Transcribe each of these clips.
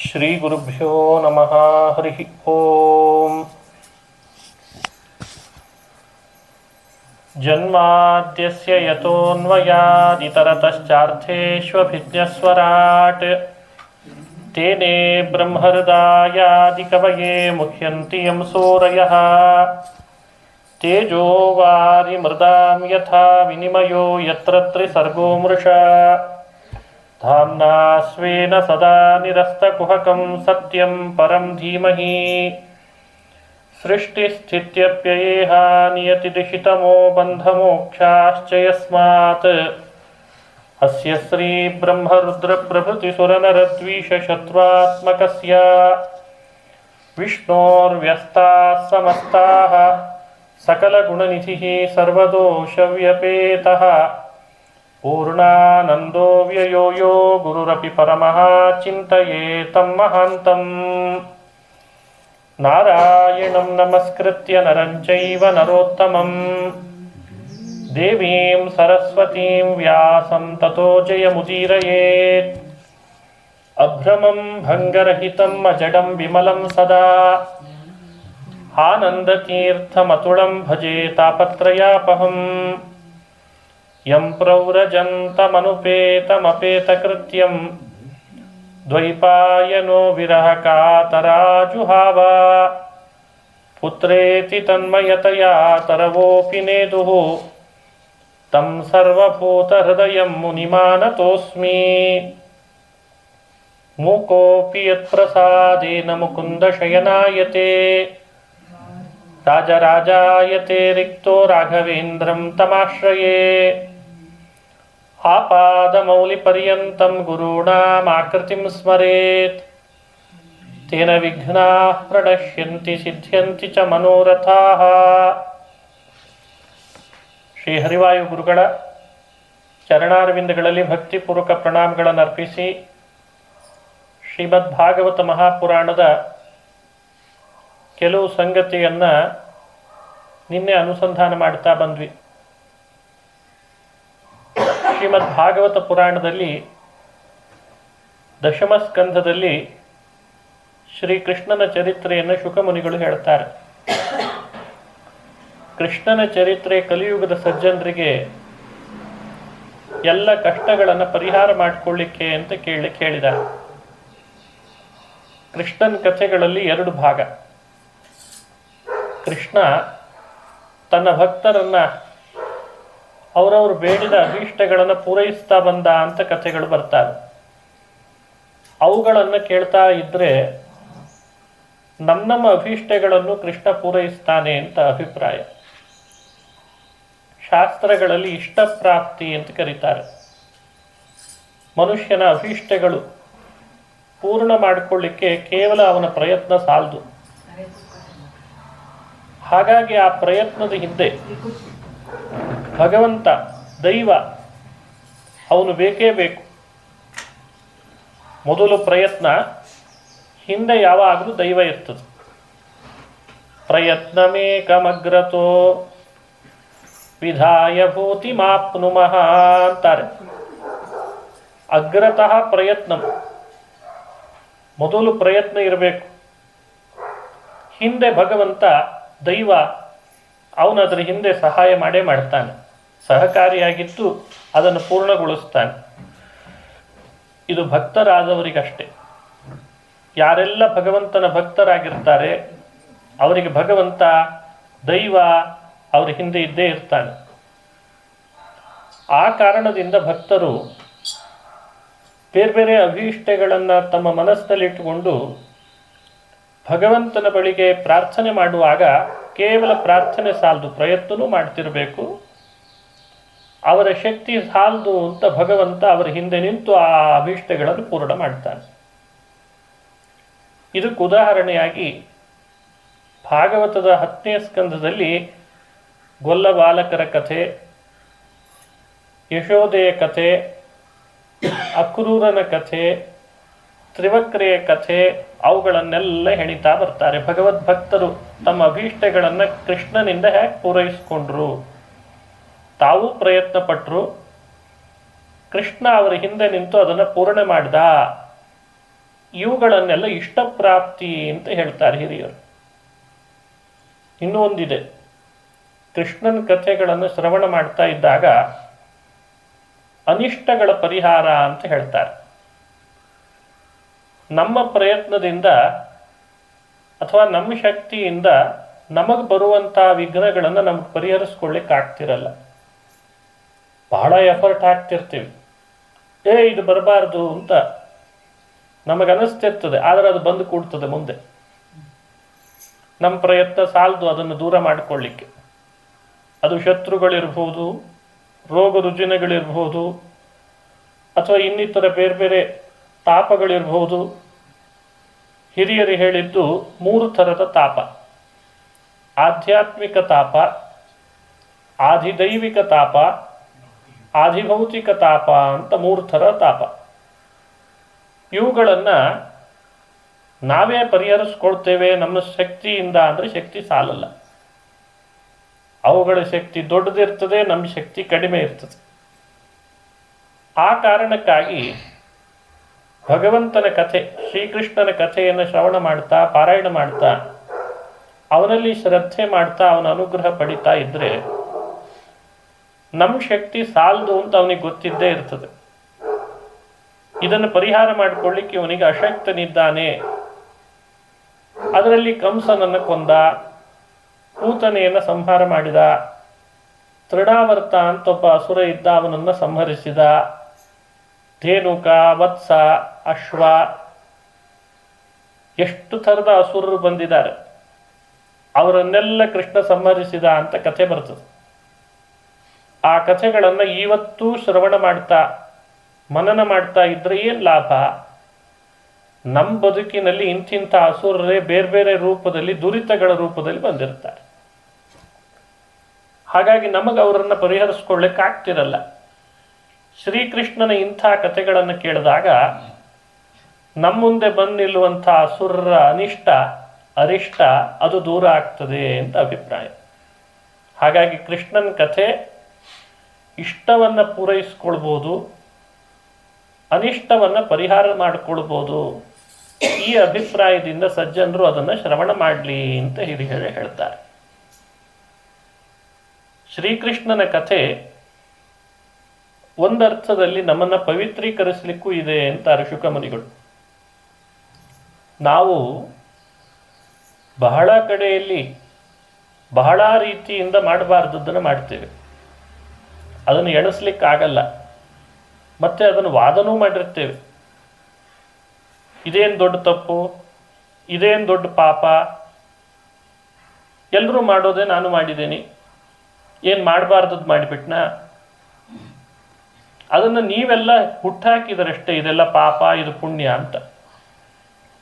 ಶ್ರೀ ಗುರುಭ್ಯೋ ನಮಃ. ಹರಿ ಓಂ. ಜನ್ಮಾದ್ಯಸ್ಯ ಯತೋನ್ವಯಾದಿತರತಶ್ಚಾರ್ಥೇಷ್ವಭಿಜ್ಞಸ್ವರಾಟ್ ತೇನೇ ಬ್ರಹ್ಮಹೃದಾಯಾದಿ ಕವಯೇ ಮುಹ್ಯಂತಿ ಯಂ ಸೂರಯಃ. ತೇಜೋ ವಾರಿಮೃದಾಂ ಯಥಾ ವಿನಿಮಯೋ ಯತ್ರ ತ್ರಿಸರ್ಗೋ ಮೃಷಾ ಧಾಮ್ನಾ ಸ್ವೇನ ಸದಾ ನಿರಸ್ತಕುಹಕಂ ಸತ್ಯಂ ಪರಂ ಧೀಮಹಿ. ಸೃಷ್ಟಿಸ್ಥಿತ್ಯಪ್ಯಯೇಹ ನಿಯತಿದಿಶಿತಮೋ ಬಂಧಮೋಕ್ಷಾಶ್ಚ ಯಸ್ಮಾತ್ ಅಸ್ಯ ಶ್ರೀ ಬ್ರಹ್ಮರುದ್ರಪ್ರಭೃತಿಸುರನರದ್ವೀಷಶತ್ರುತ್ಮಕಸ್ಯ ವಿಷ್ಣೋರ್ವ್ಯಸ್ತಾಃ ಸಮಸ್ತಾಃ ಸಕಲಗುಣನಿಧಿಃ ಸರ್ವದೋಷವ್ಯಪೇತಃ ಪೂರ್ಣಾನಂದೋ ವ್ಯಯೋ ಯೋ ಗುರುರಪಿ ಪರಮಃ ಚಿಂತಯೇತಂ ಮಹಾಂತಂ. ನಾರಾಯಣಂ ನಮಸ್ಕೃತ್ಯ ನರಂ ಚೈವ ನರೋತ್ತಮಂ ದೇವೀಂ ಸರಸ್ವತೀಂ ವ್ಯಾಸಂ ತತೋ ಜಯಮುದೀರಯೇತ್. ಅಭ್ರಮಂ ಭಂಗರಹಿತಂ ಅಜಡಂ ವಿಮಲಂ ಸದಾ ಆನಂದತೀರ್ಥಮತುಳಂ ಭಜೆ ತಾಪತ್ರಯಾಪಹಂ. ಯಂ ಪ್ರವ್ರಜಂತಮನುಪೇತಮಪೇತಕೃತ್ಯಂ ದ್ವೈಪಾಯನೋ ವಿರಹಕಾತರಾಜುಹಾವ. ಪುತ್ರೇತಿ ತನ್ಮಯತಯಾ ತರವೋಪಿ ನೇದುಃ ತಂ ಸರ್ವಭೂತಹೃದಯಂ ಮುನಿಮಾನತೋಸ್ಮಿ. ಮೂಕೋಪಿ ಯತ್ಪ್ರಸಾದೇನ ಮುಕುಂದಶಯನಾಯತೆ ರಾಜರಾಜಾಯತೆ ರಿಕ್ತೋ ರಾಘವೇಂದ್ರಂ ತಮಾಶ್ರಯೇ. ಆಪಾದಮೌಲಿಪರ್ಯಂತಂ ಗುರುಣಾಮಾಕೃತಿಂ ಸ್ಮರೇತ್ ತೇನ ವಿಘ್ನಾಃ ಪ್ರಣಶ್ಯಂತಿ ಸಿದ್ಧ್ಯಂತಿ ಚ ಮನೋರಥಾಃ. ಶ್ರೀ ಹರಿವಾಯು ಗುರುಗಳ ಚರಣಾರವಿಂದಗಳಲ್ಲಿ ಭಕ್ತಿಪೂರ್ವಕ ಪ್ರಣಾಮಗಳನ್ನು ಅರ್ಪಿಸಿ ಶ್ರೀಮದ್ ಭಾಗವತ ಮಹಾಪುರಾಣದ ಕೆಲವು ಸಂಗತಿಯನ್ನು ನಿನ್ನೆ ಅನುಸಂಧಾನ ಮಾಡ್ತಾ ಬಂದ್ವಿ. ಶ್ರೀಮದ್ ಭಾಗವತ ಪುರಾಣದಲ್ಲಿ ದಶಮ ಸ್ಕಂಧದಲ್ಲಿ ಶ್ರೀಕೃಷ್ಣನ ಚರಿತ್ರೆಯನ್ನು ಶುಕಮುನಿಗಳು ಹೇಳ್ತಾರೆ. ಕೃಷ್ಣನ ಚರಿತ್ರೆ ಕಲಿಯುಗದ ಸಜ್ಜನರಿಗೆ ಎಲ್ಲ ಕಷ್ಟಗಳನ್ನು ಪರಿಹಾರ ಮಾಡಿಕೊಳ್ಳಿಕ್ಕೆ ಅಂತ ಕೇಳಿದ್ದಾರೆ. ಕೃಷ್ಣನ ಕಥೆಗಳಲ್ಲಿ ಎರಡು ಭಾಗ. ಕೃಷ್ಣ ತನ್ನ ಭಕ್ತರನ್ನ ಅವರವರು ಬೇಡಿದ ಅಭೀಷ್ಟಗಳನ್ನು ಪೂರೈಸ್ತಾ ಬಂದ ಅಂತ ಕಥೆಗಳು ಬರ್ತಾರೆ. ಅವುಗಳನ್ನು ಕೇಳ್ತಾ ಇದ್ರೆ ನಮ್ಮ ಅಭೀಷ್ಟಗಳನ್ನು ಕೃಷ್ಣ ಪೂರೈಸ್ತಾನೆ ಅಂತ ಅಭಿಪ್ರಾಯ. ಶಾಸ್ತ್ರಗಳಲ್ಲಿ ಇಷ್ಟಪ್ರಾಪ್ತಿ ಅಂತ ಕರೀತಾರೆ. ಮನುಷ್ಯನ ಅಭೀಷ್ಟಗಳು ಪೂರ್ಣ ಮಾಡಿಕೊಳ್ಳಿಕ್ಕೆ ಕೇವಲ ಅವನ ಪ್ರಯತ್ನ ಸಾಲದು. ಹಾಗಾಗಿ ಆ ಪ್ರಯತ್ನದ ಹಿಂದೆ ಭಗವಂತ, ದೈವ ಅವನು ಬೇಕೇ ಬೇಕು. ಮೊದಲು ಪ್ರಯತ್ನ, ಹಿಂದೆ ಯಾವಾಗಲೂ ದೈವ ಇರ್ತದೆ. ಪ್ರಯತ್ನಮೇಕಮಗ್ರತೋ ವಿಧಾಯ ಭೂತಿ ಮಾಪ್ನುಮಃ ಅಂತಾರೆ. ಅಗ್ರತಃ ಪ್ರಯತ್ನ, ಮೊದಲು ಪ್ರಯತ್ನ ಇರಬೇಕು. ಹಿಂದೆ ಭಗವಂತ ದೈವ ಅವನು ಅದರ ಹಿಂದೆ ಸಹಾಯ ಮಾಡೇ ಮಾಡ್ತಾನೆ, ಸಹಕಾರಿಯಾಗಿದ್ದು ಅದನ್ನು ಪೂರ್ಣಗೊಳಿಸ್ತಾನೆ. ಇದು ಭಕ್ತರಾದವರಿಗಷ್ಟೇ. ಯಾರೆಲ್ಲ ಭಗವಂತನ ಭಕ್ತರಾಗಿರ್ತಾರೆ ಅವರಿಗೆ ಭಗವಂತ ದೈವ ಅವರ ಹಿಂದೆ ಇದ್ದೇ ಇರ್ತಾನೆ. ಆ ಕಾರಣದಿಂದ ಭಕ್ತರು ಬೇರೆ ಬೇರೆ ಅಭೀಷ್ಟಗಳನ್ನು ತಮ್ಮ ಮನಸ್ಸಿನಲ್ಲಿಟ್ಟುಕೊಂಡು ಭಗವಂತನ ಬಳಿಗೆ ಪ್ರಾರ್ಥನೆ ಮಾಡುವಾಗ ಕೇವಲ ಪ್ರಾರ್ಥನೆ ಸಾಲದು, ಪ್ರಯತ್ನವೂ ಮಾಡ್ತಿರಬೇಕು. ಅವರ ಶಕ್ತಿ ಸಾಲದು ಅಂತ ಭಗವಂತ ಅವರ ಹಿಂದೆ ನಿಂತು ಆ ಅಭೀಷ್ಟಗಳನ್ನು ಪೂರ್ಣ ಮಾಡ್ತಾನೆ. ಇದಕ್ಕೆ ಉದಾಹರಣೆಯಾಗಿ ಭಾಗವತದ 10ನೇ ಸ್ಕಂಧದಲ್ಲಿ ಗೊಲ್ಲ ಬಾಲಕರ ಕಥೆ, ಯಶೋದೆಯ ಕಥೆ, ಅಕ್ರೂರನ ಕಥೆ, ತ್ರಿವಕ್ರೆಯ ಕಥೆ, ಅವುಗಳನ್ನೆಲ್ಲ ಹೆಣಿತಾ ಬರ್ತಾರೆ. ಭಗವದ್ಭಕ್ತರು ತಮ್ಮ ಅಭೀಷ್ಟಗಳನ್ನು ಕೃಷ್ಣನಿಂದ ಹೇಗೆ ಪೂರೈಸಿಕೊಂಡ್ರು, ತಾವೂ ಪ್ರಯತ್ನ ಪಟ್ಟರು, ಕೃಷ್ಣ ಅವರ ಹಿಂದೆ ನಿಂತು ಅದನ್ನು ಪೂರ್ಣ ಮಾಡಿದ ಇವುಗಳನ್ನೆಲ್ಲ ಇಷ್ಟಪ್ರಾಪ್ತಿ ಅಂತ ಹೇಳ್ತಾರೆ ಹಿರಿಯರು. ಇನ್ನೂ ಒಂದಿದೆ, ಕೃಷ್ಣನ ಕಥೆಗಳನ್ನು ಶ್ರವಣ ಮಾಡ್ತಾ ಇದ್ದಾಗ ಅನಿಷ್ಟಗಳ ಪರಿಹಾರ ಅಂತ ಹೇಳ್ತಾರೆ. ನಮ್ಮ ಪ್ರಯತ್ನದಿಂದ ಅಥವಾ ನಮ್ಮ ಶಕ್ತಿಯಿಂದ ನಮಗೆ ಬರುವಂಥ ವಿಘ್ನಗಳನ್ನು ನಮಗೆ ಪರಿಹರಿಸ್ಕೊಳ್ಳಿಕ್ಕೆ ಆಗ್ತಿರಲ್ಲ. ಬಹಳ ಎಫರ್ಟ್ ಹಾಕ್ತಿರ್ತೀವಿ, ಇದು ಬರಬಾರ್ದು ಅಂತ ನಮಗನಿಸ್ತಿರ್ತದೆ, ಆದರೆ ಅದು ಬಂದು ಕೂಡ್ತದೆ ಮುಂದೆ. ನಮ್ಮ ಪ್ರಯತ್ನ ಸಾಲದು ಅದನ್ನು ದೂರ ಮಾಡಿಕೊಳ್ಳಿಕ್ಕೆ. ಅದು ಶತ್ರುಗಳಿರ್ಬೋದು, ರೋಗ ರುಜಿನಗಳಿರ್ಬೋದು, ಅಥವಾ ಇನ್ನಿತರ ಬೇರೆ ಬೇರೆ ತಾಪಗಳಿರ್ಬೋದು. ಹಿರಿಯರು ಹೇಳಿದ್ದು 3 ಥರದ ತಾಪ: ಆಧ್ಯಾತ್ಮಿಕ ತಾಪ, ಆಧಿದೈವಿಕ ತಾಪ, ಆಧಿಭೌತಿಕ ತಾಪ ಅಂತ 3 ಥರ ತಾಪ. ಇವುಗಳನ್ನು ನಾವೇ ಪರಿಹರಿಸ್ಕೊಳ್ತೇವೆ ನಮ್ಮ ಶಕ್ತಿಯಿಂದ ಅಂದರೆ ಶಕ್ತಿ ಸಾಲಲ್ಲ. ಅವುಗಳ ಶಕ್ತಿ ದೊಡ್ಡದಿರ್ತದೆ, ನಮ್ಮ ಶಕ್ತಿ ಕಡಿಮೆ ಇರ್ತದೆ. ಆ ಕಾರಣಕ್ಕಾಗಿ ಭಗವಂತನ ಕಥೆ, ಶ್ರೀಕೃಷ್ಣನ ಕಥೆಯನ್ನು ಶ್ರವಣ ಮಾಡ್ತಾ, ಪಾರಾಯಣ ಮಾಡ್ತಾ, ಅವನಲ್ಲಿ ಶ್ರದ್ಧೆ ಮಾಡ್ತಾ, ಅವನ ಅನುಗ್ರಹ ಪಡಿತಾ ಇದ್ದರೆ ನಮ್ಮ ಶಕ್ತಿ ಸಾಲದು ಅಂತ ಅವನಿಗೆ ಗೊತ್ತಿದ್ದೇ ಇರ್ತದೆ. ಇದನ್ನು ಪರಿಹಾರ ಮಾಡಿಕೊಳ್ಳಿಕ್ಕೆ ಇವನಿಗೆ ಅಶಕ್ತನಿದ್ದಾನೆ. ಅದರಲ್ಲಿ ಕಂಸನನ್ನು ಕೊಂದ, ಪೂತನೆಯನ್ನು ಸಂಹಾರ ಮಾಡಿದ, ತೃಣಾವರ್ತ ಅಂತ ಒಬ್ಬ ಅಸುರ ಇದ್ದ, ಅವನನ್ನು ಸಂಹರಿಸಿದ, ಧೇನುಕ, ವತ್ಸ, ಅಶ್ವ, ಎಷ್ಟು ಥರದ ಅಸುರರು ಬಂದಿದ್ದಾರೆ, ಅವರನ್ನೆಲ್ಲ ಕೃಷ್ಣ ಸಂಹರಿಸಿದ ಅಂತ ಕಥೆ ಬರ್ತದೆ. ಆ ಕಥೆಗಳನ್ನು ಇವತ್ತೂ ಶ್ರವಣ ಮಾಡ್ತಾ ಮನನ ಮಾಡ್ತಾ ಇದ್ರೆ ಏನು ಲಾಭ? ನಮ್ಮ ಬದುಕಿನಲ್ಲಿ ಇಂತಿಂಥ ಅಸುರರೇ ಬೇರೆ ಬೇರೆ ರೂಪದಲ್ಲಿ, ದುರಿತಗಳ ರೂಪದಲ್ಲಿ ಬಂದಿರ್ತಾರೆ. ಹಾಗಾಗಿ ನಮಗೆ ಅವರನ್ನು ಪರಿಹರಿಸ್ಕೊಳ್ಳಿಕ್ಕಾಗ್ತಿರಲ್ಲ. ಶ್ರೀಕೃಷ್ಣನ ಇಂಥ ಕಥೆಗಳನ್ನು ಕೇಳಿದಾಗ ನಮ್ಮ ಮುಂದೆ ಬಂದು ನಿಲ್ಲುವಂಥ ಅಸುರರ ಅನಿಷ್ಟ, ಅರಿಷ್ಟ ಅದು ದೂರ ಆಗ್ತದೆ ಅಂತ ಅಭಿಪ್ರಾಯ. ಹಾಗಾಗಿ ಕೃಷ್ಣನ ಕಥೆ ಇಷ್ಟವನ್ನು ಪೂರೈಸ್ಕೊಳ್ಬೋದು, ಅನಿಷ್ಟವನ್ನು ಪರಿಹಾರ ಮಾಡಿಕೊಳ್ಬೋದು. ಈ ಅಭಿಪ್ರಾಯದಿಂದ ಸಜ್ಜನರು ಅದನ್ನು ಶ್ರವಣ ಮಾಡಲಿ ಅಂತ ಹಿರಿಯರು ಹೇಳ್ತಾರೆ. ಶ್ರೀಕೃಷ್ಣನ ಕಥೆ ಒಂದರ್ಥದಲ್ಲಿ ನಮ್ಮನ್ನು ಪವಿತ್ರೀಕರಿಸಲಿಕ್ಕೂ ಇದೆ ಅಂತಾರೆ ಶುಕಮುನಿಗಳು. ನಾವು ಬಹಳ ಕಡೆಯಲ್ಲಿ ಬಹಳ ರೀತಿಯಿಂದ ಮಾಡಬಾರ್ದದ್ದನ್ನು ಮಾಡ್ತೇವೆ, ಅದನ್ನು ಎಣಿಸ್ಲಿಕ್ಕಾಗಲ್ಲ. ಮತ್ತೆ ಅದನ್ನು ವಾದನೂ ಮಾಡಿರ್ತೇವೆ. ಇದೇನು ದೊಡ್ಡ ತಪ್ಪು, ಇದೇನು ದೊಡ್ಡ ಪಾಪ, ಎಲ್ಲರೂ ಮಾಡೋದೇ ನಾನು ಮಾಡಿದ್ದೇನೆ, ಏನು ಮಾಡಬಾರ್ದದ್ದು ಮಾಡಿಬಿಟ್ನಾ? ಅದನ್ನು ನೀವೆಲ್ಲ ಹುಟ್ಟಾಕಿದರಷ್ಟೇ, ಇದೆಲ್ಲ ಪಾಪ, ಇದು ಪುಣ್ಯ ಅಂತ.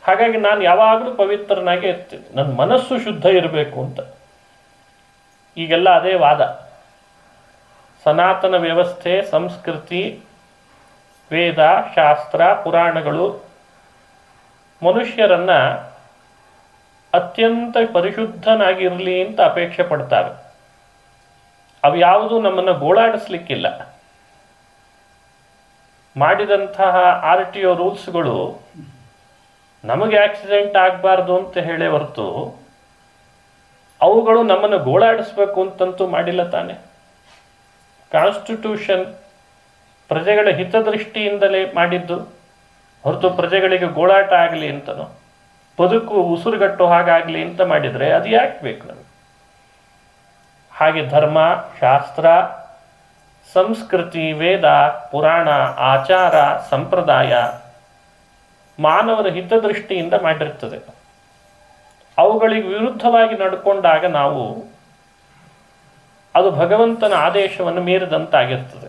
ಹಾಗಾಗಿ ನಾನು ಯಾವಾಗಲೂ ಪವಿತ್ರನಾಗೇ ಇರ್ತೇನೆ, ನನ್ನ ಮನಸ್ಸು ಶುದ್ಧ ಇರಬೇಕು ಅಂತ. ಈಗೆಲ್ಲ ಅದೇ ವಾದ. ಸನಾತನ ವ್ಯವಸ್ಥೆ, ಸಂಸ್ಕೃತಿ, ವೇದ, ಶಾಸ್ತ್ರ, ಪುರಾಣಗಳು ಮನುಷ್ಯರನ್ನ ಅತ್ಯಂತ ಪರಿಶುದ್ಧನಾಗಿರಲಿ ಅಂತ ಅಪೇಕ್ಷೆ ಪಡ್ತಾವೆ. ಅವು ಯಾವುದೂ ನಮ್ಮನ್ನು ಗೋಳಾಡಿಸ್ಲಿಕ್ಕಿಲ್ಲ. ಮಾಡಿದಂತಹ RTO ರೂಲ್ಸ್ಗಳು ನಮಗೆ ಆಕ್ಸಿಡೆಂಟ್ ಆಗಬಾರ್ದು ಅಂತ ಹೇಳೇ ಹೊರತು ಅವುಗಳು ನಮ್ಮನ್ನು ಗೋಳಾಡಿಸ್ಬೇಕು ಅಂತಂತೂ ಮಾಡಿಲ್ಲ ತಾನೆ. ಕಾನ್ಸ್ಟಿಟ್ಯೂಷನ್ ಪ್ರಜೆಗಳ ಹಿತದೃಷ್ಟಿಯಿಂದಲೇ ಮಾಡಿದ್ದು ಹೊರತು ಪ್ರಜೆಗಳಿಗೆ ಗೋಳಾಟ ಆಗಲಿ ಅಂತನೋ, ಬದುಕು ಉಸಿರುಗಟ್ಟು ಹಾಗಾಗಲಿ ಅಂತ ಮಾಡಿದರೆ ಅದು ಯಾಕೆ ಬೇಕು ನಮಗೆ? ಹಾಗೆ ಧರ್ಮ, ಶಾಸ್ತ್ರ, ಸಂಸ್ಕೃತಿ, ವೇದ, ಪುರಾಣ, ಆಚಾರ, ಸಂಪ್ರದಾಯ ಮಾನವರ ಹಿತದೃಷ್ಟಿಯಿಂದ ಮಾಡಿರ್ತದೆ. ಅವುಗಳಿಗೆ ವಿರುದ್ಧವಾಗಿ ನಡ್ಕೊಂಡಾಗ ನಾವು ಅದು ಭಗವಂತನ ಆದೇಶವನ್ನು ಮೀರಿದಂತಾಗಿರ್ತದೆ.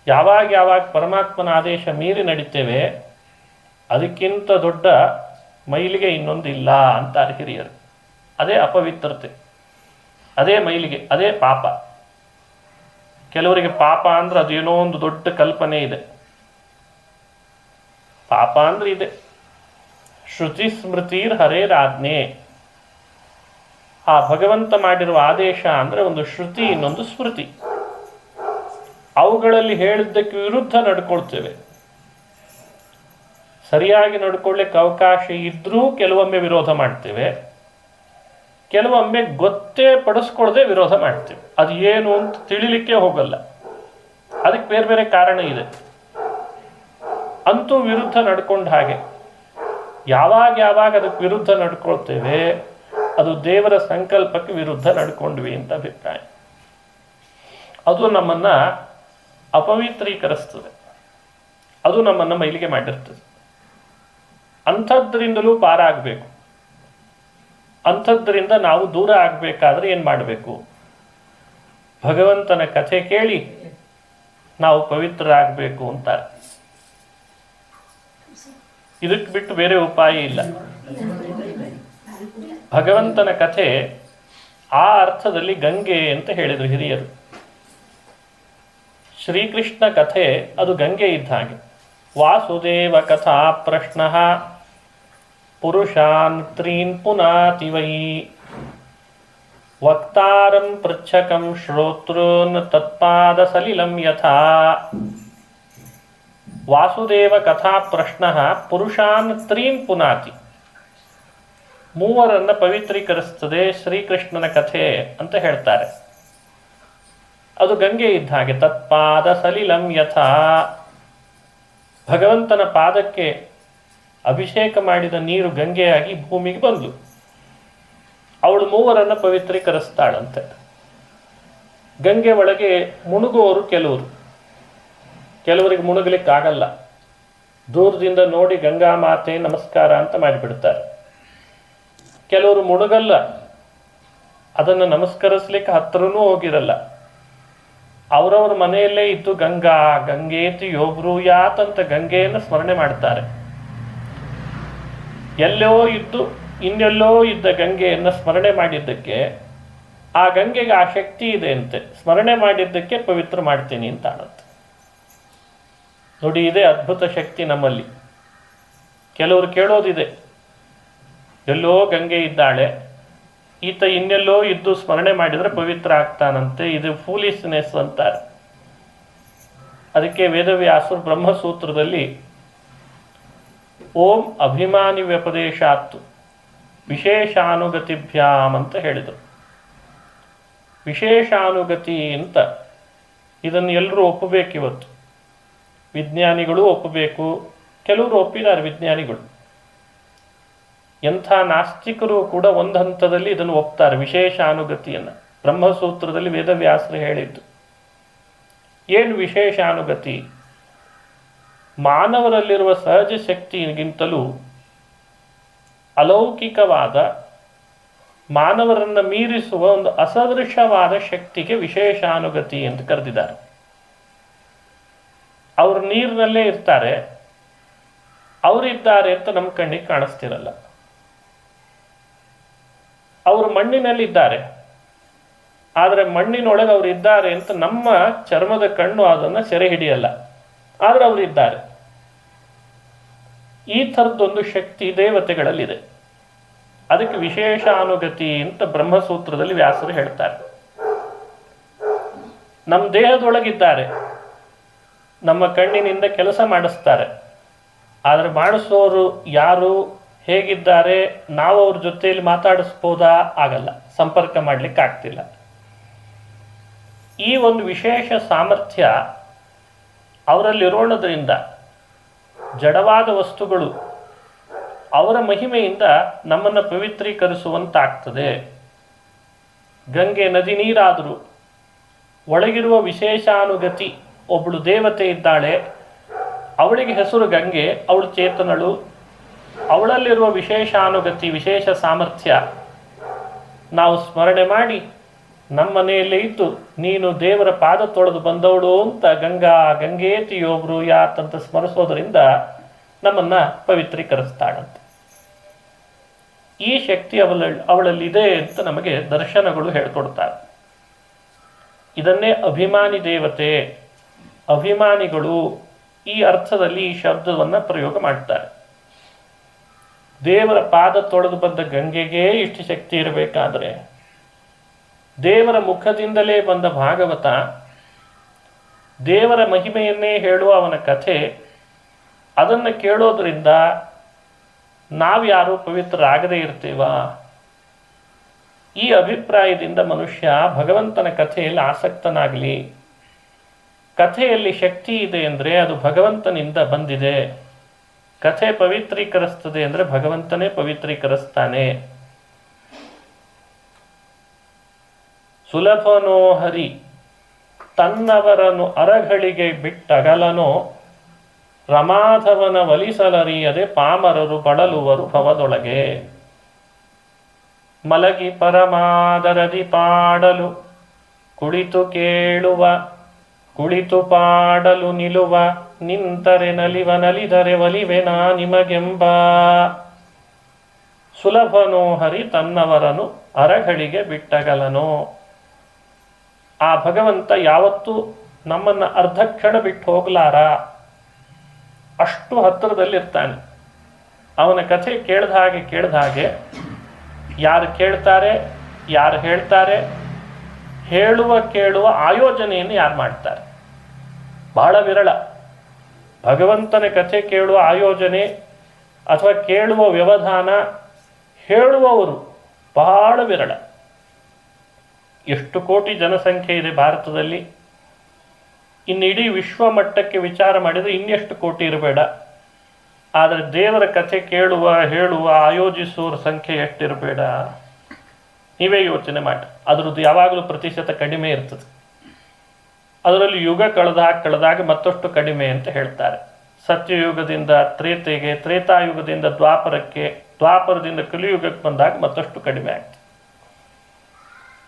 ಯಾವಾಗ ಪರಮಾತ್ಮನ ಆದೇಶ ಮೀರಿ ನಡಿತೇವೆ ಅದಕ್ಕಿಂತ ದೊಡ್ಡ ಮೈಲಿಗೆ ಇನ್ನೊಂದಿಲ್ಲ ಅಂತಾರೆ ಹಿರಿಯರು. ಅದೇ ಅಪವಿತ್ರತೆ, ಅದೇ ಮೈಲಿಗೆ, ಅದೇ ಪಾಪ. ಕೆಲವರಿಗೆ ಪಾಪ ಅಂದ್ರೆ ಅದೇನೋ ಒಂದು ದೊಡ್ಡ ಕಲ್ಪನೆ ಇದೆ. ಪಾಪ ಅಂದ್ರೆ ಇದೆ, ಶ್ರುತಿ ಸ್ಮೃತಿರ್ ಹರೇರಾಜ್ಞೆ. ಆ ಭಗವಂತ ಮಾಡಿರುವ ಆದೇಶ ಅಂದರೆ ಒಂದು ಶ್ರುತಿ, ಇನ್ನೊಂದು ಸ್ಮೃತಿ. ಅವುಗಳಲ್ಲಿ ಹೇಳಿದ್ದಕ್ಕೆ ವಿರುದ್ಧ ನಡ್ಕೊಳ್ತೇವೆ. ಸರಿಯಾಗಿ ನಡ್ಕೊಳ್ಳಿಕ್ಕೆ ಅವಕಾಶ ಇದ್ದರೂ ಕೆಲವೊಮ್ಮೆ ವಿರೋಧ ಮಾಡ್ತೇವೆ, ಕೆಲವೊಮ್ಮೆ ಗೊತ್ತೇ ಪಡಿಸ್ಕೊಳ್ಳದೆ ವಿರೋಧ ಮಾಡ್ತೇವೆ. ಅದು ಏನು ಅಂತ ತಿಳಿಲಿಕ್ಕೆ ಹೋಗಲ್ಲ. ಅದಕ್ಕೆ ಬೇರೆ ಬೇರೆ ಕಾರಣ ಇದೆ. ಅಂತೂ ವಿರುದ್ಧ ನಡ್ಕೊಂಡ ಹಾಗೆ ಯಾವಾಗ ಅದಕ್ಕೆ ವಿರುದ್ಧ ನಡ್ಕೊಳ್ತೇವೆ, ಅದು ದೇವರ ಸಂಕಲ್ಪಕ್ಕೆ ವಿರುದ್ಧ ನಡ್ಕೊಂಡ್ವಿ ಅಂತ ಅಭಿಪ್ರಾಯ. ಅದು ನಮ್ಮನ್ನ ಅಪವಿತ್ರೀಕರಿಸ್ತದೆ, ಅದು ನಮ್ಮನ್ನು ಮೈಲಿಗೆ ಮಾಡಿರ್ತದೆ. ಅಂಥದ್ರಿಂದಲೂ ಪಾರಾಗಬೇಕು. ಅಂಥದ್ರಿಂದ ನಾವು ದೂರ ಆಗಬೇಕಾದ್ರೆ ಏನು ಮಾಡಬೇಕು? ಭಗವಂತನ ಕಥೆ ಕೇಳಿ ನಾವು ಪವಿತ್ರರಾಗಬೇಕು ಅಂತಾರೆ. ಇದಕ್ಕೆ ಬಿಟ್ಟು ಬೇರೆ ಉಪಾಯ ಇಲ್ಲ. ಭಗವಂತನ ಕಥೆ ಆ ಅರ್ಥದಲ್ಲಿ ಗಂಗೆ ಅಂತ ಹೇಳಿದರು ಹಿರಿಯರು. ಶ್ರೀಕೃಷ್ಣ ಕಥೆ ಅದು ಗಂಗೆ ಇದ್ದ ಹಾಗೆ. ವಾಸುದೇವ ಕಥಾ ಪ್ರಶ್ನ ಪುರುಷಾನ್ ತ್ರೀನ್ ಪುನಾತಿ ವೈ ವಕ್ತಾರಂ ಪೃಚ್ಛಕಂ ಶ್ರೋತೃನ್ ತತ್ಪಾದ ಸಲಿಲಂ ಯಥಾ. ವಾಸುದೇವ ಕಥಾ ಪ್ರಶ್ನ ಪುರುಷಾನ್ ತ್ರೀನ್ ಪುನಾತಿ, ಮೂವರನ್ನ ಪವಿತ್ರೀಕರಿಸ್ತದೆ ಶ್ರೀಕೃಷ್ಣನ ಕಥೆ ಅಂತ ಹೇಳ್ತಾರೆ. ಅದು ಗಂಗೆ ಇದ್ದ ಹಾಗೆ. ತತ್ಪಾದ ಸಲಿಲಂ ಯಥಾ, ಭಗವಂತನ ಪಾದಕ್ಕೆ ಅಭಿಷೇಕ ಮಾಡಿದ ನೀರು ಗಂಗೆಯಾಗಿ ಭೂಮಿಗೆ ಬಂದು ಅವಳು ಮೂವರನ್ನ ಪವಿತ್ರೀಕರಿಸ್ತಾಳಂತೆ. ಗಂಗೆ ಒಳಗೆ ಮುಳುಗುವವರು ಕೆಲವರಿಗೆ ಮುಳುಗಲಿಕ್ಕಾಗಲ್ಲ. ದೂರದಿಂದ ನೋಡಿ ಗಂಗಾ ಮಾತೆ ನಮಸ್ಕಾರ ಅಂತ ಮಾಡಿಬಿಡ್ತಾರೆ. ಕೆಲವರು ಮುಳುಗಲ್ಲ, ಅದನ್ನು ನಮಸ್ಕರಿಸ್ಲಿಕ್ಕೆ ಹತ್ರನೂ ಹೋಗಿರಲ್ಲ. ಅವರವ್ರ ಮನೆಯಲ್ಲೇ ಇದ್ದು ಗಂಗಾ ಗಂಗೇತಿ ಯೋಬ್ರೂಯಾತ್ ಅಂತ ಗಂಗೆಯನ್ನು ಸ್ಮರಣೆ ಮಾಡ್ತಾರೆ. ಎಲ್ಲೋ ಇದ್ದು ಇನ್ನೆಲ್ಲೋ ಇದ್ದ ಗಂಗೆಯನ್ನು ಸ್ಮರಣೆ ಮಾಡಿದ್ದಕ್ಕೆ ಆ ಗಂಗೆಗೆ ಆ ಶಕ್ತಿ ಇದೆ ಅಂತೆ. ಸ್ಮರಣೆ ಮಾಡಿದ್ದಕ್ಕೆ ಪವಿತ್ರ ಮಾಡ್ತೀನಿ ಅಂತ ಆಡುತ್ತೆ. ನೋಡಿ, ಇದೇ ಅದ್ಭುತ ಶಕ್ತಿ ನಮ್ಮಲ್ಲಿ. ಕೆಲವರು ಕೇಳೋದಿದೆ, ಎಲ್ಲೋ ಗಂಗೆ ಇದ್ದಾಳೆ, ಈತ ಇನ್ನೆಲ್ಲೋ ಇದ್ದು ಸ್ಮರಣೆ ಮಾಡಿದರೆ ಪವಿತ್ರ ಆಗ್ತಾನಂತೆ. ಇದು ಫೂಲಿಸ್ನೆಸ್ ಅಂತಾರೆ. ಅದಕ್ಕೆ ವೇದವ್ಯಾಸರು ಬ್ರಹ್ಮಸೂತ್ರದಲ್ಲಿ ಓಂ ಅಭಿಮಾನಿ ವ್ಯಪದೇಶಾತ್ತು ವಿಶೇಷಾನುಗತಿಭ್ಯಾಮ್ ಅಂತ ಹೇಳಿದರು. ವಿಶೇಷಾನುಗತಿ ಅಂತ ಇದನ್ನು ಎಲ್ಲರೂ ಒಪ್ಪಬೇಕಿವತ್ತು. ವಿಜ್ಞಾನಿಗಳು ಒಪ್ಪಬೇಕು, ಕೆಲವರು ಒಪ್ಪಿದ್ದಾರೆ ವಿಜ್ಞಾನಿಗಳು. ಎಂಥ ನಾಸ್ತಿಕರು ಕೂಡ ಒಂದು ಹಂತದಲ್ಲಿ ಇದನ್ನು ಒಪ್ತಾರೆ, ವಿಶೇಷಾನುಗತಿಯನ್ನು. ಬ್ರಹ್ಮಸೂತ್ರದಲ್ಲಿ ವೇದವ್ಯಾಸರು ಹೇಳಿದ್ದು ಏನು ವಿಶೇಷಾನುಗತಿ? ಮಾನವರಲ್ಲಿರುವ ಸಹಜ ಶಕ್ತಿಗಿಂತಲೂ ಅಲೌಕಿಕವಾದ, ಮಾನವರನ್ನು ಮೀರಿಸುವ ಒಂದು ಅಸದೃಶವಾದ ಶಕ್ತಿಗೆ ವಿಶೇಷಾನುಗತಿ ಅಂತ ಕರೆದಿದ್ದಾರೆ. ಅವರು ನೀರಿನಲ್ಲೇ ಇರ್ತಾರೆ, ಅವರಿದ್ದಾರೆ ಅಂತ ನಮ್ಮ ಕಣ್ಣಿಗೆ ಕಾಣಿಸ್ತಿರಲ್ಲ. ಅವರು ಮಣ್ಣಿನಲ್ಲಿದ್ದಾರೆ, ಆದರೆ ಮಣ್ಣಿನೊಳಗೆ ಅವರು ಇದ್ದಾರೆ ಅಂತ ನಮ್ಮ ಚರ್ಮದ ಕಣ್ಣು ಅದನ್ನು ಸೆರೆ ಹಿಡಿಯಲ್ಲ, ಆದರೆ ಅವರಿದ್ದಾರೆ. ಈ ಥರದ್ದೊಂದು ಶಕ್ತಿ ದೇವತೆಗಳಲ್ಲಿದೆ. ಅದಕ್ಕೆ ವಿಶೇಷಾನುಗತಿ ಅಂತ ಬ್ರಹ್ಮಸೂತ್ರದಲ್ಲಿ ವ್ಯಾಸರು ಹೇಳ್ತಾರೆ. ನಮ್ಮ ದೇಹದೊಳಗಿದ್ದಾರೆ, ನಮ್ಮ ಕಣ್ಣಿನಿಂದ ಕೆಲಸ ಮಾಡಿಸ್ತಾರೆ, ಆದರೆ ಮಾಡಿಸೋರು ಯಾರು, ಹೇಗಿದ್ದಾರೆ, ನಾವು ಅವ್ರ ಜೊತೆಯಲ್ಲಿ ಮಾತಾಡಿಸ್ಬೋದಾ? ಆಗಲ್ಲ, ಸಂಪರ್ಕ ಮಾಡಲಿಕ್ಕೆ ಆಗ್ತಿಲ್ಲ. ಈ ಒಂದು ವಿಶೇಷ ಸಾಮರ್ಥ್ಯ ಅವರಲ್ಲಿರೋಣದ್ರಿಂದ ಜಡವಾದ ವಸ್ತುಗಳು ಅವರ ಮಹಿಮೆಯಿಂದ ನಮ್ಮನ್ನು ಪವಿತ್ರೀಕರಿಸುವಂತಾಗ್ತದೆ. ಗಂಗೆ ನದಿ ನೀರಾದರೂ ಒಳಗಿರುವ ವಿಶೇಷಾನುಗತಿ, ಒಬ್ಬಳು ದೇವತೆ ಇದ್ದಾಳೆ, ಅವಳಿಗೆ ಹೆಸರು ಗಂಗೆ, ಅವಳು ಚೇತನಳು. ಅವಳಲ್ಲಿರುವ ವಿಶೇಷಾನುಗತಿ, ವಿಶೇಷ ಸಾಮರ್ಥ್ಯ ನಾವು ಸ್ಮರಣೆ ಮಾಡಿ ನಮ್ಮ ಮನೆಯಲ್ಲೇ ಇದ್ದು ನೀನು ದೇವರ ಪಾದ ತೊಳೆದು ಬಂದವಳು ಅಂತ ಗಂಗಾ ಗಂಗೇತಿ ಯೋಬ್ರು ಯಾತ್ ಅಂತ ಸ್ಮರಿಸೋದರಿಂದ ನಮ್ಮನ್ನು ಪವಿತ್ರೀಕರಿಸ್ತಾಳಂತೆ. ಈ ಶಕ್ತಿ ಅವಳಲ್ಲಿದೆ ಅಂತ ನಮಗೆ ದರ್ಶನಗಳು ಹೇಳ್ಕೊಡ್ತಾರೆ. ಇದನ್ನೇ ಅಭಿಮಾನಿ ದೇವತೆ, ಅಭಿಮಾನಿಗಳು ಈ ಅರ್ಥದಲ್ಲಿ ಈ ಶಬ್ದವನ್ನು ಪ್ರಯೋಗ ಮಾಡ್ತಾರೆ. ದೇವರ ಪಾದ ತೊಳೆದು ಬಂದ ಗಂಗೆಗೆ ಇಷ್ಟು ಶಕ್ತಿ ಇರಬೇಕಾದ್ರೆ, ದೇವರ ಮುಖದಿಂದಲೇ ಬಂದ ಭಾಗವತ, ದೇವರ ಮಹಿಮೆಯನ್ನೇ ಹೇಳುವ ಅವನ ಕಥೆ, ಅದನ್ನು ಕೇಳೋದ್ರಿಂದ ನಾವ್ಯಾರೂ ಪವಿತ್ರರಾಗದೇ ಇರ್ತೀವ? ಈ ಅಭಿಪ್ರಾಯದಿಂದ ಮನುಷ್ಯ ಭಗವಂತನ ಕಥೆಯಲ್ಲಿ ಆಸಕ್ತನಾಗಲಿ. ಕಥೆಯಲ್ಲಿ ಶಕ್ತಿ ಇದೆ ಅಂದರೆ ಅದು ಭಗವಂತನಿಂದ ಬಂದಿದೆ. ಕಥೆ ಪವಿತ್ರೀಕರಿಸ್ತದೆ ಅಂದರೆ ಭಗವಂತನೇ ಪವಿತ್ರೀಕರಿಸ್ತಾನೆ. ಸುಲಭನೋ ಹರಿ ತನ್ನವರನು ಅರಗಳಿಗೆ ಬಿಟ್ಟಗಲನೋ, ರಮಾಧವನ ಒಲಿಸಲರಿಯದೆ ಪಾಮರರು ಬಳಲುವರು ಭವದೊಳಗೆ. ಮಲಗಿ ಪರಮಾದರದಿ ಪಾಡಲು ಕುಳಿತು ಕೇಳುವ, ಕುಳಿತು ಪಾಡಲು ನಿಲುವ, ನಿಂತರೆ ನಲಿವ ನಲಿದರೆ ಒಲಿವೆನಾ ನಿಮಗೆಂಬ. ಸುಲಭನೋ ಹರಿ ತನ್ನವರನು ಅರಗಳಿಗೆ ಬಿಟ್ಟಗಲನೋ. ಆ ಭಗವಂತ ಯಾವತ್ತೂ ನಮ್ಮನ್ನು ಅರ್ಧ ಕ್ಷಣ ಬಿಟ್ಟು ಹೋಗ್ಲಾರ, ಅಷ್ಟು ಹತ್ತಿರದಲ್ಲಿರ್ತಾನೆ. ಅವನ ಕಥೆ ಕೇಳ್ದ ಹಾಗೆ ಯಾರು ಕೇಳ್ತಾರೆ, ಯಾರು ಹೇಳ್ತಾರೆ, ಕೇಳುವ ಆಯೋಜನೆಯನ್ನು ಯಾರು ಮಾಡ್ತಾರೆ ಬಹಳ ವಿರಳ. ಭಗವಂತನ ಕಥೆ ಕೇಳುವ ಆಯೋಜನೆ ಅಥವಾ ಕೇಳುವ ವ್ಯವಧಾನ ಹೇಳುವವರು ಬಹಳ ವಿರಳ. ಎಷ್ಟು ಕೋಟಿ ಜನಸಂಖ್ಯೆ ಇದೆ ಭಾರತದಲ್ಲಿ, ಇನ್ನು ಇಡೀ ವಿಶ್ವ ಮಟ್ಟಕ್ಕೆ ವಿಚಾರ ಮಾಡಿದರೆ ಇನ್ನೆಷ್ಟು ಕೋಟಿ ಇರಬೇಡ. ಆದರೆ ದೇವರ ಕಥೆ ಕೇಳುವ, ಹೇಳುವ, ಆಯೋಜಿಸುವವರ ಸಂಖ್ಯೆ ಎಷ್ಟಿರಬೇಡ. ನೀವೇ ಯೋಚನೆ ಮಾಡಿ. ಅದರದ್ದು ಯಾವಾಗಲೂ ಪ್ರತಿಶತ ಕಡಿಮೆ ಇರ್ತದೆ. ಅದರಲ್ಲಿ ಯುಗ ಕಳೆದಾಗ ಮತ್ತಷ್ಟು ಕಡಿಮೆ ಅಂತ ಹೇಳ್ತಾರೆ. ಸತ್ಯಯುಗದಿಂದ ತ್ರೇತೆಗೆ, ತ್ರೇತಾಯುಗದಿಂದ ದ್ವಾಪರಕ್ಕೆ, ದ್ವಾಪರದಿಂದ ಕಲಿಯುಗಕ್ಕೆ ಬಂದಾಗ ಮತ್ತಷ್ಟು ಕಡಿಮೆ ಆಗ್ತದೆ.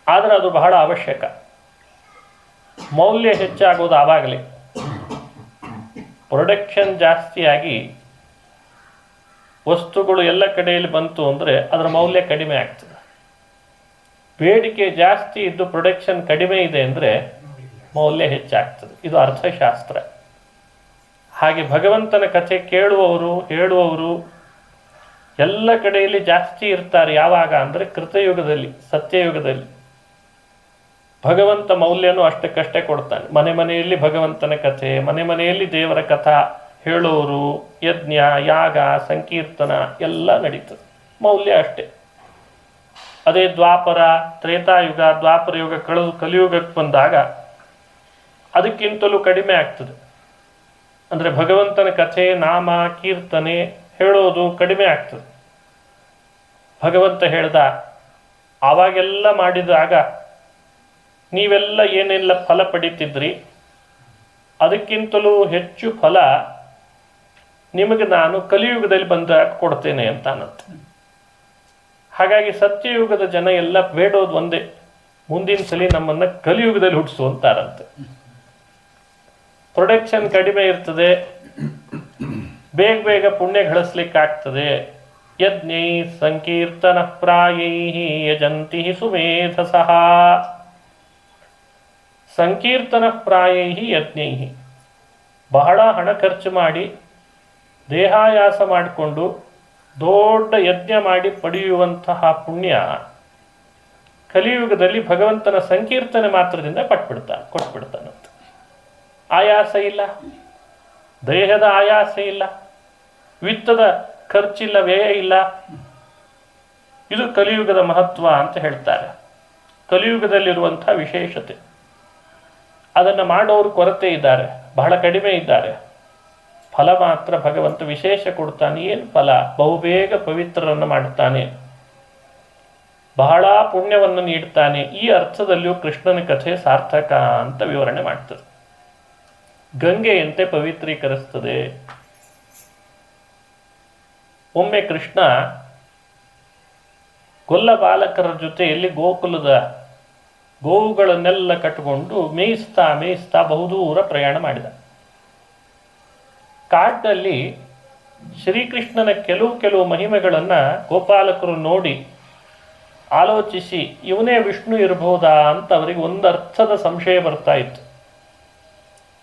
ಆದರೆ ಅದು ಬಹಳ ಅವಶ್ಯಕ. ಮೌಲ್ಯ ಹೆಚ್ಚಾಗೋದು ಆವಾಗಲೇ. ಪ್ರೊಡಕ್ಷನ್ ಜಾಸ್ತಿಯಾಗಿ ವಸ್ತುಗಳು ಎಲ್ಲ ಕಡೆಯಲ್ಲಿ ಬಂತು ಅಂದರೆ ಅದರ ಮೌಲ್ಯ ಕಡಿಮೆ ಆಗ್ತದೆ. ಬೇಡಿಕೆ ಜಾಸ್ತಿ ಇದ್ದು ಪ್ರೊಡಕ್ಷನ್ ಕಡಿಮೆ ಇದೆ ಅಂದರೆ ಮೌಲ್ಯ ಹೆಚ್ಚಾಗ್ತದೆ. ಇದು ಅರ್ಥಶಾಸ್ತ್ರ. ಹಾಗೆ ಭಗವಂತನ ಕಥೆ ಕೇಳುವವರು, ಹೇಳುವವರು ಎಲ್ಲ ಕಡೆಯಲ್ಲಿ ಜಾಸ್ತಿ ಇರ್ತಾರೆ. ಯಾವಾಗ ಅಂದರೆ ಕೃತಯುಗದಲ್ಲಿ, ಸತ್ಯಯುಗದಲ್ಲಿ ಭಗವಂತ ಮೌಲ್ಯನೂ ಅಷ್ಟಕ್ಕಷ್ಟೇ ಕೊಡ್ತಾನೆ. ಮನೆ ಮನೆಯಲ್ಲಿ ಭಗವಂತನ ಕಥೆ, ಮನೆ ಮನೆಯಲ್ಲಿ ದೇವರ ಕಥಾ ಹೇಳೋರು, ಯಜ್ಞ, ಯಾಗ, ಸಂಕೀರ್ತನ ಎಲ್ಲ ನಡೀತದೆ. ಮೌಲ್ಯ ಅಷ್ಟೇ. ಅದೇ ದ್ವಾಪರ, ತ್ರೇತಾಯುಗ, ದ್ವಾಪರ ಯುಗ ಕಳೆದು ಕಲಿಯುಗಕ್ಕೆ ಬಂದಾಗ ಅದಕ್ಕಿಂತಲೂ ಕಡಿಮೆ ಆಗ್ತದೆ. ಅಂದರೆ ಭಗವಂತನ ಕಥೆ, ನಾಮ, ಕೀರ್ತನೆ ಹೇಳೋದು ಕಡಿಮೆ ಆಗ್ತದೆ. ಭಗವಂತ ಹೇಳ್ದ, ಆವಾಗೆಲ್ಲ ಮಾಡಿದಾಗ ನೀವೆಲ್ಲ ಏನೆಲ್ಲ ಫಲ ಪಡಿತಿದ್ರಿ, ಅದಕ್ಕಿಂತಲೂ ಹೆಚ್ಚು ಫಲ ನಿಮಗೆ ನಾನು ಕಲಿಯುಗದಲ್ಲಿ ಬಂದಾಗ ಕೊಡ್ತೇನೆ ಅಂತ ಅನ್ನತ್ತೆ. ಹಾಗಾಗಿ ಸತ್ಯಯುಗದ ಜನ ಎಲ್ಲ ಬೇಡೋದು ಒಂದೇ, ಮುಂದಿನ ಸಲ ನಮ್ಮನ್ನು ಕಲಿಯುಗದಲ್ಲಿ ಹುಟ್ಟಿಸು ಅಂತಾರಂತೆ. ಪ್ರೊಡಕ್ಷನ್ ಕಡಿಮೆ ಇರ್ತದೆ, ಬೇಗ ಬೇಗ ಪುಣ್ಯ ಗಳಿಸ್ಲಿಕ್ಕಾಗ್ತದೆ. ಯಜ್ಞೈ ಸಂಕೀರ್ತನ ಪ್ರಾಯೈ ಯಜಂತಿ ಸುಮೇಧಸಃ. ಸಂಕೀರ್ತನ ಪ್ರಾಯೈ ಯಜ್ಞೈ, ಬಹಳ ಹಣ ಖರ್ಚು ಮಾಡಿ ದೇಹಾಯಾಸ ಮಾಡಿಕೊಂಡು ದೊಡ್ಡ ಯಜ್ಞ ಮಾಡಿ ಪಡೆಯುವಂತಹ ಪುಣ್ಯ ಕಲಿಯುಗದಲ್ಲಿ ಭಗವಂತನ ಸಂಕೀರ್ತನೆ ಮಾತ್ರದಿಂದ ಕೊಟ್ಬಿಡ್ತಾನಂತ. ಆಯಾಸ ಇಲ್ಲ, ದೇಹದ ಆಯಾಸ ಇಲ್ಲ, ವಿತ್ತದ ಖರ್ಚಿಲ್ಲ, ವ್ಯಯ ಇಲ್ಲ. ಇದು ಕಲಿಯುಗದ ಮಹತ್ವ ಅಂತ ಹೇಳ್ತಾರೆ. ಕಲಿಯುಗದಲ್ಲಿರುವಂಥ ವಿಶೇಷತೆ. ಅದನ್ನು ಮಾಡೋರು ಕೊರತೆ ಇದ್ದಾರೆ, ಬಹಳ ಕಡಿಮೆ ಇದ್ದಾರೆ. ಫಲ ಮಾತ್ರ ಭಗವಂತ ವಿಶೇಷ ಕೊಡ್ತಾನೆ. ಏನು ಫಲ? ಬಹುಬೇಗ ಪವಿತ್ರರನ್ನು ಮಾಡ್ತಾನೆ, ಬಹಳ ಪುಣ್ಯವನ್ನು ನೀಡ್ತಾನೆ. ಈ ಅರ್ಥದಲ್ಲಿಯೂ ಕೃಷ್ಣನ ಕಥೆ ಸಾರ್ಥಕ ಅಂತ ವಿವರಣೆ ಮಾಡ್ತದೆ. ಗಂಗೆಯಂತೆ ಪವಿತ್ರೀಕರಿಸ್ತದೆ. ಒಮ್ಮೆ ಕೃಷ್ಣ ಗೊಲ್ಲ ಬಾಲಕರ ಜೊತೆಯಲ್ಲಿ ಗೋಕುಲದ ಗೋವುಗಳನ್ನೆಲ್ಲ ಕಟ್ಟಿಕೊಂಡು ಮೇಯಿಸ್ತಾ ಬಹುದೂರ ಪ್ರಯಾಣ ಮಾಡಿದ. ಕಾಡಿನಲ್ಲಿ ಶ್ರೀಕೃಷ್ಣನ ಕೆಲವು ಮಹಿಮೆಗಳನ್ನು ಗೋಪಾಲಕರು ನೋಡಿ ಆಲೋಚಿಸಿ ಇವನೇ ವಿಷ್ಣು ಇರಬಹುದಾ ಅಂತ ಅವರಿಗೆ ಒಂದು ಅರ್ಥದ ಸಂಶಯ ಬರ್ತಾ ಇತ್ತು.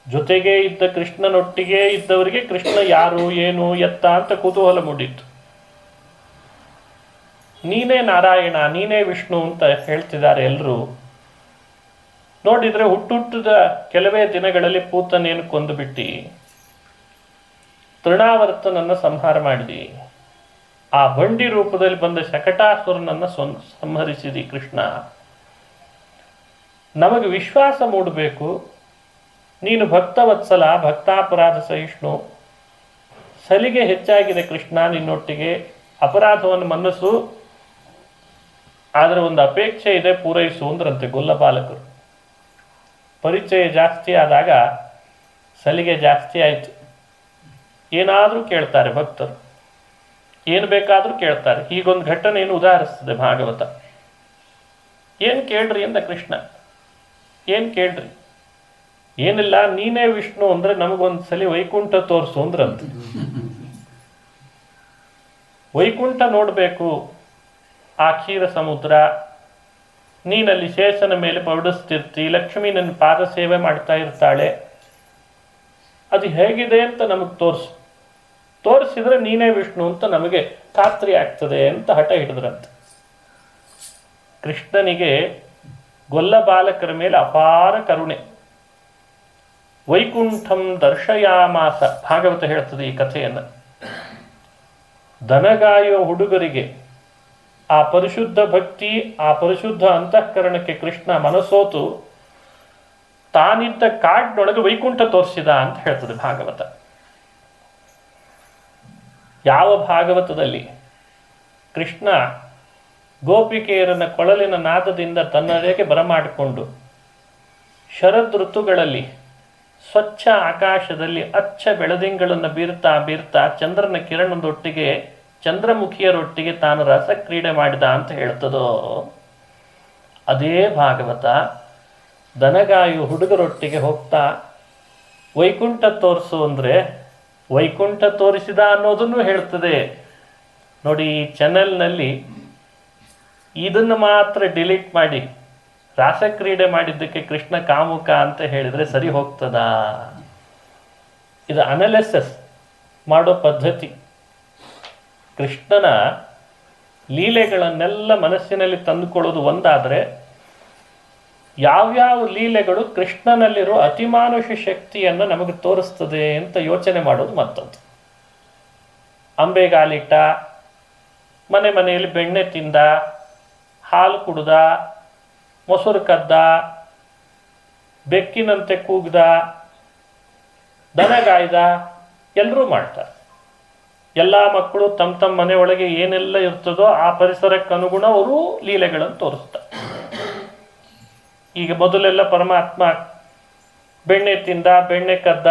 ಜೊತೆಗೆ ಇದ್ದ ಕೃಷ್ಣನೊಟ್ಟಿಗೆ ಇದ್ದವರಿಗೆ ಕೃಷ್ಣ ಯಾರು, ಏನು, ಎತ್ತ ಅಂತ ಕುತೂಹಲ ಮೂಡಿತ್ತು. ನೀನೇ ನಾರಾಯಣ, ನೀನೇ ವಿಷ್ಣು ಅಂತ ಹೇಳ್ತಿದ್ದಾರೆ ಎಲ್ಲರೂ. ನೋಡಿದರೆ ಹುಟ್ಟುಟ್ಟದ ಕೆಲವೇ ದಿನಗಳಲ್ಲಿ ಪೂತನೆಯನ್ನು ಕೊಂದುಬಿಟ್ಟು ತೃಣಾವರ್ತನನ್ನು ಸಂಹಾರ ಮಾಡಿದಿ, ಆ ಬಂಡಿ ರೂಪದಲ್ಲಿ ಬಂದ ಶಕಟಾಸುರನನ್ನು ಸಂಹರಿಸಿದಿ ಕೃಷ್ಣ. ನಮಗೆ ವಿಶ್ವಾಸ ಮೂಡಬೇಕು, ನೀನು ಭಕ್ತವತ್ಸಲ, ಭಕ್ತಾಪರಾಧ ಸಹಿಷ್ಣು, ಸಲಿಗೆ ಹೆಚ್ಚಾಗಿದೆ ಕೃಷ್ಣ ನಿನ್ನೊಟ್ಟಿಗೆ, ಅಪರಾಧವನ್ನು ಮನ್ನಿಸು, ಆದರೆ ಒಂದು ಅಪೇಕ್ಷೆ ಇದೆ, ಪೂರೈಸು ಅಂದ್ರಂತೆ ಗೊಲ್ಲಬಾಲಕರು. ಪರಿಚಯ ಜಾಸ್ತಿ ಆದಾಗ ಸಲಿಗೆ ಜಾಸ್ತಿ ಆಯಿತು. ಏನಾದರೂ ಕೇಳ್ತಾರೆ ಭಕ್ತರು, ಏನು ಬೇಕಾದರೂ ಕೇಳ್ತಾರೆ. ಹೀಗೊಂದು ಘಟನೆಯನ್ನು ಉದಾಹರಿಸ್ತದೆ ಭಾಗವತ. ಏನು ಕೇಳ್ರಿ ಅಂದ ಕೃಷ್ಣ. ಏನು ಕೇಳ್ರಿ? ಏನಿಲ್ಲ, ನೀನೇ ವಿಷ್ಣು ಅಂದರೆ ನಮಗೊಂದು ಸಲ ವೈಕುಂಠ ತೋರಿಸು ಅಂದ್ರಂತ. ವೈಕುಂಠ ನೋಡಬೇಕು, ಆ ಕ್ಷೀರ ಸಮುದ್ರ, ನೀನಲ್ಲಿ ಶೇಷನ ಮೇಲೆ ಪವಡಿಸ್ತಿರ್ತಿ, ಲಕ್ಷ್ಮೀ ನನ್ನ ಪಾದ ಸೇವೆ ಮಾಡ್ತಾ ಇರ್ತಾಳೆ, ಅದು ಹೇಗಿದೆ ಅಂತ ನಮಗೆ ತೋರಿಸಿದ್ರೆ ನೀನೇ ವಿಷ್ಣು ಅಂತ ನಮಗೆ ಖಾತ್ರಿ ಆಗ್ತದೆ ಅಂತ ಹಠ ಹಿಡಿದ್ರಂತೆ. ಕೃಷ್ಣನಿಗೆ ಗೊಲ್ಲ ಬಾಲಕರ ಮೇಲೆ ಅಪಾರ ಕರುಣೆ. ವೈಕುಂಠಂ ದರ್ಶಯಾಮಾಸ, ಭಾಗವತ ಹೇಳ್ತದೆ ಈ ಕಥೆಯನ್ನು. ದನಗಾಯುವ ಹುಡುಗರಿಗೆ ಆ ಪರಿಶುದ್ಧ ಭಕ್ತಿ, ಆ ಪರಿಶುದ್ಧ ಅಂತಃಕರಣಕ್ಕೆ ಕೃಷ್ಣ ಮನಸೋತು ತಾನಿದ್ದ ಕಾಡಿನೊಳಗೆ ವೈಕುಂಠ ತೋರಿಸಿದ ಅಂತ ಹೇಳ್ತದೆ ಭಾಗವತ. ಯಾವ ಭಾಗವತದಲ್ಲಿ ಕೃಷ್ಣ ಗೋಪಿಕೆಯರನ್ನ ಕೊಳಲಿನ ನಾದದಿಂದ ತನ್ನಡೆಗೆ ಬರಮಾಡಿಕೊಂಡು ಶರದ್ ಋತುಗಳಲ್ಲಿ ಸ್ವಚ್ಛ ಆಕಾಶದಲ್ಲಿ ಅಚ್ಚ ಬೆಳದಿಂಗಳನ್ನು ಬೀರ್ತಾ ಬೀರ್ತಾ ಚಂದ್ರನ ಕಿರಣದೊಟ್ಟಿಗೆ, ಚಂದ್ರಮುಖಿಯರೊಟ್ಟಿಗೆ ತಾನು ರಸಕ್ರೀಡೆ ಮಾಡಿದ ಅಂತ ಹೇಳ್ತದೋ ಅದೇ ಭಾಗವತ ದನಗಾಯು ಹುಡುಗರೊಟ್ಟಿಗೆ ಹೋಗ್ತಾ ವೈಕುಂಠ ತೋರಿಸು ಅಂದರೆ ವೈಕುಂಠ ತೋರಿಸಿದ ಅನ್ನೋದನ್ನು ಹೇಳ್ತದೆ. ನೋಡಿ, ಈ ಚಾನೆಲ್ನಲ್ಲಿ ಇದನ್ನು ಮಾತ್ರ ಡಿಲೀಟ್ ಮಾಡಿ ರಾಸಕ್ರೀಡೆ ಮಾಡಿದ್ದಕ್ಕೆ ಕೃಷ್ಣ ಕಾಮುಕ ಅಂತ ಹೇಳಿದರೆ ಸರಿ ಹೋಗ್ತದಾ? ಇದು ಅನಾಲಿಸಿಸ್ ಮಾಡೋ ಪದ್ಧತಿ. ಕೃಷ್ಣನ ಲೀಲೆಗಳನ್ನೆಲ್ಲ ಮನಸ್ಸಿನಲ್ಲಿ ತಂದುಕೊಳ್ಳೋದು ಒಂದಾದರೆ, ಯಾವ್ಯಾವ ಲೀಲೆಗಳು ಕೃಷ್ಣನಲ್ಲಿರೋ ಅತಿಮಾನುಷ ಶಕ್ತಿಯನ್ನು ನಮಗೆ ತೋರಿಸ್ತದೆ ಅಂತ ಯೋಚನೆ ಮಾಡೋದು ಮತ್ತೊಂದು. ಅಂಬೆಗಾಲಿಟ್ಟ, ಮನೆಯಲ್ಲಿ ಬೆಣ್ಣೆ ತಿಂದ, ಹಾಲು ಕುಡ್ದ, ಮೊಸರು ಕದ್ದ, ಬೆಕ್ಕಿನಂತೆ ಕೂಗ್ದ, ದನಗಾಯ್ದ, ಎಲ್ಲರೂ ಮಾಡ್ತಾರೆ. ಎಲ್ಲ ಮಕ್ಕಳು ತಮ್ಮ ತಮ್ಮ ಮನೆಯೊಳಗೆ ಏನೆಲ್ಲ ಇರ್ತದೋ ಆ ಪರಿಸರಕ್ಕೆ ಅನುಗುಣ ಅವರು ಲೀಲೆಗಳನ್ನು ತೋರಿಸ್ತಾರೆ. ಈಗ ಮೊದಲೆಲ್ಲ ಪರಮಾತ್ಮ ಬೆಣ್ಣೆ ತಿಂದ, ಬೆಣ್ಣೆ ಕದ್ದ,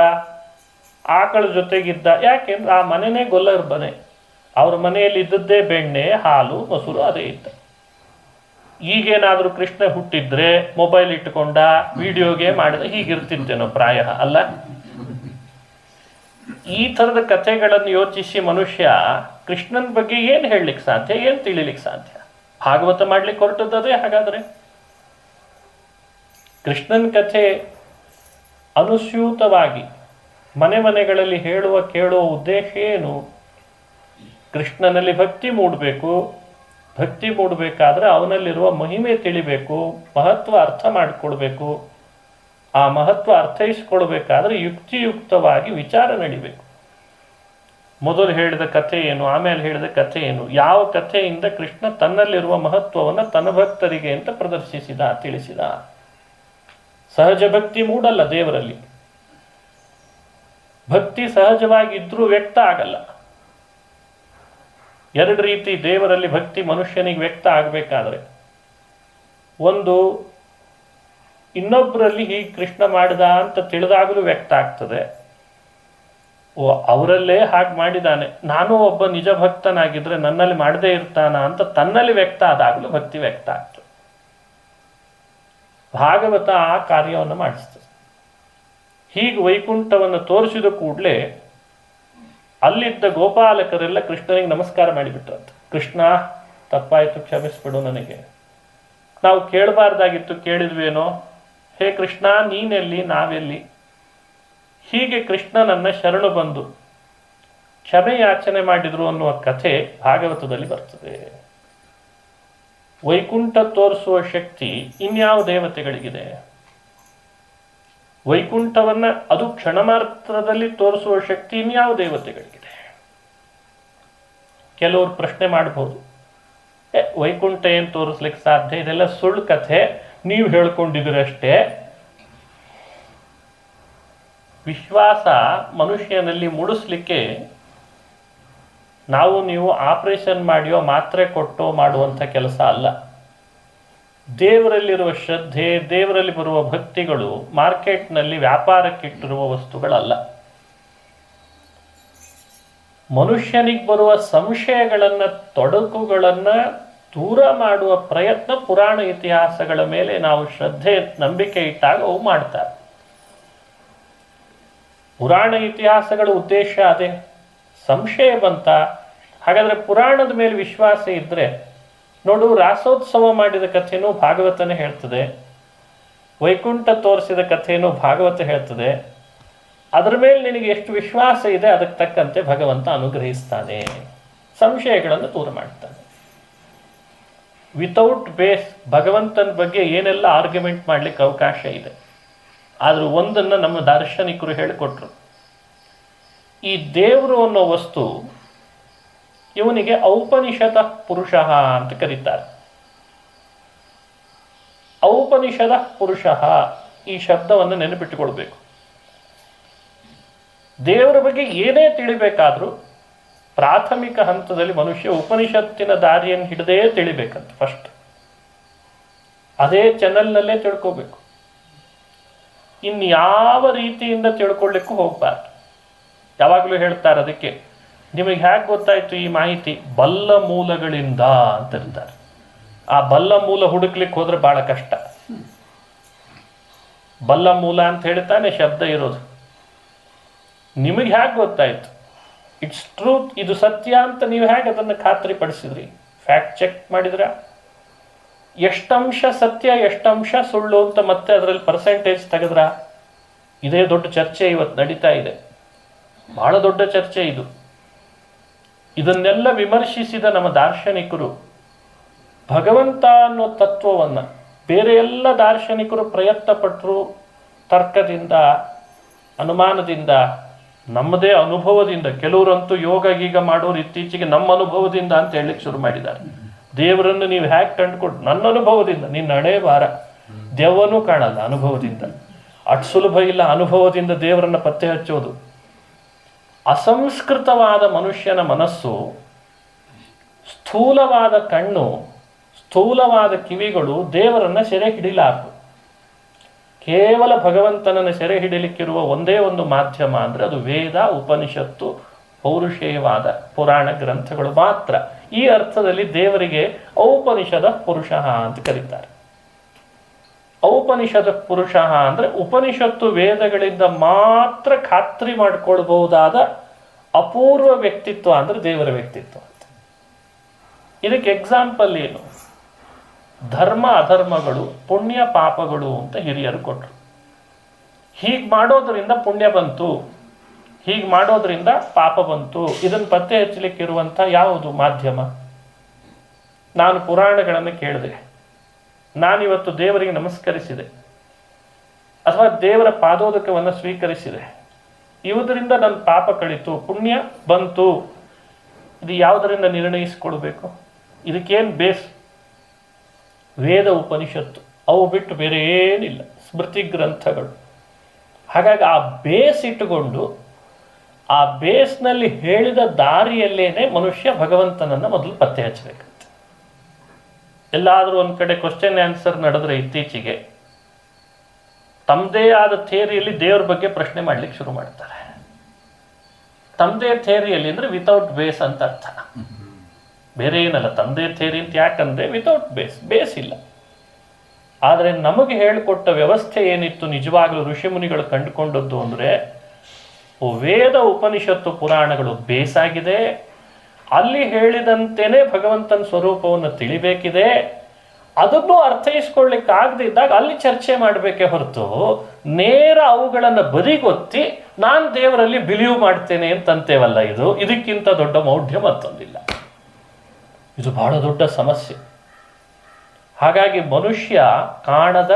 ಆಕಳ ಜೊತೆಗಿದ್ದ. ಯಾಕೆಂದ್ರೆ ಆ ಮನೆಯೇ ಗೊಲ್ಲರ ಮನೆ, ಅವ್ರ ಮನೆಯಲ್ಲಿ ಇದ್ದದ್ದೇ ಬೆಣ್ಣೆ, ಹಾಲು, ಮೊಸರು ಅದೇ ಇದ್ದ. ಈಗೇನಾದರೂ ಕೃಷ್ಣ ಹುಟ್ಟಿದ್ರೆ ಮೊಬೈಲ್ ಇಟ್ಟುಕೊಂಡ, ವಿಡಿಯೋ ಗೇಮ್ ಮಾಡಿದ, ಹೀಗಿರ್ತಿದ್ದೇನೋ ಪ್ರಾಯ ಅಲ್ಲ. ಈ ಥರದ ಕಥೆಗಳನ್ನು ಯೋಚಿಸಿ ಮನುಷ್ಯ ಕೃಷ್ಣನ ಬಗ್ಗೆ ಏನು ಹೇಳಲಿಕ್ಕೆ ಸಾಧ್ಯ, ಏನು ತಿಳಿಲಿಕ್ಕೆ ಸಾಧ್ಯ? ಭಾಗವತ ಮಾಡ್ಲಿಕ್ಕೆ ಹೊರಟದ್ದೇ ಹಾಗಾದ್ರೆ. ಕೃಷ್ಣನ ಕಥೆ ಅನುಸ್ಯೂತವಾಗಿ ಮನೆಗಳಲ್ಲಿ ಕೇಳುವ ಉದ್ದೇಶ ಏನು? ಕೃಷ್ಣನಲ್ಲಿ ಭಕ್ತಿ ಮೂಡಬೇಕು. ಭಕ್ತಿ ಮೂಡಬೇಕಾದ್ರೆ ಅವನಲ್ಲಿರುವ ಮಹಿಮೆ ತಿಳಿಬೇಕು, ಮಹತ್ವ ಅರ್ಥ ಮಾಡಿಕೊಳ್ಬೇಕು. ಆ ಮಹತ್ವ ಅರ್ಥೈಸಿಕೊಳ್ಬೇಕಾದ್ರೆ ಯುಕ್ತಿಯುಕ್ತವಾಗಿ ವಿಚಾರ ನಡಿಬೇಕು. ಮೊದಲು ಹೇಳಿದ ಕಥೆ ಏನು, ಆಮೇಲೆ ಹೇಳಿದ ಕಥೆ ಏನು, ಯಾವ ಕಥೆಯಿಂದ ಕೃಷ್ಣ ತನ್ನಲ್ಲಿರುವ ಮಹತ್ವವನ್ನು ತನ್ನ ಭಕ್ತರಿಗೆ ಅಂತ ಪ್ರದರ್ಶಿಸಿದ, ತಿಳಿಸಿದ. ಸಹಜ ಭಕ್ತಿ ಮೂಡಲ್ಲ ದೇವರಲ್ಲಿ. ಭಕ್ತಿ ಸಹಜವಾಗಿದ್ರೂ ವ್ಯಕ್ತ ಆಗಲ್ಲ. ಎರಡು ರೀತಿ ದೇವರಲ್ಲಿ ಭಕ್ತಿ ಮನುಷ್ಯನಿಗೆ ವ್ಯಕ್ತ ಆಗಬೇಕಾದ್ರೆ, ಒಂದು ಇನ್ನೊಬ್ಬರಲ್ಲಿ ಹೀಗೆ ಕೃಷ್ಣ ಮಾಡಿದ ಅಂತ ತಿಳಿದಾಗಲೂ ವ್ಯಕ್ತ ಆಗ್ತದೆ. ಓ, ಅವರಲ್ಲೇ ಹಾಗೆ ಮಾಡಿದ್ದಾನೆ, ನಾನು ಒಬ್ಬ ನಿಜ ಭಕ್ತನಾಗಿದ್ರೆ ನನ್ನಲ್ಲಿ ಮಾಡದೇ ಇರ್ತಾನ ಅಂತ ತನ್ನಲ್ಲಿ ವ್ಯಕ್ತ ಆದಾಗಲೂ ಭಕ್ತಿ ವ್ಯಕ್ತ ಆಗ್ತದೆ. ಭಾಗವತ ಆ ಕಾರ್ಯವನ್ನು ಮಾಡಿಸ್ತದೆ. ಹೀಗೆ ವೈಕುಂಠವನ್ನು ತೋರಿಸಿದ ಕೂಡಲೇ ಅಲ್ಲಿದ್ದ ಗೋಪಾಲಕರೆಲ್ಲ ಕೃಷ್ಣನಿಗೆ ನಮಸ್ಕಾರ ಮಾಡಿಬಿಟ್ರಂತೆ. ಕೃಷ್ಣ, ತಪ್ಪಾಯಿತು, ಕ್ಷಮಿಸ್ಬಿಡು, ನನಗೆ ನಾವು ಕೇಳಬಾರ್ದಾಗಿತ್ತು, ಕೇಳಿದ್ವೇನೋ. ಹೇ ಕೃಷ್ಣ, ನೀನೆಲ್ಲಿ, ನಾವೆಲ್ಲಿ? ಹೀಗೆ ಕೃಷ್ಣನನ್ನ ಶರಣು ಬಂದು ಕ್ಷಮೆ ಯಾಚನೆ ಮಾಡಿದ್ರು ಅನ್ನುವ ಕಥೆ ಭಾಗವತದಲ್ಲಿ ಬರ್ತದೆ. ವೈಕುಂಠ ತೋರಿಸುವ ಶಕ್ತಿ ಇನ್ಯಾವ ದೇವತೆಗಳಿಗಿದೆ? ವೈಕುಂಠವನ್ನ ಅದು ಕ್ಷಣಮಾತ್ರದಲ್ಲಿ ತೋರಿಸುವ ಶಕ್ತಿ ಇನ್ಯಾವ ದೇವತೆಗಳಿಗಿದೆ? ಕೆಲವರು ಪ್ರಶ್ನೆ ಮಾಡಬಹುದು, ವೈಕುಂಠ ಏನು ತೋರಿಸ್ಲಿಕ್ಕೆ ಸಾಧ್ಯ? ಇದೆಲ್ಲ ಸುಳ್ಳು ಕಥೆ, ನೀವು ಹೇಳ್ಕೊಂಡಿದ್ದೀರಷ್ಟೇ. ವಿಶ್ವಾಸ ಮನುಷ್ಯನಲ್ಲಿ ಮೂಡಿಸ್ಲಿಕ್ಕೆ ನಾವು ನೀವು ಆಪರೇಷನ್ ಮಾಡಿಯೋ ಮಾತ್ರೆ ಕೊಟ್ಟೋ ಮಾಡುವಂಥ ಕೆಲಸ ಅಲ್ಲ. ದೇವರಲ್ಲಿರುವ ಶ್ರದ್ಧೆ, ದೇವರಲ್ಲಿ ಬರುವ ಭಕ್ತಿಗಳು ಮಾರ್ಕೆಟ್ನಲ್ಲಿ ವ್ಯಾಪಾರಕ್ಕಿಟ್ಟಿರುವ ವಸ್ತುಗಳಲ್ಲ. ಮನುಷ್ಯನಿಗೆ ಬರುವ ಸಂಶಯಗಳನ್ನು, ತೊಡಕುಗಳನ್ನು ದೂರ ಮಾಡುವ ಪ್ರಯತ್ನ ಪುರಾಣ ಇತಿಹಾಸಗಳ ಮೇಲೆ ನಾವು ಶ್ರದ್ಧೆ, ನಂಬಿಕೆ ಇಟ್ಟಾಗ ಅವು ಮಾಡ್ತಾರೆ. ಪುರಾಣ ಇತಿಹಾಸಗಳ ಉದ್ದೇಶ ಅದೇ. ಸಂಶಯ ಬಂತ, ಹಾಗಾದರೆ ಪುರಾಣದ ಮೇಲೆ ವಿಶ್ವಾಸ ಇದ್ದರೆ ನೋಡು, ರಾಸೋತ್ಸವ ಮಾಡಿದ ಕಥೆನೂ ಭಾಗವತನೇ ಹೇಳ್ತದೆ, ವೈಕುಂಠ ತೋರಿಸಿದ ಕಥೆನೂ ಭಾಗವತ ಹೇಳ್ತದೆ. ಅದರ ಮೇಲೆ ನಿನಗೆ ಎಷ್ಟು ವಿಶ್ವಾಸ ಇದೆ ಅದಕ್ಕೆ ತಕ್ಕಂತೆ ಭಗವಂತ ಅನುಗ್ರಹಿಸ್ತಾನೆ, ಸಂಶಯಗಳನ್ನು ದೂರ ಮಾಡ್ತಾನೆ. ವಿತೌಟ್ ಬೇಸ್ ಭಗವಂತನ ಬಗ್ಗೆ ಏನೆಲ್ಲ ಆರ್ಗ್ಯುಮೆಂಟ್ ಮಾಡಲಿಕ್ಕೆ ಅವಕಾಶ ಇದೆ. ಆದರೂ ಒಂದನ್ನು ನಮ್ಮ ದಾರ್ಶನಿಕರು ಹೇಳಿಕೊಟ್ರು, ಈ ದೇವರು ಅನ್ನೋ ವಸ್ತು ಇವನಿಗೆ ಔಪನಿಷದ ಪುರುಷ ಅಂತ ಕರೀತಾರೆ. ಔಪನಿಷದ ಪುರುಷ, ಈ ಶಬ್ದವನ್ನು ನೆನಪಿಟ್ಟುಕೊಳ್ಬೇಕು. ದೇವರ ಬಗ್ಗೆ ಏನೇ ತಿಳಿಬೇಕಾದ್ರೂ ಪ್ರಾಥಮಿಕ ಹಂತದಲ್ಲಿ ಮನುಷ್ಯ ಉಪನಿಷತ್ತಿನ ದಾರಿಯನ್ನು ಹಿಡದೇ ತಿಳಿಬೇಕಂತ ಫಸ್ಟ್. ಅದೇ ಚಾನಲ್ನಲ್ಲೇ ತಿಳ್ಕೋಬೇಕು, ಇನ್ಯಾವ ರೀತಿಯಿಂದ ತಿಳ್ಕೊಳ್ಳಿಕ್ಕೂ ಹೋಗ್ಬಾರ್ದು. ಯಾವಾಗಲೂ ಹೇಳ್ತಾರೆ ಅದಕ್ಕೆ, ನಿಮಗೆ ಹೇಗೆ ಗೊತ್ತಾಯ್ತು ಈ ಮಾಹಿತಿ? ಬಲ್ಲ ಮೂಲಗಳಿಂದ ಅಂತ ಇರ್ತಾರೆ. ಆ ಬಲ್ಲ ಮೂಲ ಹುಡುಕ್ಲಿಕ್ಕೆ ಹೋದ್ರೆ ಬಹಳ ಕಷ್ಟ. ಬಲ್ಲ ಮೂಲ ಅಂತ ಹೇಳ್ತಾನೆ ಶಬ್ದ ಇರೋದು. ನಿಮಗೆ ಹೇಗೆ ಗೊತ್ತಾಯ್ತು? ಇಟ್ಸ್ ಟ್ರೂತ್, ಇದು ಸತ್ಯ ಅಂತ ನೀವು ಹೇಗೆ ಅದನ್ನು ಖಾತ್ರಿಪಡಿಸಿದ್ರಿ? ಫ್ಯಾಕ್ಟ್ ಚೆಕ್ ಮಾಡಿದ್ರ? ಎಷ್ಟಂಶ ಸತ್ಯ, ಎಷ್ಟಂಶ ಸುಳ್ಳು ಅಂತ ಮತ್ತೆ ಅದರಲ್ಲಿ ಪರ್ಸೆಂಟೇಜ್ ತೆಗೆದ್ರ? ಇದೇ ದೊಡ್ಡ ಚರ್ಚೆ ಇವತ್ತು ನಡೀತಾ ಇದೆ, ಬಹಳ ದೊಡ್ಡ ಚರ್ಚೆ ಇದು. ಇದನ್ನೆಲ್ಲ ವಿಮರ್ಶಿಸಿದ ನಮ್ಮ ದಾರ್ಶನಿಕರು ಭಗವಂತ ಅನ್ನೋ ತತ್ವವನ್ನು, ಬೇರೆ ಎಲ್ಲ ದಾರ್ಶನಿಕರು ಪ್ರಯತ್ನ ಪಟ್ಟರು ತರ್ಕದಿಂದ, ಅನುಮಾನದಿಂದ, ನಮ್ಮದೇ ಅನುಭವದಿಂದ. ಕೆಲವರಂತೂ ಯೋಗ ಗೀಗ ಮಾಡೋರು ಇತ್ತೀಚೆಗೆ ನಮ್ಮ ಅನುಭವದಿಂದ ಅಂತ ಹೇಳಲಿಕ್ಕೆ ಶುರು ಮಾಡಿದ್ದಾರೆ. ದೇವರನ್ನು ನೀವು ಹೇಗೆ ಕಂಡುಕೊಂಡು? ನನ್ನ ಅನುಭವದಿಂದ. ನಿನ್ನ ಹಣೆ ಬಾರ, ದೆವ್ವನೂ ಕಾಣಲ್ಲ ಅನುಭವದಿಂದ. ಅಟ್ ಸುಲಭ ಇಲ್ಲ ಅನುಭವದಿಂದ ದೇವರನ್ನ ಪತ್ತೆ ಹಚ್ಚೋದು. ಅಸಂಸ್ಕೃತವಾದ ಮನುಷ್ಯನ ಮನಸ್ಸು, ಸ್ಥೂಲವಾದ ಕಣ್ಣು, ಸ್ಥೂಲವಾದ ಕಿವಿಗಳು ದೇವರನ್ನ ಸೆರೆ ಹಿಡಿಲಾರದು. ಕೇವಲ ಭಗವಂತನನ್ನು ಸೆರೆ ಹಿಡಿಲಿಕ್ಕಿರುವ ಒಂದೇ ಒಂದು ಮಾಧ್ಯಮ ಅಂದರೆ ಅದು ವೇದ, ಉಪನಿಷತ್ತು, ಪೌರುಷೇಯವಾದ ಪುರಾಣ ಗ್ರಂಥಗಳು ಮಾತ್ರ. ಈ ಅರ್ಥದಲ್ಲಿ ದೇವರಿಗೆ ಔಪನಿಷದ ಪುರುಷ ಅಂತ ಕರೀತಾರೆ. ಔಪನಿಷದ ಪುರುಷ ಅಂದರೆ ಉಪನಿಷತ್ತು ವೇದಗಳಿಂದ ಮಾತ್ರ ಖಾತ್ರಿ ಮಾಡಿಕೊಳ್ಬಹುದಾದ ಅಪೂರ್ವ ವ್ಯಕ್ತಿತ್ವ ಅಂದರೆ ದೇವರ ವ್ಯಕ್ತಿತ್ವ ಅಂತ. ಇದಕ್ಕೆ ಎಕ್ಸಾಂಪಲ್ ಏನು? ಧರ್ಮ ಅಧರ್ಮಗಳು, ಪುಣ್ಯ ಪಾಪಗಳು ಅಂತ ಹಿರಿಯರು ಕೊಟ್ಟರು. ಹೀಗೆ ಮಾಡೋದ್ರಿಂದ ಪುಣ್ಯ ಬಂತು, ಹೀಗೆ ಮಾಡೋದ್ರಿಂದ ಪಾಪ ಬಂತು. ಇದನ್ನು ಪತ್ತೆ ಹಚ್ಚಲಿಕ್ಕಿರುವಂಥ ಯಾವುದು ಮಾಧ್ಯಮ? ನಾನು ಪುರಾಣಗಳನ್ನು ಕೇಳಿದೆ, ನಾನಿವತ್ತು ದೇವರಿಗೆ ನಮಸ್ಕರಿಸಿದೆ, ಅಥವಾ ದೇವರ ಪಾದೋದಕವನ್ನು ಸ್ವೀಕರಿಸಿದೆ, ಇವುದರಿಂದ ನನ್ನ ಪಾಪ ಕಳಿತು, ಪುಣ್ಯ ಬಂತು. ಇದು ಯಾವುದರಿಂದ ನಿರ್ಣಯಿಸಿಕೊಳ್ಬೇಕು? ಇದಕ್ಕೇನು ಬೇಸ್? ವೇದ, ಉಪನಿಷತ್ತು, ಅವು ಬಿಟ್ಟು ಬೇರೆ ಏನಿಲ್ಲ, ಸ್ಮೃತಿ ಗ್ರಂಥಗಳು. ಹಾಗಾಗಿ ಆ ಬೇಸ್ ಇಟ್ಟುಕೊಂಡು ಆ ಬೇಸ್ನಲ್ಲಿ ಹೇಳಿದ ದಾರಿಯಲ್ಲೇನೆ ಮನುಷ್ಯ ಭಗವಂತನನ್ನು ಮೊದಲು ಪತ್ತೆ ಹಚ್ಚಬೇಕಂತೆ. ಎಲ್ಲಾದರೂ ಒಂದು ಕಡೆ ಕ್ವಶನ್ ಆನ್ಸರ್ ನಡೆದ್ರೆ ಇತ್ತೀಚೆಗೆ ತಮ್ಮದೇ ಆದ ಥಿಯರಿಯಲ್ಲಿ ದೇವ್ರ ಬಗ್ಗೆ ಪ್ರಶ್ನೆ ಮಾಡ್ಲಿಕ್ಕೆ ಶುರು ಮಾಡ್ತಾರೆ. ತಮ್ಮದೇ ಥಿಯರಿಯಲ್ಲಿ ಅಂದರೆ ವಿತೌಟ್ ಬೇಸ್ ಅಂತ ಅರ್ಥ, ಬೇರೆ ಏನಲ್ಲ. ತಮ್ಮದೇ ಥಿಯರಿ ಅಂತ ಯಾಕಂದ್ರೆ ವಿತೌಟ್ ಬೇಸ್ ಇಲ್ಲ. ಆದರೆ ನಮಗೆ ಹೇಳಿಕೊಟ್ಟ ವ್ಯವಸ್ಥೆ ಏನಿತ್ತು, ನಿಜವಾಗಲೂ ಋಷಿಮುನಿಗಳು ಕಂಡುಕೊಂಡದ್ದು ಅಂದರೆ ವೇದ, ಉಪನಿಷತ್ತು, ಪುರಾಣಗಳು ಬೇಸಾಗಿದೆ. ಅಲ್ಲಿ ಹೇಳಿದಂತೆಯೇ ಭಗವಂತನ ಸ್ವರೂಪವನ್ನು ತಿಳಿಬೇಕಿದೆ. ಅದನ್ನು ಅರ್ಥೈಸ್ಕೊಳ್ಳಿಕ್ಕಾಗದೇ ಇದ್ದಾಗ ಅಲ್ಲಿ ಚರ್ಚೆ ಮಾಡಬೇಕೇ ಹೊರತು ನೇರ ಅವುಗಳನ್ನು ಬದಿಗೊತ್ತಿ ನಾನು ದೇವರಲ್ಲಿ ಬಿಲೀವ್ ಮಾಡ್ತೇನೆ ಅಂತಂತೇವಲ್ಲ, ಇದಕ್ಕಿಂತ ದೊಡ್ಡ ಮೌಢ್ಯ ಮತ್ತೊಂದಿಲ್ಲ. ಇದು ಬಹಳ ದೊಡ್ಡ ಸಮಸ್ಯೆ. ಹಾಗಾಗಿ ಮನುಷ್ಯ ಕಾಣದ,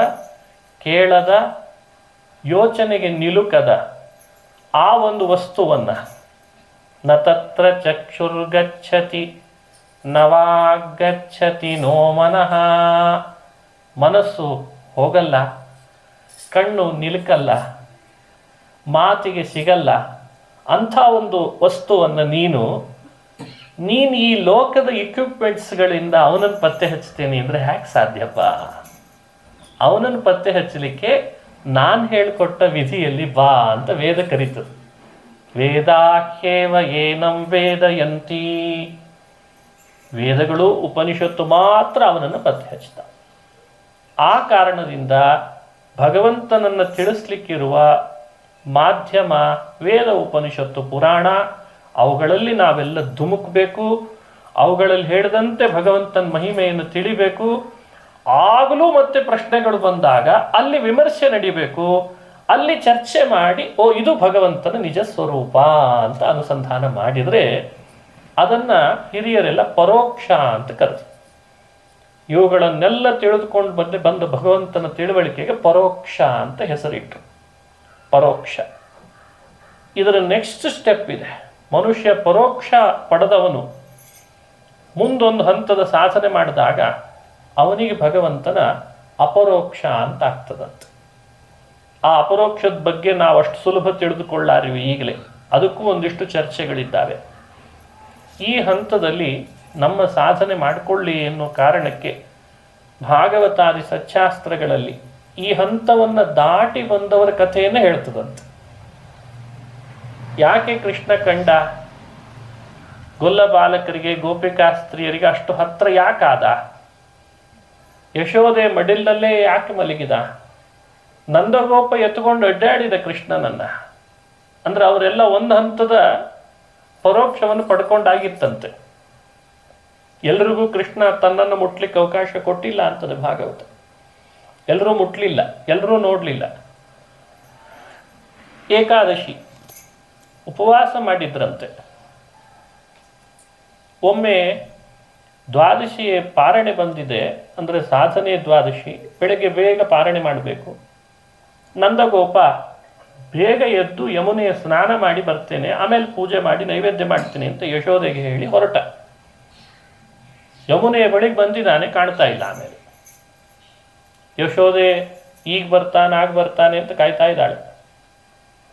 ಕೇಳದ, ಯೋಚನೆಗೆ ನಿಲುಕದ ಆ ಒಂದು ವಸ್ತುವನ್ನು ನ ತತ್ರ ಚಕ್ಷುರ್ಗಚ್ಚತಿ ನವಾಗಚ್ಚತಿ ನೋ ಮನಃ, ಮನಸ್ಸು ಹೋಗಲ್ಲ, ಕಣ್ಣು ನಿಲುಕಲ್ಲ, ಮಾತಿಗೆ ಸಿಗಲ್ಲ ಅಂಥ ಒಂದು ವಸ್ತುವನ್ನು ನೀನು ಈ ಲೋಕದ ಇಕ್ವಿಪ್ಮೆಂಟ್ಸ್ಗಳಿಂದ ಅವನನ್ನು ಪತ್ತೆ ಹಚ್ತೀನಿ ಅಂದರೆ ಹ್ಯಾಕೆ ಸಾಧ್ಯಪ್ಪ? ಅವನನ್ನು ಪತ್ತೆ ಹಚ್ಚಲಿಕ್ಕೆ ನಾನು ಹೇಳಿಕೊಟ್ಟ ವಿಧಿಯಲ್ಲಿ ಬಾ ಅಂತ ವೇದ ಕರೀತದೆ. ವೇದಾಹ್ಯೇವ ಏನಂ ವೇದಯಂತಿ, ವೇದಗಳು ಉಪನಿಷತ್ತು ಮಾತ್ರ ಅವನನ್ನು ಪತ್ತೆ ಹಚ್ಚಿದ. ಆ ಕಾರಣದಿಂದ ಭಗವಂತನನ್ನು ತಿಳಿಸ್ಲಿಕ್ಕಿರುವ ಮಾಧ್ಯಮ ವೇದ, ಉಪನಿಷತ್ತು, ಪುರಾಣ, ಅವುಗಳಲ್ಲಿ ನಾವೆಲ್ಲ ಧುಮುಕಬೇಕು. ಅವುಗಳಲ್ಲಿ ಹೇಳಿದಂತೆ ಭಗವಂತನ ಮಹಿಮೆಯನ್ನು ತಿಳಿಬೇಕು. ಆಗಲೂ ಮತ್ತೆ ಪ್ರಶ್ನೆಗಳು ಬಂದಾಗ ಅಲ್ಲಿ ವಿಮರ್ಶೆ ನಡಿಬೇಕು. ಅಲ್ಲಿ ಚರ್ಚೆ ಮಾಡಿ ಇದು ಭಗವಂತನ ನಿಜ ಸ್ವರೂಪ ಅಂತ ಅನುಸಂಧಾನ ಮಾಡಿದರೆ ಅದನ್ನು ಹಿರಿಯರೆಲ್ಲ ಪರೋಕ್ಷ ಅಂತ ಕರೆದು, ಇವುಗಳನ್ನೆಲ್ಲ ತಿಳಿದುಕೊಂಡು ಬಂದ ಭಗವಂತನ ತಿಳುವಳಿಕೆಗೆ ಪರೋಕ್ಷ ಅಂತ ಹೆಸರಿಟ್ಟರು. ಪರೋಕ್ಷ. ಇದರ ನೆಕ್ಸ್ಟ್ ಸ್ಟೆಪ್ ಇದೆ. ಮನುಷ್ಯ ಪರೋಕ್ಷ ಪಡೆದವನು ಮುಂದೊಂದು ಹಂತದ ಸಾಧನೆ ಮಾಡಿದಾಗ ಅವನಿಗೆ ಭಗವಂತನ ಅಪರೋಕ್ಷ ಅಂತ ಆಗ್ತದಂತೆ. ಆ ಅಪರೋಕ್ಷದ ಬಗ್ಗೆ ನಾವು ಅಷ್ಟು ಸುಲಭ ತಿಳಿದುಕೊಳ್ಳಾರಿವಿ ಈಗಲೇ. ಅದಕ್ಕೂ ಒಂದಿಷ್ಟು ಚರ್ಚೆಗಳಿದ್ದಾವೆ. ಈ ಹಂತದಲ್ಲಿ ನಮ್ಮ ಸಾಧನೆ ಮಾಡಿಕೊಳ್ಳಿ ಎನ್ನುವ ಕಾರಣಕ್ಕೆ ಭಾಗವತಾದಿ ಸಚ್ಚಾಸ್ತ್ರಗಳಲ್ಲಿ ಈ ಹಂತವನ್ನು ದಾಟಿ ಬಂದವರ ಕಥೆಯನ್ನು ಹೇಳ್ತದಂತೆ. ಯಾಕೆ ಕೃಷ್ಣ ಕಂಡ? ಗೊಲ್ಲ ಬಾಲಕರಿಗೆ, ಗೋಪಿಕಾಸ್ತ್ರೀಯರಿಗೆ ಅಷ್ಟು ಹತ್ರ ಯಾಕಾದ? ಯಶೋದೆ ಮಡಿಲ್ನಲ್ಲೇ ಯಾಕೆ ಮಲಗಿದ? ನಂದಗೋಪ ಎತ್ಕೊಂಡು ಅಡ್ಡಾಡಿದ ಕೃಷ್ಣನನ್ನು. ಅಂದ್ರೆ ಅವರೆಲ್ಲ ಒಂದು ಹಂತದ ಪರೋಕ್ಷವನ್ನು ಪಡ್ಕೊಂಡಾಗಿತ್ತಂತೆ. ಎಲ್ರಿಗೂ ಕೃಷ್ಣ ತನ್ನನ್ನು ಮುಟ್ಲಿಕ್ಕೆ ಅವಕಾಶ ಕೊಟ್ಟಿಲ್ಲ ಅಂತದೆ ಭಾಗವತ. ಎಲ್ಲರೂ ಮುಟ್ಲಿಲ್ಲ, ಎಲ್ಲರೂ ನೋಡಲಿಲ್ಲ. ಏಕಾದಶಿ ಉಪವಾಸ ಮಾಡಿದ್ರಂತೆ. ಒಮ್ಮೆ ದ್ವಾದಶಿ ಪಾರಣೆ ಬಂದಿದೆ, ಅಂದರೆ ಸಾಧನೆ ದ್ವಾದಶಿ, ಬೆಳಗ್ಗೆ ಬೇಗ ಪಾರಣೆ ಮಾಡಬೇಕು. ನಂದಗೋಪ ಬೇಗ ಎದ್ದು ಯಮುನೆಯ ಸ್ನಾನ ಮಾಡಿ ಬರ್ತೇನೆ, ಆಮೇಲೆ ಪೂಜೆ ಮಾಡಿ ನೈವೇದ್ಯ ಮಾಡ್ತೀನಿ ಅಂತ ಯಶೋದೆಗೆ ಹೇಳಿ ಹೊರಟ. ಯಮುನೆಯ ಬಳಿಗೆ ಬಂದಿದ್ದಾನೆ, ಕಾಣ್ತಾ ಇಲ್ಲ. ಆಮೇಲೆ ಯಶೋದೆ ಈಗ ಬರ್ತಾನೆ, ಆಗ ಬರ್ತಾನೆ ಅಂತ ಕಾಯ್ತಾ ಇದ್ದಾಳೆ.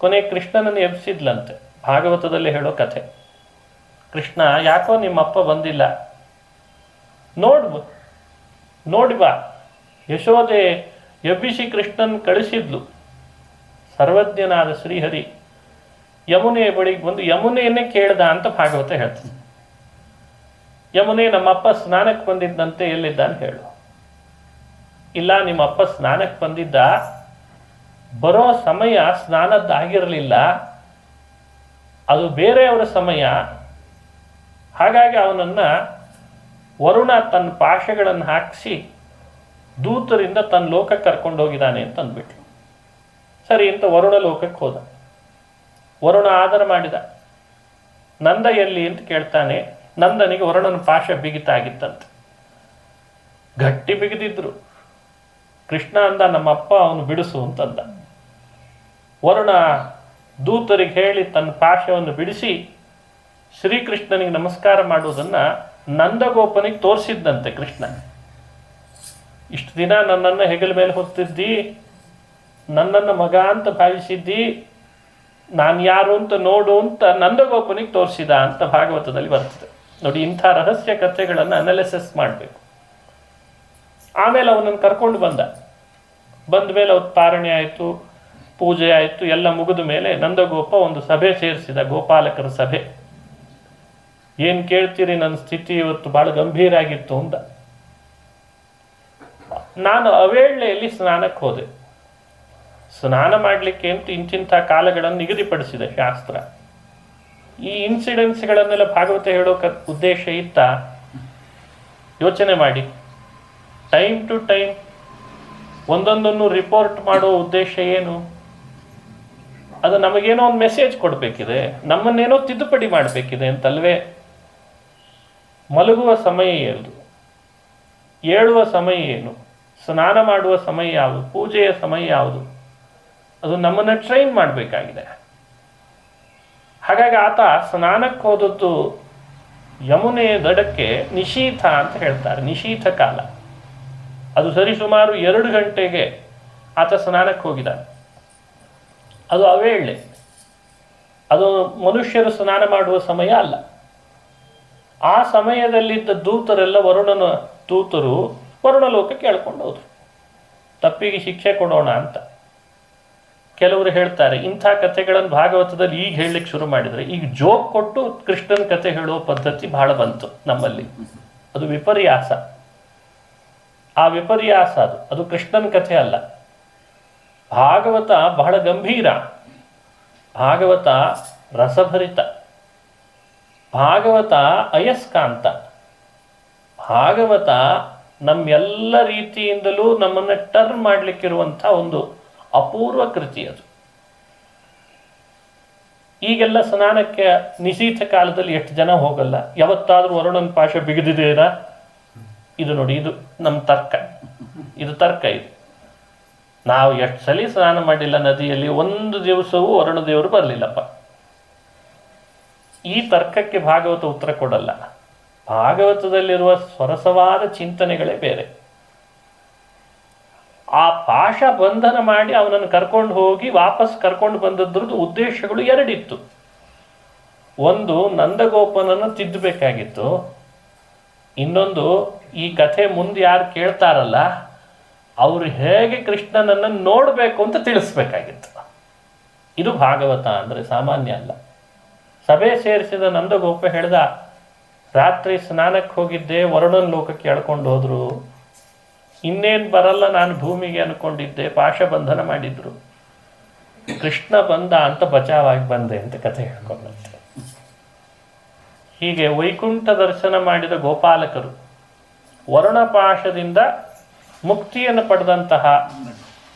ಕೊನೆ ಕೃಷ್ಣನನ್ನು ಎಬ್ಸಿದ್ಲಂತೆ. ಭಾಗವತದಲ್ಲಿ ಹೇಳೋ ಕಥೆ. ಕೃಷ್ಣ, ಯಾಕೋ ನಿಮ್ಮಪ್ಪ ಬಂದಿಲ್ಲ, ನೋಡಿ ಬಾ. ಯಶೋದೆ ಎಬ್ಬಿಸಿ ಕೃಷ್ಣನ್ ಕಳಿಸಿದ್ಲು. ಸರ್ವಜ್ಞನಾದ ಶ್ರೀಹರಿ ಯಮುನೆಯ ಬಳಿಗೆ ಬಂದು ಯಮುನೆಯನ್ನೇ ಕೇಳ್ದ ಅಂತ ಭಾಗವತ ಹೇಳ್ತದೆ. ಯಮುನೆ, ನಮ್ಮಪ್ಪ ಸ್ನಾನಕ್ಕೆ ಬಂದಿದ್ದಂತೆ, ಎಲ್ಲಿದ್ದಾನೆ ಹೇಳು. ಇಲ್ಲ, ನಿಮ್ಮಪ್ಪ ಸ್ನಾನಕ್ಕೆ ಬಂದಿದ್ದ, ಬರೋ ಸಮಯ ಸ್ನಾನದ್ದಾಗಿರಲಿಲ್ಲ, ಅದು ಬೇರೆಯವರ ಸಮಯ. ಹಾಗಾಗಿ ಅವನನ್ನು ವರುಣ ತನ್ನ ಪಾಶಗಳನ್ನು ಹಾಕಿಸಿ ದೂತರಿಂದ ತನ್ನ ಲೋಕಕ್ಕೆ ಕರ್ಕೊಂಡು ಹೋಗಿದ್ದಾನೆ ಅಂತ ಅಂದ್ಬಿಟ್ಲು. ಸರಿ ಅಂತ ವರುಣ ಲೋಕಕ್ಕೆ ಹೋದ. ವರುಣ ಆದರ ಮಾಡಿದ. ನಂದ ಎಲ್ಲಿ ಅಂತ ಕೇಳ್ತಾನೆ. ನಂದನಿಗೆ ವರುಣನ ಪಾಶ ಬಿಗಿತಾಗಿತ್ತಂತೆ. ಗಟ್ಟಿ ಬಿಗಿದಿದ್ರು. ಕೃಷ್ಣ ಅಂದ, ನಮ್ಮಪ್ಪ ಅವನು ಬಿಡಿಸು ಅಂತಂದ. ವರುಣ ದೂತರಿಗೆ ಹೇಳಿ ತನ್ನ ಪಾಶವನ್ನು ಬಿಡಿಸಿ ಶ್ರೀಕೃಷ್ಣನಿಗೆ ನಮಸ್ಕಾರ ಮಾಡುವುದನ್ನು ನಂದಗೋಪನಿಗೆ ತೋರಿಸಿದ್ದಂತೆ ಕೃಷ್ಣ. ಇಷ್ಟು ದಿನ ನನ್ನನ್ನು ಹೆಗಲ ಮೇಲೆ ಹೊತ್ತಿದ್ದಿ, ನನ್ನನ್ನು ಮಗ ಅಂತ ಭಾವಿಸಿದ್ದಿ, ನಾನು ಯಾರು ಅಂತ ನೋಡು ಅಂತ ನಂದಗೋಪನಿಗೆ ತೋರಿಸಿದ ಅಂತ ಭಾಗವತದಲ್ಲಿ ಬರ್ತದೆ. ನೋಡಿ, ಇಂಥ ರಹಸ್ಯ ಕಥೆಗಳನ್ನು ಅನಾಲಿಸಿಸ್ ಮಾಡಬೇಕು. ಆಮೇಲೆ ಅವನನ್ನು ಕರ್ಕೊಂಡು ಬಂದ ಮೇಲೆ ಅವತ್ತು ಪಾರಣೆ ಆಯಿತು, ಪೂಜೆ ಆಯಿತು, ಎಲ್ಲ ಮುಗಿದ ಮೇಲೆ ನಂದಗೋಪ ಒಂದು ಸಭೆ ಸೇರಿಸಿದ, ಗೋಪಾಲಕರ ಸಭೆ. ಏನು ಕೇಳ್ತೀರಿ, ನನ್ನ ಸ್ಥಿತಿ ಇವತ್ತು ಭಾಳ ಗಂಭೀರ ಆಗಿತ್ತು ಅಂದ. ನಾನು ಅವೇಳೆಯಲ್ಲಿ ಸ್ನಾನಕ್ಕೆ ಹೋದೆ. ಸ್ನಾನ ಮಾಡಲಿಕ್ಕೆ ಅಂತ ಇಂತಿಂಥ ಕಾಲಗಳನ್ನು ನಿಗದಿಪಡಿಸಿದೆ ಶಾಸ್ತ್ರ. ಈ ಇನ್ಸಿಡೆನ್ಸ್ಗಳನ್ನೆಲ್ಲ ಭಾಗವತ ಹೇಳೋ ಉದ್ದೇಶ ಇತ್ತ? ಯೋಚನೆ ಮಾಡಿ. ಟೈಮ್ ಟು ಟೈಮ್ ಒಂದೊಂದನ್ನು ರಿಪೋರ್ಟ್ ಮಾಡೋ ಉದ್ದೇಶ ಏನು? ಅದು ನಮಗೇನೋ ಒಂದು ಮೆಸೇಜ್ ಕೊಡಬೇಕಿದೆ, ನಮ್ಮನ್ನೇನೋ ತಿದ್ದುಪಡಿ ಮಾಡಬೇಕಿದೆ ಅಂತಲ್ವೇ? ಮಲಗುವ ಸಮಯ ಏನು, ಏಳುವ ಸಮಯ ಏನು, ಸ್ನಾನ ಮಾಡುವ ಸಮಯ ಯಾವುದು, ಪೂಜೆಯ ಸಮಯ ಯಾವುದು, ಅದು ನಮ್ಮನ್ನು ಟ್ರೈನ್ ಮಾಡಬೇಕಾಗಿದೆ. ಹಾಗಾಗಿ ಆತ ಸ್ನಾನಕ್ಕೆ ಹೋದದ್ದು ಯಮುನೆ ದಡಕ್ಕೆ ನಿಶೀಥ ಅಂತ ಹೇಳ್ತಾರೆ, ನಿಶೀಥ ಕಾಲ. ಅದು ಸರಿಸುಮಾರು 2 ಗಂಟೆಗೆ ಆತ ಸ್ನಾನಕ್ಕೆ ಹೋಗಿದ್ದಾನೆ. ಅದು ಅವೇಳೆ, ಅದು ಮನುಷ್ಯರು ಸ್ನಾನ ಮಾಡುವ ಸಮಯ ಅಲ್ಲ. ಆ ಸಮಯದಲ್ಲಿದ್ದ ದೂತರೆಲ್ಲ ವರುಣನ ದೂತರು ವರುಣಲೋಕಕ್ಕೆ ಕೇಳ್ಕೊಂಡು ಹೋದ್ರು, ತಪ್ಪಿಗೆ ಶಿಕ್ಷೆ ಕೊಡೋಣ ಅಂತ. ಕೆಲವರು ಹೇಳ್ತಾರೆ ಇಂಥ ಕಥೆಗಳನ್ನು ಭಾಗವತದಲ್ಲಿ ಈಗ ಹೇಳಲಿಕ್ಕೆ ಶುರು ಮಾಡಿದರೆ, ಈಗ ಜೋಕ್ ಕೊಟ್ಟು ಕೃಷ್ಣನ ಕಥೆ ಹೇಳುವ ಪದ್ಧತಿ ಬಹಳ ಬಂತು ನಮ್ಮಲ್ಲಿ. ಅದು ವಿಪರ್ಯಾಸ. ಆ ವಿಪರ್ಯಾಸ ಅದು ಕೃಷ್ಣನ ಕಥೆ ಅಲ್ಲ. ಭಾಗವತ ಬಹಳ ಗಂಭೀರ, ಭಾಗವತ ರಸಭರಿತ, ಭಾಗವತ ಅಯಸ್ಕಾಂತ, ಭಾಗವತ ನಮ್ಮೆಲ್ಲ ರೀತಿಯಿಂದಲೂ ನಮ್ಮನ್ನು ಟರ್ನ್ ಮಾಡಲಿಕ್ಕಿರುವಂಥ ಒಂದು ಅಪೂರ್ವ ಕೃತಿ ಅದು. ಈಗೆಲ್ಲ ಸ್ನಾನಕ್ಕೆ ನಿಶೀಥ ಕಾಲದಲ್ಲಿ ಎಷ್ಟು ಜನ ಹೋಗಲ್ಲ. ಯಾವತ್ತಾದ್ರೂ ವರುಣನ ಪಾಶ ಬಿಗಿದಿದೆನಾ? ಇದು ನೋಡಿ, ಇದು ನಮ್ಮ ತರ್ಕ, ಇದು ತರ್ಕ. ಇದು ನಾವು ಎಷ್ಟು ಸಲ ಸ್ನಾನ ಮಾಡಿಲ್ಲ ನದಿಯಲ್ಲಿ, ಒಂದು ದಿವಸವೂ ವರುಣ ದೇವರು ಬರಲಿಲ್ಲಪ್ಪ. ಈ ತರ್ಕಕ್ಕೆ ಭಾಗವತ ಉತ್ತರ ಕೊಡಲ್ಲ. ಭಾಗವತದಲ್ಲಿರುವ ಸ್ವರಸವಾದ ಚಿಂತನೆಗಳೇ ಬೇರೆ. ಆ ಪಾಶ ಬಂಧನ ಮಾಡಿ ಅವನನ್ನು ಕರ್ಕೊಂಡು ಹೋಗಿ ವಾಪಸ್ ಕರ್ಕೊಂಡು ಬಂದದ್ರದ್ದು ಉದ್ದೇಶಗಳು 2 ಇತ್ತು. ಒಂದು, ನಂದಗೋಪನನ್ನು ತಿದ್ದಬೇಕಾಗಿತ್ತು. ಇನ್ನೊಂದು, ಈ ಕಥೆ ಮುಂದೆ ಯಾರು ಕೇಳ್ತಾರಲ್ಲ ಅವರು ಹೇಗೆ ಕೃಷ್ಣನನ್ನು ನೋಡಬೇಕು ಅಂತ ತಿಳಿಸ್ಬೇಕಾಗಿತ್ತು. ಇದು ಭಾಗವತ ಅಂದರೆ ಸಾಮಾನ್ಯ ಅಲ್ಲ. ಸಭೆ ಸೇರಿಸಿದ ನಂದಗೋಪ ಹೇಳ್ದ, ರಾತ್ರಿ ಸ್ನಾನಕ್ಕೆ ಹೋಗಿದ್ದೆ, ವರುಣನ ಲೋಕಕ್ಕೆ ಎಳ್ಕೊಂಡು ಹೋದ್ರು, ಇನ್ನೇನು ಬರಲ್ಲ ನಾನು ಭೂಮಿಗೆ ಅನ್ಕೊಂಡಿದ್ದೆ, ಪಾಶಬಂಧನ ಮಾಡಿದ್ರು, ಕೃಷ್ಣ ಬಂದ ಅಂತ ಬಚಾವಾಗಿ ಬಂದೆ ಅಂತ ಕಥೆ ಹೇಳ್ಕೊಂಡಂತೆ. ಹೀಗೆ ವೈಕುಂಠ ದರ್ಶನ ಮಾಡಿದ ಗೋಪಾಲಕರು ವರುಣ ಪಾಶದಿಂದ ಮುಕ್ತಿಯನ್ನು ಪಡೆದಂತಹ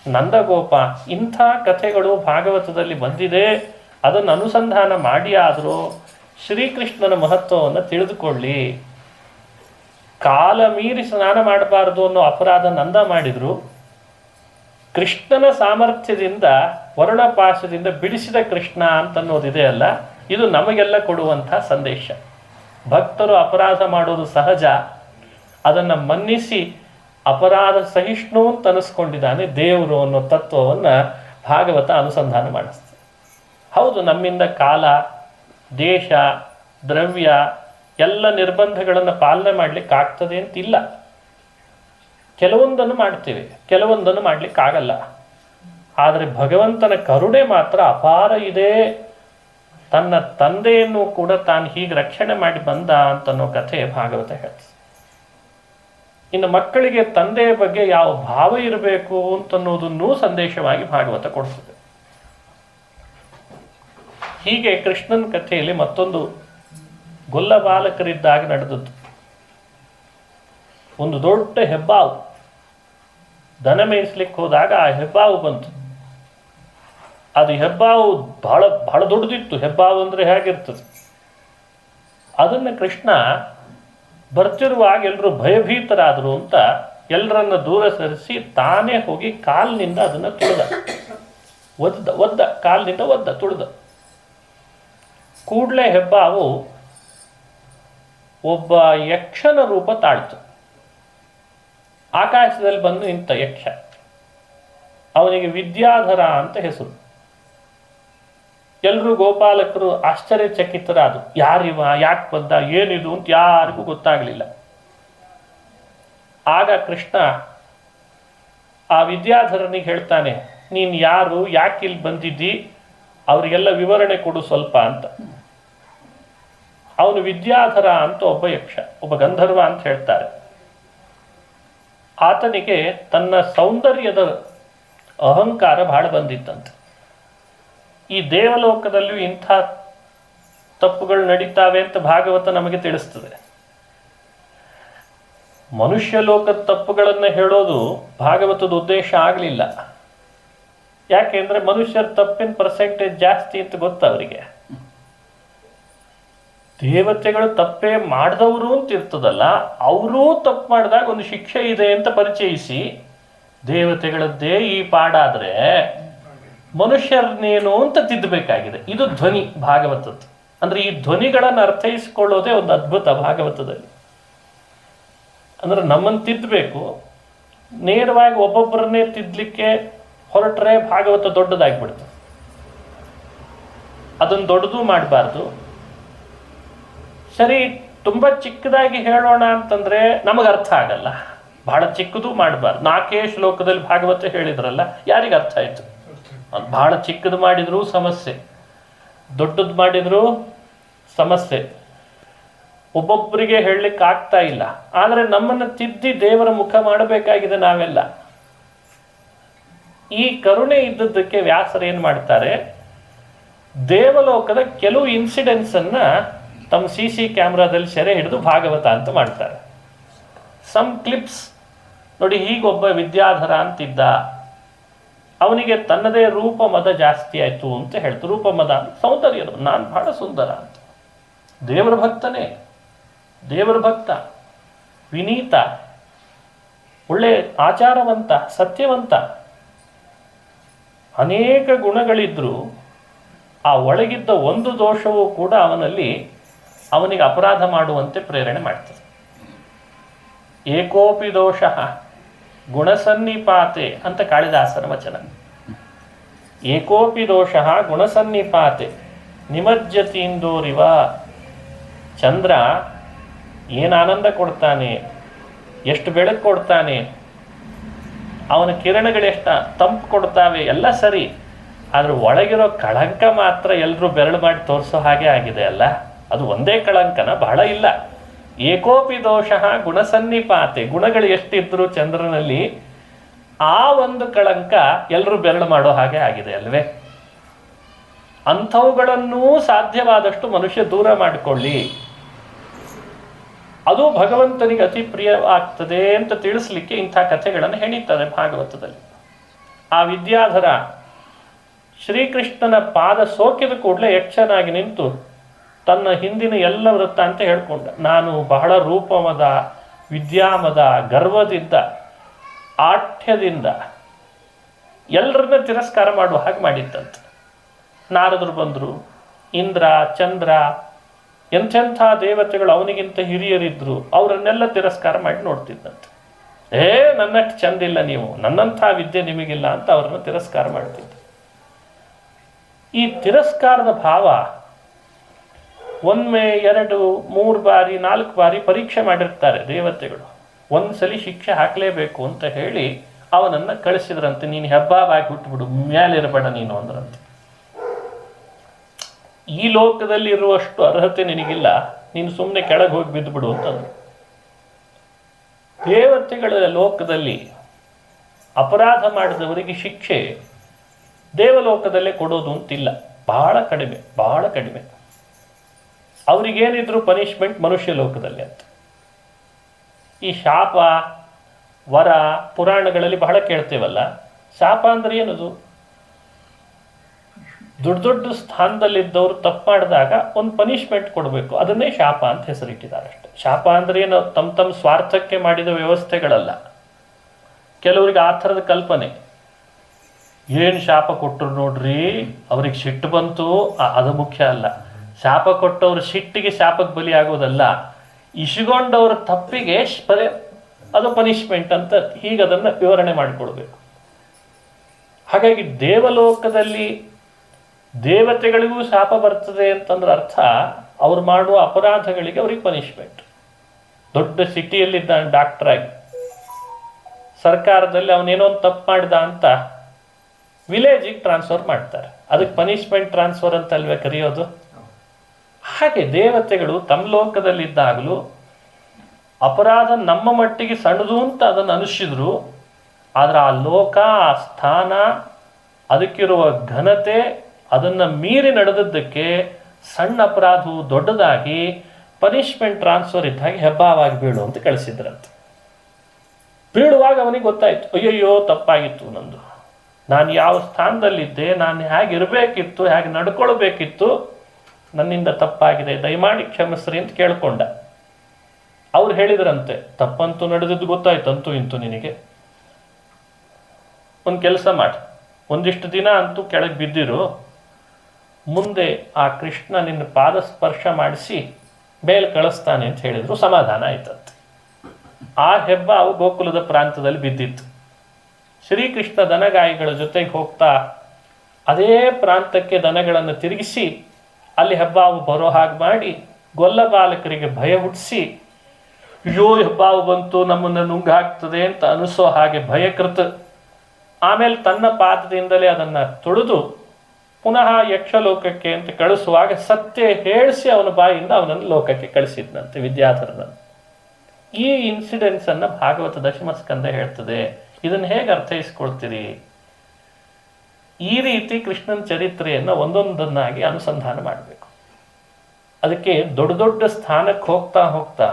ನಂದಗೋಪ, ಇಂಥ ಕಥೆಗಳು ಭಾಗವತದಲ್ಲಿ ಬಂದಿದೆ. ಅದನ್ನು ಅನುಸಂಧಾನ ಮಾಡಿ ಆದರೂ ಶ್ರೀಕೃಷ್ಣನ ಮಹತ್ವವನ್ನು ತಿಳಿದುಕೊಳ್ಳಿ. ಕಾಲ ಮೀರಿ ಸ್ನಾನ ಮಾಡಬಾರದು ಅನ್ನೋ ಅಪರಾಧ ನಂದ ಮಾಡಿದ್ರು, ಕೃಷ್ಣನ ಸಾಮರ್ಥ್ಯದಿಂದ ವರುಣಪಾಶದಿಂದ ಬಿಡಿಸಿದ ಕೃಷ್ಣ ಅಂತನ್ನೋದಿದೆ ಅಲ್ಲ, ಇದು ನಮಗೆಲ್ಲ ಕೊಡುವಂಥ ಸಂದೇಶ. ಭಕ್ತರು ಅಪರಾಧ ಮಾಡೋದು ಸಹಜ, ಅದನ್ನು ಮನ್ನಿಸಿ ಅಪರಾಧ ಸಹಿಷ್ಣು ಅಂತ ಅನಿಸ್ಕೊಂಡಿದ್ದಾನೆ ದೇವರು ಅನ್ನೋ ತತ್ವವನ್ನು ಭಾಗವತ ಅನುಸಂಧಾನ ಮಾಡಿಸ್ತದೆ. ಹೌದು, ನಮ್ಮಿಂದ ಕಾಲ, ದೇಶ, ದ್ರವ್ಯ ಎಲ್ಲ ನಿರ್ಬಂಧಗಳನ್ನು ಪಾಲನೆ ಮಾಡಲಿಕ್ಕೆ ಆಗ್ತದೆ ಅಂತಿಲ್ಲ. ಕೆಲವೊಂದನ್ನು ಮಾಡ್ತೇವೆ, ಕೆಲವೊಂದನ್ನು ಮಾಡಲಿಕ್ಕಾಗಲ್ಲ. ಆದರೆ ಭಗವಂತನ ಕರುಣೆ ಮಾತ್ರ ಅಪಾರ ಇದೆ. ತನ್ನ ತಂದೆಯನ್ನು ಕೂಡ ತಾನು ಹೀಗೆ ರಕ್ಷಣೆ ಮಾಡಿ ಬಂದ ಅಂತನ್ನೋ ಕಥೆ ಭಾಗವತ ಹೇಳ್ತದೆ. ಇನ್ನು ಮಕ್ಕಳಿಗೆ ತಂದೆಯ ಬಗ್ಗೆ ಯಾವ ಭಾವ ಇರಬೇಕು ಅಂತನ್ನೋದನ್ನೂ ಸಂದೇಶವಾಗಿ ಭಾಗವತ ಕೊಡ್ತದೆ. ಹೀಗೆ ಕೃಷ್ಣನ ಕಥೆಯಲ್ಲಿ ಮತ್ತೊಂದು ಗೊಲ್ಲ ಬಾಲಕರಿದ್ದಾಗ ನಡೆದದ್ದು. ಒಂದು ದೊಡ್ಡ ಹೆಬ್ಬಾವು ದನ ಮೇಯಿಸ್ಲಿಕ್ಕೆ ಹೋದಾಗ ಆ ಹೆಬ್ಬಾವು ಬಂತು. ಅದು ಹೆಬ್ಬಾವು ಬಹಳ ಬಹಳ ದೊಡ್ಡದಿತ್ತು. ಹೆಬ್ಬಾವು ಅಂದರೆ ಹೇಗಿರ್ತದೆ, ಅದನ್ನು ಕೃಷ್ಣ ಬರ್ತಿರುವಾಗ ಎಲ್ಲರೂ ಭಯಭೀತರಾದರು ಅಂತ ಎಲ್ಲರನ್ನ ದೂರ ಸರಿಸಿ ತಾನೇ ಹೋಗಿ ಕಾಲಿನಿಂದ ಅದನ್ನು ಒದ್ದ ಕಾಲಿನಿಂದ ತುಳಿದ. ಕೂಡಲೇ ಹೆಬ್ಬಾವು ಒಬ್ಬ ಯಕ್ಷನ ರೂಪ ತಾಳ್ತು. ಆಕಾಶದಲ್ಲಿ ಬಂದು ನಿಂತ ಯಕ್ಷ, ಅವನಿಗೆ ವಿದ್ಯಾಧರ ಅಂತ ಹೆಸರು. ಎಲ್ಲರೂ ಗೋಪಾಲಕರು ಆಶ್ಚರ್ಯಚಕಿತರಾದರು. ಯಾರಿವ, ಯಾಕೆ ಬಂದ, ಏನಿದು ಅಂತ ಯಾರಿಗೂ ಗೊತ್ತಾಗಲಿಲ್ಲ. ಆಗ ಕೃಷ್ಣ ಆ ವಿದ್ಯಾಧರನಿಗೆ ಹೇಳ್ತಾನೆ, ನೀನು ಯಾರು, ಯಾಕೆ ಇಲ್ಲಿ ಬಂದಿದ್ದಿ, ಅವರಿಗೆಲ್ಲ ವಿವರಣೆ ಕೊಡು ಸ್ವಲ್ಪ ಅಂತ. ಅವನು ವಿದ್ಯಾಧರ ಅಂತ ಒಬ್ಬ ಯಕ್ಷ, ಒಬ್ಬ ಗಂಧರ್ವ ಅಂತ ಹೇಳ್ತಾರೆ. ಆತನಿಗೆ ತನ್ನ ಸೌಂದರ್ಯದ ಅಹಂಕಾರ ಬಹಳ ಬಂದಿತ್ತಂತೆ. ಈ ದೇವಲೋಕದಲ್ಲಿಯೂ ಇಂಥ ತಪ್ಪುಗಳು ನಡೀತಾವೆ ಅಂತ ಭಾಗವತ ನಮಗೆ ತಿಳಿಸ್ತದೆ. ಮನುಷ್ಯ ಲೋಕದ ತಪ್ಪುಗಳನ್ನು ಹೇಳೋದು ಭಾಗವತದ ಉದ್ದೇಶ ಆಗಲಿಲ್ಲ. ಯಾಕೆಂದ್ರೆ ಮನುಷ್ಯರ ತಪ್ಪಿನ ಪರ್ಸೆಂಟೇಜ್ ಜಾಸ್ತಿ ಅಂತ ಗೊತ್ತವರಿಗೆ. ದೇವತೆಗಳು ತಪ್ಪೇ ಮಾಡಿದವರು ಅಂತ ಇರ್ತದಲ್ಲ, ಅವರೂ ತಪ್ಪು ಮಾಡಿದಾಗ ಒಂದು ಶಿಕ್ಷೆ ಇದೆ ಅಂತ ಪರಿಚಯಿಸಿ ದೇವತೆಗಳದ್ದೇ ಈ ಪಾಡಾದ್ರೆ ಮನುಷ್ಯರನ್ನೇನು ಅಂತ ತಿದ್ದಬೇಕಾಗಿದೆ. ಇದು ಧ್ವನಿ ಭಾಗವತದ್ದು. ಅಂದರೆ ಈ ಧ್ವನಿಗಳನ್ನು ಅರ್ಥೈಸಿಕೊಳ್ಳೋದೇ ಒಂದು ಅದ್ಭುತ ಭಾಗವತದಲ್ಲಿ. ಅಂದರೆ ನಮ್ಮನ್ನು ತಿದ್ದಬೇಕು. ನೇರವಾಗಿ ಒಬ್ಬೊಬ್ಬರನ್ನೇ ತಿದ್ದಲಿಕ್ಕೆ ಹೊರಟ್ರೆ ಭಾಗವತ ದೊಡ್ಡದಾಗಿಬಿಡ್ತದೆ. ಅದನ್ನು ದೊಡ್ಡದು ಮಾಡಬಾರ್ದು. ಸರಿ, ತುಂಬ ಚಿಕ್ಕದಾಗಿ ಹೇಳೋಣ ಅಂತಂದರೆ ನಮಗೆ ಅರ್ಥ ಆಗಲ್ಲ. ಬಹಳ ಚಿಕ್ಕದು ಮಾಡಬಾರ್ದು. 4 ಶ್ಲೋಕದಲ್ಲಿ ಭಾಗವತ ಹೇಳಿದ್ರಲ್ಲ, ಯಾರಿಗೆ ಅರ್ಥ ಆಯಿತು? ಅದು ಬಹಳ ಚಿಕ್ಕದು ಮಾಡಿದರೂ ಸಮಸ್ಯೆ, ದೊಡ್ಡದು ಮಾಡಿದರೂ ಸಮಸ್ಯೆ. ಒಬ್ಬೊಬ್ಬರಿಗೆ ಹೇಳಲಿಕ್ಕೆ ಆಗ್ತಾ ಇಲ್ಲ. ಆದರೆ ನಮ್ಮನ್ನು ತಿದ್ದಿ ದೇವರ ಮುಖ ಮಾಡಬೇಕಾಗಿದೆ ನಾವೆಲ್ಲ. ಈ ಕರುಣೆ ಇದ್ದದ್ದಕ್ಕೆ ವ್ಯಾಸರು ಏನು ಮಾಡ್ತಾರೆ, ದೇವಲೋಕದ ಕೆಲವು ಇನ್ಸಿಡೆಂಟ್ಸನ್ನು ತಮ್ಮ CC ಕ್ಯಾಮ್ರಾದಲ್ಲಿ ಸೆರೆ ಹಿಡಿದು ಭಾಗವತ ಅಂತ ಮಾಡ್ತಾರೆ. ಸಮ್ ಕ್ಲಿಪ್ಸ್ ನೋಡಿ. ಹೀಗೊಬ್ಬ ವಿದ್ಯಾಧರ ಅಂತಿದ್ದ, ಅವನಿಗೆ ತನ್ನದೇ ರೂಪ ಮದ ಜಾಸ್ತಿ ಆಯಿತು ಅಂತ ಹೇಳ್ತು. ರೂಪ ಮದ ಸೌಂದರ್ಯದ, ನಾನು ಬಹಳ ಸುಂದರ ಅಂತ. ದೇವರ ಭಕ್ತನೇ, ದೇವರ ಭಕ್ತ, ವಿನೀತ, ಒಳ್ಳೆ ಆಚಾರವಂತ, ಸತ್ಯವಂತ, ಅನೇಕ ಗುಣಗಳಿದ್ರೂ ಆ ಒಳಗಿದ್ದ ಒಂದು ದೋಷವೂ ಕೂಡ ಅವನಿಗೆ ಅಪರಾಧ ಮಾಡುವಂತೆ ಪ್ರೇರಣೆ ಮಾಡ್ತದೆ. ಏಕೋಪಿ ದೋಷ ಗುಣಸನ್ನಿಪಾತೆ ಅಂತ ಕಾಳಿದಾಸನ ವಚನ. ಏಕೋಪಿ ದೋಷ ಗುಣಸನ್ನಿಪಾತೆ ನಿಮಜ್ಜತೀಂದೋರಿವ. ಚಂದ್ರ ಏನು ಆನಂದ ಕೊಡ್ತಾನೆ, ಎಷ್ಟು ಬೆಳಕು ಕೊಡ್ತಾನೆ, ಅವನ ಕಿರಣಗಳೆಷ್ಟ ತಂಪು ಕೊಡ್ತಾವೆ, ಎಲ್ಲ ಸರಿ. ಆದರೆ ಒಳಗಿರೋ ಕಳಂಕ ಮಾತ್ರ ಎಲ್ಲರೂ ಬೆರಳು ಮಾಡಿ ತೋರಿಸೋ ಹಾಗೆ ಆಗಿದೆ ಅಲ್ಲ. ಅದು ಒಂದೇ ಕಳಂಕನ, ಬಹಳ ಇಲ್ಲ. ಏಕೋಪಿ ದೋಷ ಗುಣಸನ್ನಿಪಾತೆ. ಗುಣಗಳು ಎಷ್ಟಿದ್ರು ಚಂದ್ರನಲ್ಲಿ, ಆ ಒಂದು ಕಳಂಕ ಎಲ್ಲರೂ ಬೆರಳು ಮಾಡೋ ಹಾಗೆ ಆಗಿದೆ ಅಲ್ವೇ. ಅಂಥವುಗಳನ್ನೂ ಸಾಧ್ಯವಾದಷ್ಟು ಮನುಷ್ಯ ದೂರ ಮಾಡಿಕೊಳ್ಳಿ. ಅದು ಭಗವಂತನಿಗೆ ಅತಿ ಪ್ರಿಯವಾಗ್ತದೆ ಅಂತ ತಿಳಿಸ್ಲಿಕ್ಕೆ ಇಂಥ ಕಥೆಗಳನ್ನು ಹೆಣೀತಾರೆ ಭಾಗವತದಲ್ಲಿ. ಆ ವಿದ್ಯಾಧರ ಶ್ರೀಕೃಷ್ಣನ ಪಾದ ಸೋಕಿದ ಕೂಡಲೇ ಯಕ್ಷನಾಗಿ ನಿಂತು ತನ್ನ ಹಿಂದಿನ ಎಲ್ಲ ವೃತ್ತ ಅಂತ ಹೇಳ್ಕೊಂಡ. ನಾನು ಬಹಳ ರೂಪಮದ, ವಿದ್ಯಾಮದ, ಗರ್ವದಿಂದ, ಆಠ್ಯದಿಂದ ಎಲ್ಲರನ್ನ ತಿರಸ್ಕಾರ ಮಾಡುವ ಹಾಗೆ ಮಾಡಿದ್ದಂತೆ. ನಾರದರು ಬಂದರು, ಇಂದ್ರ, ಚಂದ್ರ, ಎಂಥೆಂಥ ದೇವತೆಗಳು ಅವನಿಗಿಂತ ಹಿರಿಯರಿದ್ರು, ಅವರನ್ನೆಲ್ಲ ತಿರಸ್ಕಾರ ಮಾಡಿ ನೋಡ್ತಿದ್ದಂತೆ. ನನ್ನಷ್ಟು ಚಂದಿಲ್ಲ ನೀವು, ನನ್ನಂಥ ವಿದ್ಯೆ ನಿಮಗಿಲ್ಲ ಅಂತ ಅವರನ್ನು ತಿರಸ್ಕಾರ ಮಾಡ್ತಿದ್ದ. ಈ ತಿರಸ್ಕಾರದ ಭಾವ ಒಮ್ಮೆ 2, 3 ಬಾರಿ 4 ಬಾರಿ ಪರೀಕ್ಷೆ ಮಾಡಿರ್ತಾರೆ ದೇವತೆಗಳು. ಒಂದ್ಸಲಿ ಶಿಕ್ಷೆ ಹಾಕಲೇಬೇಕು ಅಂತ ಹೇಳಿ ಅವನನ್ನು ಕಳಿಸಿದ್ರಂತೆ. ನೀನು ಹೆಬ್ಬಾವಾಗಿ ಹುಟ್ಟುಬಿಡು, ಮೇಲಿರಬೇಡ ನೀನು ಅಂದ್ರಂತೆ. ಈ ಲೋಕದಲ್ಲಿ ಇರುವಷ್ಟು ಅರ್ಹತೆ ನಿನಗಿಲ್ಲ, ನೀನು ಸುಮ್ಮನೆ ಕೆಳಗೆ ಹೋಗಿ ಬಿದ್ದುಬಿಡು ಅಂತಂದ್ರು. ದೇವತೆಗಳ ಲೋಕದಲ್ಲಿ ಅಪರಾಧ ಮಾಡಿದವರಿಗೆ ಶಿಕ್ಷೆ ದೇವಲೋಕದಲ್ಲೇ ಕೊಡೋದು ಅಂತಿಲ್ಲ. ಬಹಳ ಕಡಿಮೆ, ಬಹಳ ಕಡಿಮೆ. ಅವರಿಗೇನಿದ್ರು ಪನಿಷ್ಮೆಂಟ್ ಮನುಷ್ಯ ಲೋಕದಲ್ಲಿ ಅಂತ. ಈ ಶಾಪ, ವರ ಪುರಾಣಗಳಲ್ಲಿ ಬಹಳ ಕೇಳ್ತೇವಲ್ಲ. ಶಾಪ ಅಂದ್ರೆ ಏನದು? ದೊಡ್ಡ ದೊಡ್ಡ ಸ್ಥಾನದಲ್ಲಿದ್ದವರು ತಪ್ಪು ಮಾಡಿದಾಗ ಒಂದು ಪನಿಷ್ಮೆಂಟ್ ಕೊಡಬೇಕು, ಅದನ್ನೇ ಶಾಪ ಅಂತ ಹೆಸರಿಟ್ಟಿದ್ದಾರೆ ಅಷ್ಟೆ. ಶಾಪ ಅಂದ್ರೆ ಏನು ತಮ್ಮ ಸ್ವಾರ್ಥಕ್ಕೆ ಮಾಡಿದ ವ್ಯವಸ್ಥೆಗಳಲ್ಲ. ಕೆಲವರಿಗೆ ಆ ಥರದ ಕಲ್ಪನೆ. ಏನು ಶಾಪ ಕೊಟ್ಟರು ನೋಡ್ರಿ, ಅವ್ರಿಗೆ ಸಿಟ್ಟು ಬಂತು, ಅದು ಮುಖ್ಯ ಅಲ್ಲ. ಶಾಪ ಕೊಟ್ಟವ್ರ ಸಿಟ್ಟಿಗೆ ಶಾಪಕ್ಕೆ ಬಲಿ ಆಗೋದಲ್ಲ, ಇಶುಗೊಂಡವ್ರ ತಪ್ಪಿಗೆ ಅದು ಪನಿಷ್ಮೆಂಟ್ ಅಂತ ಹೀಗೆ ಅದನ್ನು ವಿವರಣೆ ಮಾಡಿಕೊಡ್ಬೇಕು. ಹಾಗಾಗಿ ದೇವಲೋಕದಲ್ಲಿ ದೇವತೆಗಳಿಗೂ ಶಾಪ ಬರ್ತದೆ ಅಂತಂದ್ರೆ ಅರ್ಥ ಅವ್ರು ಮಾಡುವ ಅಪರಾಧಗಳಿಗೆ ಅವ್ರಿಗೆ ಪನಿಷ್ಮೆಂಟ್. ದೊಡ್ಡ ಸಿಟಿಯಲ್ಲಿದ್ದ ಡಾಕ್ಟರ್ ಆಗಿ ಸರ್ಕಾರದಲ್ಲಿ ಅವನೇನೋ ಒಂದು ತಪ್ಪು ಮಾಡಿದ ಅಂತ ವಿಲೇಜಿಗೆ ಟ್ರಾನ್ಸ್ಫರ್ ಮಾಡ್ತಾರೆ. ಅದಕ್ಕೆ ಪನಿಷ್ಮೆಂಟ್ ಟ್ರಾನ್ಸ್ಫರ್ ಅಂತ ಅಲ್ವೇ ಕರೆಯೋದು. ಹಾಗೆ ದೇವತೆಗಳು ತಮ್ಮ ಲೋಕದಲ್ಲಿದ್ದಾಗಲೂ ಅಪರಾಧ ನಮ್ಮ ಮಟ್ಟಿಗೆ ಸಣ್ಣದು ಅಂತ ಅದನ್ನು ಅನಿಸಿದ್ರು. ಆದರೆ ಆ ಲೋಕ, ಆ ಸ್ಥಾನ, ಅದಕ್ಕಿರುವ ಘನತೆ, ಅದನ್ನು ಮೀರಿ ನಡೆದದ್ದಕ್ಕೆ ಸಣ್ಣ ಅಪರಾಧವು ದೊಡ್ಡದಾಗಿ ಪನಿಷ್ಮೆಂಟ್ ಟ್ರಾನ್ಸ್ಫರ್ ಇದ್ದಾಗೆ ಹೆಬ್ಬಾವಾಗಿ ಬೀಳು ಅಂತ ಕಳಿಸಿದ್ರಂತೆ. ಬೀಳುವಾಗ ಅವನಿಗೆ ಗೊತ್ತಾಯ್ತು, ಅಯ್ಯಯ್ಯೋ ತಪ್ಪಾಗಿತ್ತು ನಂದು, ನಾನು ಯಾವ ಸ್ಥಾನದಲ್ಲಿದ್ದೆ, ನಾನು ಹೇಗಿರಬೇಕಿತ್ತು, ಹೇಗೆ ನಡ್ಕೊಳ್ಬೇಕಿತ್ತು, ನನ್ನಿಂದ ತಪ್ಪಾಗಿದೆ, ದಯಮಾಡಿ ಕ್ಷಮಿಸ್ರಿ ಅಂತ ಕೇಳ್ಕೊಂಡ. ಅವ್ರು ಹೇಳಿದ್ರಂತೆ, ತಪ್ಪಂತೂ ನಡೆದಿದ್ದು ಗೊತ್ತಾಯ್ತು ಅಂತೂ ಇಂತೂ, ನಿನಗೆ ಒಂದು ಕೆಲಸ ಮಾಡಿ, ಒಂದಿಷ್ಟು ದಿನ ಅಂತೂ ಕೆಳಗೆ ಬಿದ್ದಿರು, ಮುಂದೆ ಆ ಕೃಷ್ಣ ನಿನ್ನ ಪಾದ ಸ್ಪರ್ಶ ಮಾಡಿಸಿ ಮೇಲೆ ಕಳಿಸ್ತಾನೆ ಅಂತ ಹೇಳಿದ್ರು. ಸಮಾಧಾನ ಆಯ್ತಂತೆ. ಆ ಹೆಬ್ಬಾವು ಗೋಕುಲದ ಪ್ರಾಂತದಲ್ಲಿ ಬಿದ್ದಿತ್ತು. ಶ್ರೀಕೃಷ್ಣ ದನಗಾಯಿಗಳ ಜೊತೆಗೆ ಹೋಗ್ತಾ ಅದೇ ಪ್ರಾಂತಕ್ಕೆ ದನಗಳನ್ನು ತಿರುಗಿಸಿ ಅಲ್ಲಿ ಹೆಬ್ಬಾವು ಬರೋ ಹಾಗೆ ಮಾಡಿ ಗೊಲ್ಲ ಬಾಲಕರಿಗೆ ಭಯ ಹುಟ್ಟಿಸಿ, ಅಯ್ಯೋ ಹೆಬ್ಬಾವು ಬಂತು ನಮ್ಮನ್ನು ನುಂಗ ಹಾಕ್ತದೆ ಅಂತ ಅನಿಸೋ ಹಾಗೆ ಭಯಕೃತ. ಆಮೇಲೆ ತನ್ನ ಪಾದದಿಂದಲೇ ಅದನ್ನು ತುಳಿದು ಪುನಃ ಯಕ್ಷಲೋಕಕ್ಕೆ ಅಂತ ಕಳಿಸುವಾಗ ಸತ್ಯ ಹೇಳಿಸಿ ಅವನ ಬಾಯಿಂದ ಅವನನ್ನು ಲೋಕಕ್ಕೆ ಕಳಿಸಿದ್ನಂತೆ ವಿದ್ಯಾಧರನನ್ನು. ಈ ಇನ್ಸಿಡೆನ್ಸ್ ಅನ್ನ ಭಾಗವತ ದಶಮ ಸ್ಕಂದ ಹೇಳ್ತದೆ. ಇದನ್ನು ಹೇಗೆ ಅರ್ಥೈಸ್ಕೊಳ್ತೀರಿ? ಈ ರೀತಿ ಕೃಷ್ಣನ ಚರಿತ್ರೆಯನ್ನು ಒಂದೊಂದನ್ನಾಗಿ ಅನುಸಂಧಾನ ಮಾಡಬೇಕು. ಅದಕ್ಕೆ ದೊಡ್ಡ ದೊಡ್ಡ ಸ್ಥಾನಕ್ಕೆ ಹೋಗ್ತಾ ಹೋಗ್ತಾ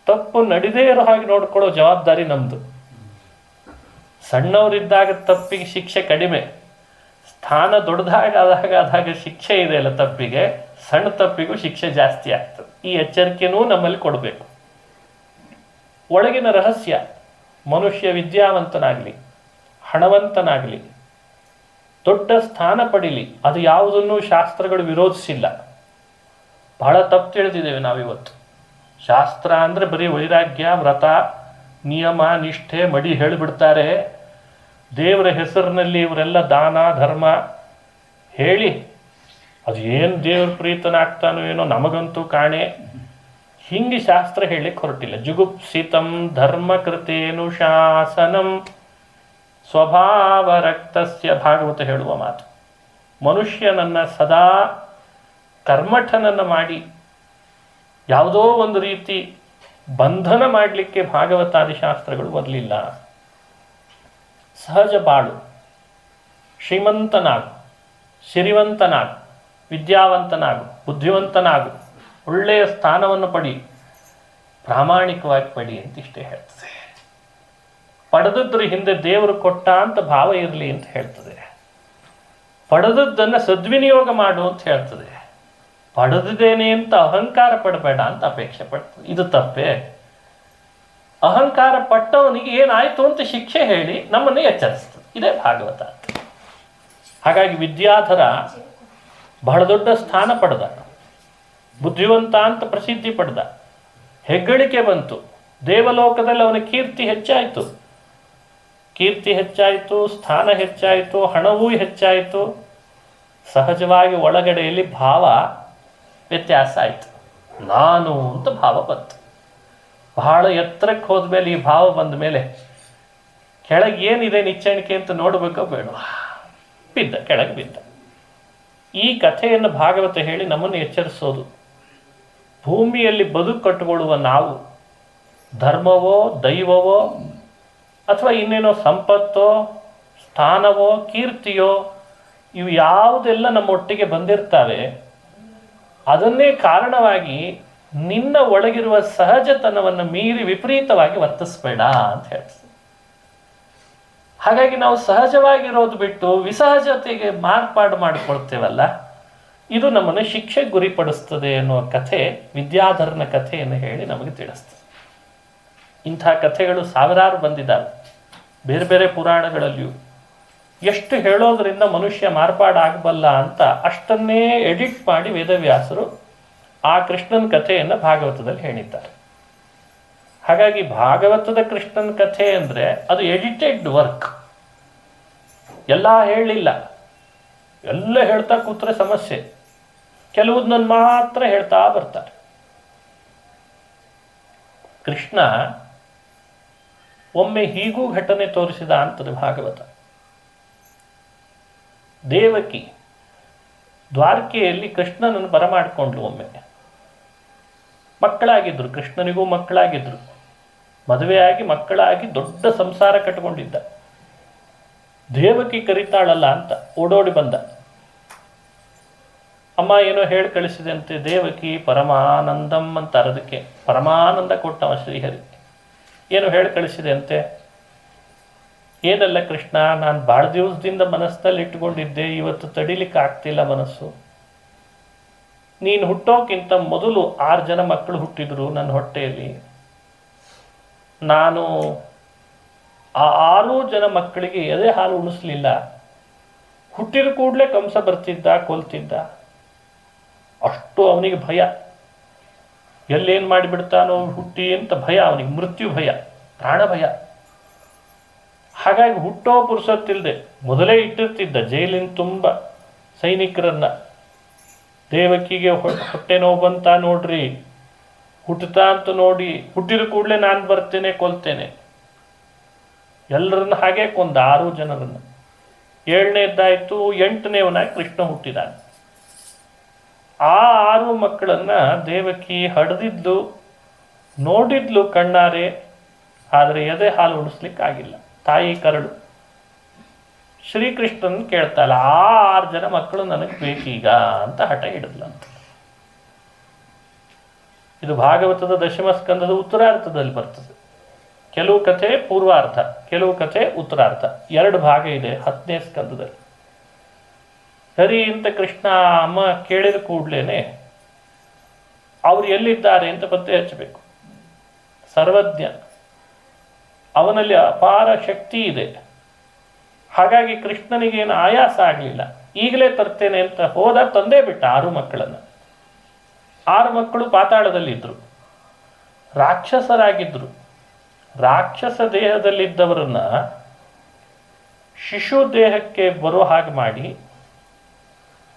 ತಪ್ಪು ನಡಿದೇ ಇರೋ ಹಾಗೆ ನೋಡ್ಕೊಳ್ಳೋ ಜವಾಬ್ದಾರಿ ನಮ್ದು. ಸಣ್ಣವರಿದ್ದಾಗ ತಪ್ಪಿಗೆ ಶಿಕ್ಷೆ ಕಡಿಮೆ, ಸ್ಥಾನ ದೊಡ್ಡದಾದಾಗ ಶಿಕ್ಷೆ ಇದೆ ಅಲ್ಲ ತಪ್ಪಿಗೆ, ಸಣ್ಣ ತಪ್ಪಿಗೂ ಶಿಕ್ಷೆ ಜಾಸ್ತಿ ಆಗ್ತದೆ. ಈ ಎಚ್ಚರಿಕೆನೂ ನಮ್ಮಲ್ಲಿ ಕೊಡಬೇಕು. ಒಳಗಿನ ರಹಸ್ಯ, ಮನುಷ್ಯ ವಿದ್ಯಾವಂತನಾಗಲಿ, ಹಣವಂತನಾಗಲಿ, ದೊಡ್ಡ ಸ್ಥಾನ ಪಡೀಲಿ, ಅದು ಯಾವುದನ್ನು ಶಾಸ್ತ್ರಗಳು ವಿರೋಧಿಸಿಲ್ಲ. ಬಹಳ ತಪ್ಪು ತಿಳಿದಿದ್ದೇವೆ ನಾವಿವತ್ತು. ಶಾಸ್ತ್ರ ಅಂದರೆ ಬರೀ ವೈರಾಗ್ಯ, ವ್ರತ, ನಿಯಮ, ನಿಷ್ಠೆ, ಮಡಿ ಹೇಳಿಬಿಡ್ತಾರೆ. ದೇವರ ಹೆಸರಿನಲ್ಲಿ ಇವರೆಲ್ಲ ದಾನ ಧರ್ಮ ಹೇಳಿ ಅದು ಏನು ದೇವ್ರ ಪ್ರೀತನಾಗ್ತಾನೋ ಏನೋ ನಮಗಂತೂ ಕಾಣೆ. ಹಿಂಗೆ ಶಾಸ್ತ್ರ ಹೇಳಲಿಕ್ಕೆ ಹೊರಟಿಲ್ಲ. ಜುಗುಪ್ಸಿತಂ ಧರ್ಮ ಕೃತೇನು ಶಾಸನಂ ಸ್ವಭಾವ ರಕ್ತಸ್ಯ, ಭಾಗವತ ಹೇಳುವ ಮಾತು. ಮನುಷ್ಯನನ್ನ ಸದಾ ಕರ್ಮಠನನ್ನು ಮಾಡಿ ಯಾವುದೋ ಒಂದು ರೀತಿ ಬಂಧನ ಮಾಡಲಿಕ್ಕೆ ಭಾಗವತಾದಿ ಶಾಸ್ತ್ರಗಳು ಬರಲಿಲ್ಲ. ಸಹಜ ಬಾಳು, ಶ್ರೀಮಂತನಾಗು, ಸಿರಿವಂತನಾಗು, ವಿದ್ಯಾವಂತನಾಗು, ಬುದ್ಧಿವಂತನಾಗು, ಒಳ್ಳೆಯ ಸ್ಥಾನವನ್ನು ಪಡಿ, ಪ್ರಾಮಾಣಿಕವಾಗಿ ಪಡಿ ಅಂತ ಇಷ್ಟೇ ಹೇಳ್ತದೆ. ಪಡೆದದ್ರ ಹಿಂದೆ ದೇವರು ಕೊಟ್ಟ ಅಂತ ಭಾವ ಇರಲಿ ಅಂತ ಹೇಳ್ತದೆ. ಪಡೆದದ್ದನ್ನು ಸದ್ವಿನಿಯೋಗ ಮಾಡು ಅಂತ ಹೇಳ್ತದೆ. ಪಡೆದಿದ್ದೇನೆ ಅಂತ ಅಹಂಕಾರ ಪಡಬೇಡ ಅಂತ ಅಪೇಕ್ಷೆ ಪಡ್ತದೆ. ಇದು ತಪ್ಪೇ. ಅಹಂಕಾರ ಪಟ್ಟವನಿಗೆ ಏನಾಯ್ತು ಅಂತ ಶಿಕ್ಷೆ ಹೇಳಿ ನಮ್ಮನ್ನು ಎಚ್ಚರಿಸ್ತದೆ. ಇದೇ ಭಾಗವತ. ಹಾಗಾಗಿ ವಿದ್ಯಾಧರ ಬಹಳ ದೊಡ್ಡ ಸ್ಥಾನ ಪಡೆದ, ಬುದ್ಧಿವಂತ ಅಂತ ಪ್ರಸಿದ್ಧಿ ಪಡೆದ, ಹೆಗ್ಗಳಿಕೆ ಬಂತು, ದೇವಲೋಕದಲ್ಲಿ ಅವನ ಕೀರ್ತಿ ಹೆಚ್ಚಾಯಿತು. ಕೀರ್ತಿ ಹೆಚ್ಚಾಯಿತು, ಸ್ಥಾನ ಹೆಚ್ಚಾಯಿತು, ಹಣವೂ ಹೆಚ್ಚಾಯಿತು. ಸಹಜವಾಗಿ ಒಳಗಡೆಯಲ್ಲಿ ಭಾವ ವ್ಯತ್ಯಾಸ ಆಯಿತು. ನಾನು ಅಂತ ಭಾವ ಬಂತು. ಬಹಳ ಎತ್ತರಕ್ಕೆ ಹೋದ್ಮೇಲೆ ಈ ಭಾವ ಬಂದ ಮೇಲೆ ಕೆಳಗೆ ಏನಿದೆ ನಿಚ್ಚಣಿಕೆ ಅಂತ ನೋಡಬೇಕೋ ಬೇಡ, ಬಿದ್ದ, ಕೆಳಗೆ ಬಿದ್ದ. ಈ ಕಥೆಯನ್ನು ಭಾಗವತ ಹೇಳಿ ನಮ್ಮನ್ನು ಎಚ್ಚರಿಸೋದು. ಭೂಮಿಯಲ್ಲಿ ಬದುಕು ಕಟ್ಟಿಕೊಳ್ಳುವ ನಾವು ಧರ್ಮವೋ, ದೈವವೋ, ಅಥವಾ ಇನ್ನೇನೋ ಸಂಪತ್ತೋ, ಸ್ಥಾನವೋ, ಕೀರ್ತಿಯೋ, ಇವು ಯಾವುದೆಲ್ಲ ನಮ್ಮೊಟ್ಟಿಗೆ ಬಂದಿರ್ತವೆ, ಅದನ್ನೇ ಕಾರಣವಾಗಿ ನಿನ್ನ ಒಳಗಿರುವ ಸಹಜತನವನ್ನು ಮೀರಿ ವಿಪರೀತವಾಗಿ ವರ್ತಿಸಬೇಡ ಅಂತ ಹೇಳ್ತದೆ. ಹಾಗಾಗಿ ನಾವು ಸಹಜವಾಗಿರೋದು ಬಿಟ್ಟು ವಿಸಹಜತೆಗೆ ಮಾರ್ಪಾಡು ಮಾಡಿಕೊಳ್ತೇವಲ್ಲ, ಇದು ನಮ್ಮನ್ನು ಶಿಕ್ಷೆಗೆ ಗುರಿಪಡಿಸ್ತದೆ ಎನ್ನುವ ಕಥೆ ವಿದ್ಯಾಧರನ ಕಥೆಯನ್ನು ಹೇಳಿ ನಮಗೆ ತಿಳಿಸ್ತದೆ. ಇಂಥ ಕಥೆಗಳು ಸಾವಿರಾರು ಬಂದಿದ್ದಾವೆ ಬೇರೆ ಬೇರೆ ಪುರಾಣಗಳಲ್ಲಿಯೂ. ಎಷ್ಟು ಹೇಳೋದ್ರಿಂದ ಮನುಷ್ಯ ಮಾರ್ಪಾಡಾಗಬಲ್ಲ ಅಂತ ಅಷ್ಟನ್ನೇ ಎಡಿಟ್ ಮಾಡಿ ವೇದವ್ಯಾಸರು ಆ ಕೃಷ್ಣನ ಕಥೆಯನ್ನು ಭಾಗವತದಲ್ಲಿ ಹೇಳಿದ್ದಾರೆ. ಹಾಗಾಗಿ ಭಾಗವತದ ಕೃಷ್ಣನ ಕಥೆ ಅಂದರೆ ಅದು ಎಡಿಟೆಡ್ ವರ್ಕ್. ಎಲ್ಲ ಹೇಳಲಿಲ್ಲ, ಎಲ್ಲ ಹೇಳ್ತಾ ಕೂತ್ರೆ ಸಮಸ್ಯೆ. ಕೆಲವುದನ್ನು ಮಾತ್ರ ಹೇಳ್ತಾ ಬರ್ತಾರೆ. ಕೃಷ್ಣ ಒಮ್ಮೆ ಹೀಗೂ ಘಟನೆ ತೋರಿಸಿದ ಅಂತದೆ ಭಾಗವತ. ದೇವಕಿ ದ್ವಾರಕೆಯಲ್ಲಿ ಕೃಷ್ಣನನ್ನು ಬರಮಾಡಿಕೊಂಡ್ಲು. ಒಮ್ಮೆ ಮಕ್ಕಳಾಗಿದ್ರು, ಕೃಷ್ಣನಿಗೂ ಮಕ್ಕಳಾಗಿದ್ರು. ಮದುವೆಯಾಗಿ ಮಕ್ಕಳಾಗಿ ದೊಡ್ಡ ಸಂಸಾರ ಕಟ್ಟಿಕೊಂಡಿದ್ದ. ದೇವಕಿ ಕರಿತಾಳಲ್ಲ ಅಂತ ಓಡೋಡಿ ಬಂದ. ಅಮ್ಮ ಏನೋ ಹೇಳಿ ಕಳಿಸಿದಂತೆ. ದೇವಕಿ ಪರಮಾನಂದಂ ಅಂತಾರೆ ಅದಕ್ಕೆ. ಪರಮಾನಂದ ಕೊಟ್ಟವ ಶ್ರೀಹರಿ. ಏನು ಹೇಳಿ ಕಳಿಸಿದೆ ಅಂತೆ? ಏನಲ್ಲ ಕೃಷ್ಣ, ನಾನು ಭಾಳ ದಿವಸದಿಂದ ಮನಸ್ಸಿನಲ್ಲಿ ಇಟ್ಟುಕೊಂಡಿದ್ದೆ, ಇವತ್ತು ತಡಿಲಿಕ್ಕೆ ಆಗ್ತಿಲ್ಲ ಮನಸ್ಸು. ನೀನು ಹುಟ್ಟೋಕ್ಕಿಂತ ಮೊದಲು 6 ಜನ ಮಕ್ಕಳು ಹುಟ್ಟಿದ್ರು ನನ್ನ ಹೊಟ್ಟೆಯಲ್ಲಿ. ನಾನು ಆ 6 ಜನ ಮಕ್ಕಳಿಗೆ ಎದೆ ಹಾಲು ಉಣಿಸ್ಲಿಲ್ಲ. ಹುಟ್ಟಿದ ಕೂಡಲೇ ಕಂಸ ಬರ್ತಿದ್ದ, ಕೊಲ್ತಿದ್ದ. ಅಷ್ಟು ಅವನಿಗೆ ಭಯ, ಎಲ್ಲೇನು ಮಾಡಿಬಿಡ್ತಾನೋ ಹುಟ್ಟಿ ಅಂತ ಭಯ ಅವನಿಗೆ, ಮೃತ್ಯು ಭಯ, ಪ್ರಾಣ ಭಯ. ಹಾಗಾಗಿ ಹುಟ್ಟೋ ಪುರುಸತ್ತಿಲ್ಲದೆ ಮೊದಲೇ ಇಟ್ಟಿರ್ತಿದ್ದ ಜೈಲಿನ ತುಂಬ ಸೈನಿಕರನ್ನ. ದೇವಕಿಗೆ ಹೊಟ್ಟೆ ನೋವು ಬಂತ ನೋಡ್ರಿ, ಹುಟ್ಟುತ್ತಾ ಅಂತ ನೋಡಿ, ಹುಟ್ಟಿದ ಕೂಡಲೇ ನಾನು ಬರ್ತೇನೆ, ಕೊಲ್ತೇನೆ. ಎಲ್ಲರನ್ನ ಹಾಗೆ ಕೊಂದ 6 ಜನರನ್ನು. 7ನೇದ್ದಾಯ್ತು, 8ನೇವನಾಗಿ ಕೃಷ್ಣ ಹುಟ್ಟಿದಾನೆ. ಆ 6 ಮಕ್ಕಳನ್ನ ದೇವಕಿ ಹಡ್ದಿದ್ಲು, ನೋಡಿದ್ಲು ಕಣ್ಣಾರೆ, ಆದರೆ ಎದೆ ಹಾಲು ಉಣಿಸ್ಲಿಕ್ಕಾಗಿಲ್ಲ. ತಾಯಿ ಕರಳು. ಶ್ರೀಕೃಷ್ಣನ್ ಕೇಳ್ತಾಳ, ಆ 6 ಜನ ಮಕ್ಕಳು ನನಗೆ ಬೇಕೀಗ ಅಂತ ಹಠ ಹಿಡಿದ್ಲಂತ. ಇದು ಭಾಗವತದ ದಶಮ ಸ್ಕಂದದ ಉತ್ತರಾರ್ಥದಲ್ಲಿ ಬರ್ತದೆ. ಕೆಲವು ಕಥೆ ಪೂರ್ವಾರ್ಧ, ಕೆಲವು ಕಥೆ ಉತ್ತರಾರ್ಧ, 2 ಭಾಗ ಇದೆ 10ನೇ ಸ್ಕಂದದಲ್ಲಿ. ಸರಿ ಅಂತ ಕೃಷ್ಣ ಅಮ್ಮ ಕೇಳಿದ ಕೂಡ್ಲೇನೆ ಅವ್ರು ಎಲ್ಲಿದ್ದಾರೆ ಅಂತ ಪತ್ತೆ ಹಚ್ಚಬೇಕು. ಸರ್ವಜ್ಞ, ಅವನಲ್ಲಿ ಅಪಾರ ಶಕ್ತಿ ಇದೆ. ಹಾಗಾಗಿ ಕೃಷ್ಣನಿಗೇನು ಆಯಾಸ ಆಗಲಿಲ್ಲ. ಈಗಲೇ ತರ್ತೇನೆ ಅಂತ ಹೋದ, ತಂದೇ ಬಿಟ್ಟ 6 ಮಕ್ಕಳನ್ನು. 6 ಮಕ್ಕಳು ಪಾತಾಳದಲ್ಲಿದ್ದರು, ರಾಕ್ಷಸರಾಗಿದ್ದರು. ರಾಕ್ಷಸ ದೇಹದಲ್ಲಿದ್ದವರನ್ನ ಶಿಶು ದೇಹಕ್ಕೆ ಬರೋ ಹಾಗೆ ಮಾಡಿ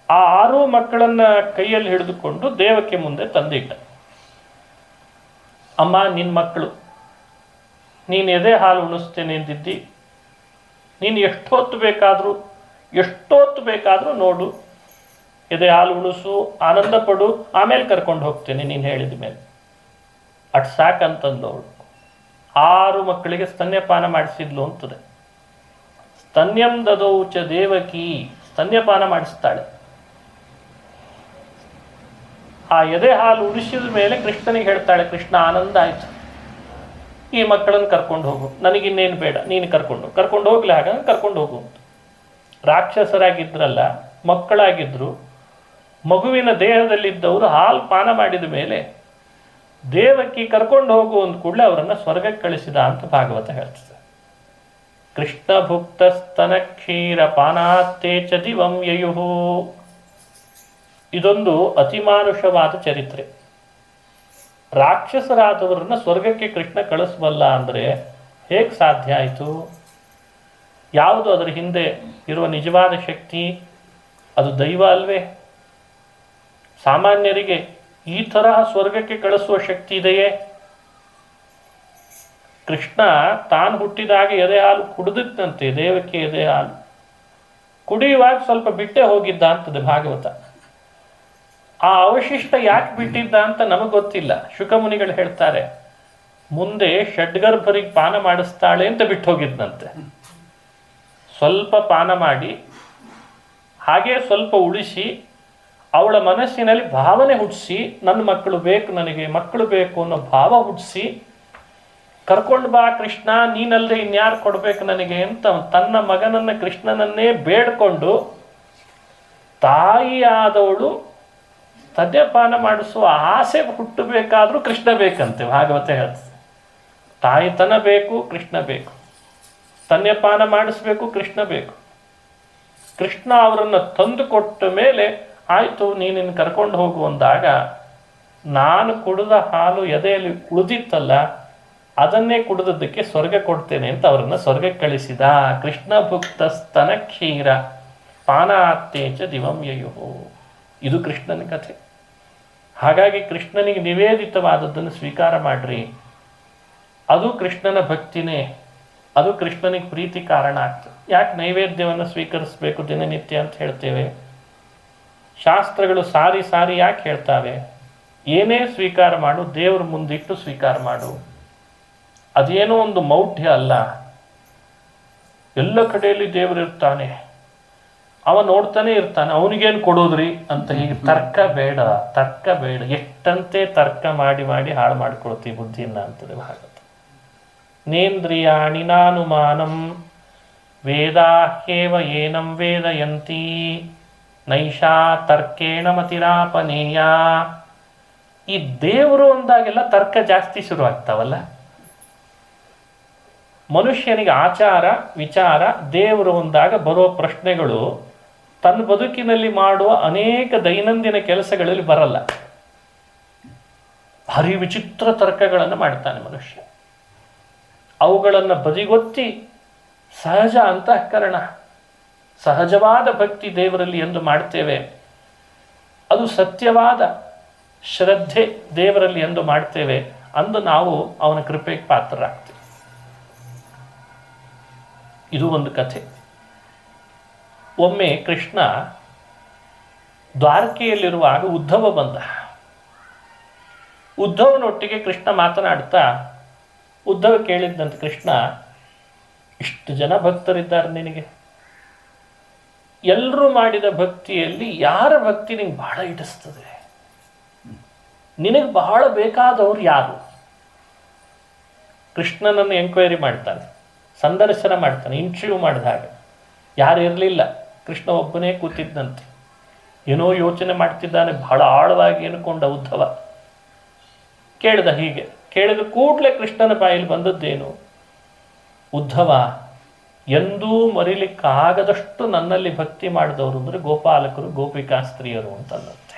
ಆ 6 ಮಕ್ಕಳನ್ನ ಕೈಯಲ್ಲಿ ಹಿಡಿದುಕೊಂಡು ದೇವಕ್ಕೆ ಮುಂದೆ ತಂದಿಟ್ಟ. ಅಮ್ಮ, ನಿನ್ನ ಮಕ್ಕಳು, ನೀನು ಎದೆ ಹಾಲು ಉಣಿಸ್ತೇನೆ ಎಂದಿದ್ದಿ, ನೀನು ಎಷ್ಟೊತ್ತು ಬೇಕಾದರೂ ನೋಡು, ಎದೆ ಹಾಲು ಉಣಿಸು, ಆನಂದ ಪಡು, ಆಮೇಲೆ ಕರ್ಕೊಂಡು ಹೋಗ್ತೇನೆ ನೀನು ಹೇಳಿದ ಮೇಲೆ. ಅಟ್ ಸಾಕಂತಂದವಳು 6 ಮಕ್ಕಳಿಗೆ ಸ್ತನ್ಯಪಾನ ಮಾಡಿಸಿದ್ಲು ಅಂತದೆ. ಸ್ತನ್ಯಂ ದದೌಚ ದೇವಕಿ, ಸ್ತನ್ಯಪಾನ ಮಾಡಿಸ್ತಾಳೆ. ಆ ಎದೆ ಹಾಲು ಉಳಿಸಿದ ಮೇಲೆ ಕೃಷ್ಣನಿಗೆ ಹೇಳ್ತಾಳೆ, ಕೃಷ್ಣ ಆನಂದ ಆಯ್ತು, ಈ ಮಕ್ಕಳನ್ನು ಕರ್ಕೊಂಡು ಹೋಗು, ನನಗಿನ್ನೇನು ಬೇಡ, ನೀನು ಕರ್ಕೊಂಡು ಹೋಗ್ಲಿ, ಹಾಗಂಗೆ ಕರ್ಕೊಂಡು ಹೋಗು ಅಂತ. ರಾಕ್ಷಸರಾಗಿದ್ರಲ್ಲ, ಮಕ್ಕಳಾಗಿದ್ರು, ಮಗುವಿನ ದೇಹದಲ್ಲಿದ್ದವರು ಹಾಲು ಪಾನ ಮಾಡಿದ ಮೇಲೆ ದೇವಕಿ ಕರ್ಕೊಂಡು ಹೋಗು ಅಂದ ಕೂಡಲೇ ಅವರನ್ನು ಸ್ವರ್ಗಕ್ಕೆ ಕಳಿಸಿದ ಅಂತ ಭಾಗವತ ಹೇಳ್ತದೆ. ಕೃಷ್ಣ ಭುಕ್ತ ಸ್ತನ ಕ್ಷೀರ ಪಾನಾತ್ತೇ ಚ ದಿವಂ ಯಯುಹು. ಇದೊಂದು ಅತಿಮಾನುಷವಾದ ಚರಿತ್ರೆ. ರಾಕ್ಷಸರಾದವರನ್ನ ಸ್ವರ್ಗಕ್ಕೆ ಕೃಷ್ಣ ಕಳಿಸಬಲ್ಲ ಅಂದರೆ ಹೇಗೆ ಸಾಧ್ಯ ಆಯಿತು? ಯಾವುದು ಅದರ ಹಿಂದೆ ಇರುವ ನಿಜವಾದ ಶಕ್ತಿ? ಅದು ದೈವ ಅಲ್ವೇ? ಸಾಮಾನ್ಯರಿಗೆ ಈ ತರಹ ಸ್ವರ್ಗಕ್ಕೆ ಕಳಿಸುವ ಶಕ್ತಿ ಇದೆಯೇ? ಕೃಷ್ಣ ತಾನು ಹುಟ್ಟಿದಾಗ ಎದೆ ಹಾಲು ಕುಡಿದಿತ್ತಂತೆ, ದೇವಕ್ಕೆ ಎದೆ ಹಾಲು ಕುಡಿಯುವಾಗ ಸ್ವಲ್ಪ ಬಿಟ್ಟೆ ಹೋಗಿದ್ದ ಅಂತದೆ ಭಾಗವತ. ಆ ಅವಶಿಷ್ಟ ಯಾಕೆ ಬಿಟ್ಟಿದ್ದ ಅಂತ ನಮಗೆ ಗೊತ್ತಿಲ್ಲ. ಶುಕಮುನಿಗಳು ಹೇಳ್ತಾರೆ, ಮುಂದೆ ಷಡ್ಗರ್ಭರಿಗೆ ಪಾನ ಮಾಡಿಸ್ತಾಳೆ ಅಂತ ಬಿಟ್ಟು ಹೋಗಿದ್ದಂತೆ. ಸ್ವಲ್ಪ ಪಾನ ಮಾಡಿ ಹಾಗೆ ಸ್ವಲ್ಪ ಉಳಿಸಿ ಅವಳ ಮನಸ್ಸಿನಲ್ಲಿ ಭಾವನೆ ಹುಟ್ಟಿಸಿ, ನನ್ನ ಮಕ್ಕಳು ಬೇಕು, ನನಗೆ ಮಕ್ಕಳು ಬೇಕು ಅನ್ನೋ ಭಾವ ಹುಟ್ಟಿಸಿ ಕರ್ಕೊಂಡು ಬಾ ಕೃಷ್ಣ, ನೀನಲ್ಲದೆ ಇನ್ಯಾರು ಕೊಡಬೇಕು ನನಗೆ ಅಂತ ತನ್ನ ಮಗನನ್ನು ಕೃಷ್ಣನನ್ನೇ ಬೇಡ್ಕೊಂಡು ತಾಯಿಯಾದವಳು ಸ್ತನ್ಯಪಾನ ಮಾಡಿಸುವ ಆಸೆ ಹುಟ್ಟಬೇಕಾದ್ರೂ ಕೃಷ್ಣ ಬೇಕಂತೆ ಭಾಗವತ ಹೇಳ್ತದೆ. ತಾಯಿತನ ಬೇಕು, ಕೃಷ್ಣ ಬೇಕು. ಸ್ತನ್ಯಪಾನ ಮಾಡಿಸ್ಬೇಕು, ಕೃಷ್ಣ ಬೇಕು. ಕೃಷ್ಣ ಅವರನ್ನು ತಂದು ಕೊಟ್ಟ ಮೇಲೆ ಆಯಿತು, ನೀನಿನ್ನು ಕರ್ಕೊಂಡು ಹೋಗು ಅಂದಾಗ, ನಾನು ಕುಡಿದ ಹಾಲು ಎದೆಯಲ್ಲಿ ಉಳಿದಿತ್ತಲ್ಲ, ಅದನ್ನೇ ಕುಡಿದದ್ದಕ್ಕೆ ಸ್ವರ್ಗ ಕೊಡ್ತೇನೆ ಅಂತ ಅವರನ್ನು ಸ್ವರ್ಗಕ್ಕೆ ಕಳಿಸಿದ. ಕೃಷ್ಣ ಭುಕ್ತ ಸ್ತನ ಕ್ಷೀರ ಪಾನಾತ್ತೇಚ ದಿವಂ ಯಯುಹು. ಇದು ಕೃಷ್ಣನ ಕಥೆ. ಹಾಗಾಗಿ ಕೃಷ್ಣನಿಗೆ ನಿವೇದಿತವಾದದ್ದನ್ನು ಸ್ವೀಕಾರ ಮಾಡ್ರಿ. ಅದು ಕೃಷ್ಣನ ಭಕ್ತಿನೇ, ಅದು ಕೃಷ್ಣನಿಗೆ ಪ್ರೀತಿ ಕಾರಣ ಆಗ್ತದೆ. ಯಾಕೆ ನೈವೇದ್ಯವನ್ನು ಸ್ವೀಕರಿಸಬೇಕು ದಿನನಿತ್ಯ ಅಂತ ಹೇಳ್ತೇವೆ? ಶಾಸ್ತ್ರಗಳು ಸಾರಿ ಸಾರಿ ಯಾಕೆ ಹೇಳ್ತಾವೆ? ಏನೇ ಸ್ವೀಕಾರ ಮಾಡು, ದೇವ್ರ ಮುಂದಿಟ್ಟು ಸ್ವೀಕಾರ ಮಾಡು. ಅದೇನೋ ಒಂದು ಮೌಢ್ಯ ಅಲ್ಲ. ಎಲ್ಲ ಕಡೆಯಲ್ಲಿ ದೇವರಿರ್ತಾನೆ, ಅವ ನೋಡ್ತಾನೆ ಇರ್ತಾನೆ, ಅವನಿಗೇನು ಕೊಡೋದ್ರಿ ಅಂತ ಹೀಗೆ ತರ್ಕ ಬೇಡ. ಎಷ್ಟಂತೆ ತರ್ಕ ಮಾಡಿ ಮಾಡಿ ಹಾಳು ಮಾಡ್ಕೊಳ್ತೀವಿ ಬುದ್ಧಿಯನ್ನ ಅಂತದೆ ಭಾಗವತ. ನೇಂದ್ರಿಯಾಣಿ ನಾನುಮಾನಂ ವೇದಾಹ್ಯೇವ ಏನಂ ವೇದಯಂತಿ ನೈಷಾ ತರ್ಕೇಣ ಮತಿರಾಪನೇಯ. ಈ ದೇವರು ಅಂದಾಗೆಲ್ಲ ತರ್ಕ ಜಾಸ್ತಿ ಶುರು ಆಗ್ತಾವಲ್ಲ. ಮನುಷ್ಯನಿಗೆ ಆಚಾರ ವಿಚಾರ ದೇವರು ಅಂದಾಗ ಬರೋ ಪ್ರಶ್ನೆಗಳು ತನ್ನ ಬದುಕಿನಲ್ಲಿ ಮಾಡುವ ಅನೇಕ ದೈನಂದಿನ ಕೆಲಸಗಳಲ್ಲಿ ಬರಲ್ಲ. ಭಾರಿ ವಿಚಿತ್ರ ತರ್ಕಗಳನ್ನು ಮಾಡ್ತಾನೆ ಮನುಷ್ಯ. ಅವುಗಳನ್ನು ಬದಿಗೊತ್ತಿ ಸಹಜ ಅಂತಃಕರಣ, ಸಹಜವಾದ ಭಕ್ತಿ ದೇವರಲ್ಲಿ ಎಂದು ಮಾಡ್ತೇವೆ. ಅದು ಸತ್ಯವಾದ ಶ್ರದ್ಧೆ ದೇವರಲ್ಲಿ ಎಂದು ಮಾಡ್ತೇವೆ. ಅಂದು ನಾವು ಅವನ ಕೃಪೆಗೆ ಪಾತ್ರರಾಗ್ತೇವೆ. ಇದು ಒಂದು ಕಥೆ. ಒಮ್ಮೆ ಕೃಷ್ಣ ದ್ವಾರಕೆಯಲ್ಲಿರುವಾಗ ಉದ್ಧವ ಬಂದ. ಉದ್ಧವನೊಟ್ಟಿಗೆ ಕೃಷ್ಣ ಮಾತನಾಡ್ತಾ ಉದ್ಧವ ಕೇಳಿದ್ದಂತೆ, ಕೃಷ್ಣ, ಇಷ್ಟು ಜನ ಭಕ್ತರಿದ್ದಾರೆ ನಿನಗೆ, ಎಲ್ಲರೂ ಮಾಡಿದ ಭಕ್ತಿಯಲ್ಲಿ ಯಾರ ಭಕ್ತಿ ನಿಂಗೆ ಬಹಳ ಇಡಿಸ್ತದೆ? ನಿನಗೆ ಬಹಳ ಬೇಕಾದವರು ಯಾರು? ಕೃಷ್ಣನನ್ನು ಎಂಕ್ವೈರಿ ಮಾಡ್ತಾನೆ, ಸಂದರ್ಶನ ಮಾಡ್ತಾನೆ, ಇಂಟರ್ವ್ಯೂ ಮಾಡಿದಾಗ ಯಾರು ಇರಲಿಲ್ಲ. ಕೃಷ್ಣ ಒಬ್ಬನೇ ಕೂತಿದ್ದಂತೆ. ಏನೋ ಯೋಚನೆ ಮಾಡ್ತಿದ್ದಾನೆ, ಬಹಳ ಆಳವಾಗಿ ಅನ್ಕೊಂಡ ಉದ್ಧವ. ಕೇಳಿದ, ಹೀಗೆ ಕೇಳಿದ ಕೂಡಲೇ ಕೃಷ್ಣನ ಬಾಯಲ್ಲಿ ಬಂದದ್ದೇನು? ಉದ್ಧವ, ಎಂದೂ ಮರಿಲಿಕ್ಕಾಗದಷ್ಟು ನನ್ನಲ್ಲಿ ಭಕ್ತಿ ಮಾಡಿದವರು ಅಂದರೆ ಗೋಪಾಲಕರು, ಗೋಪಿಕಾ ಸ್ತ್ರೀಯರು ಅಂತಂದಂತೆ.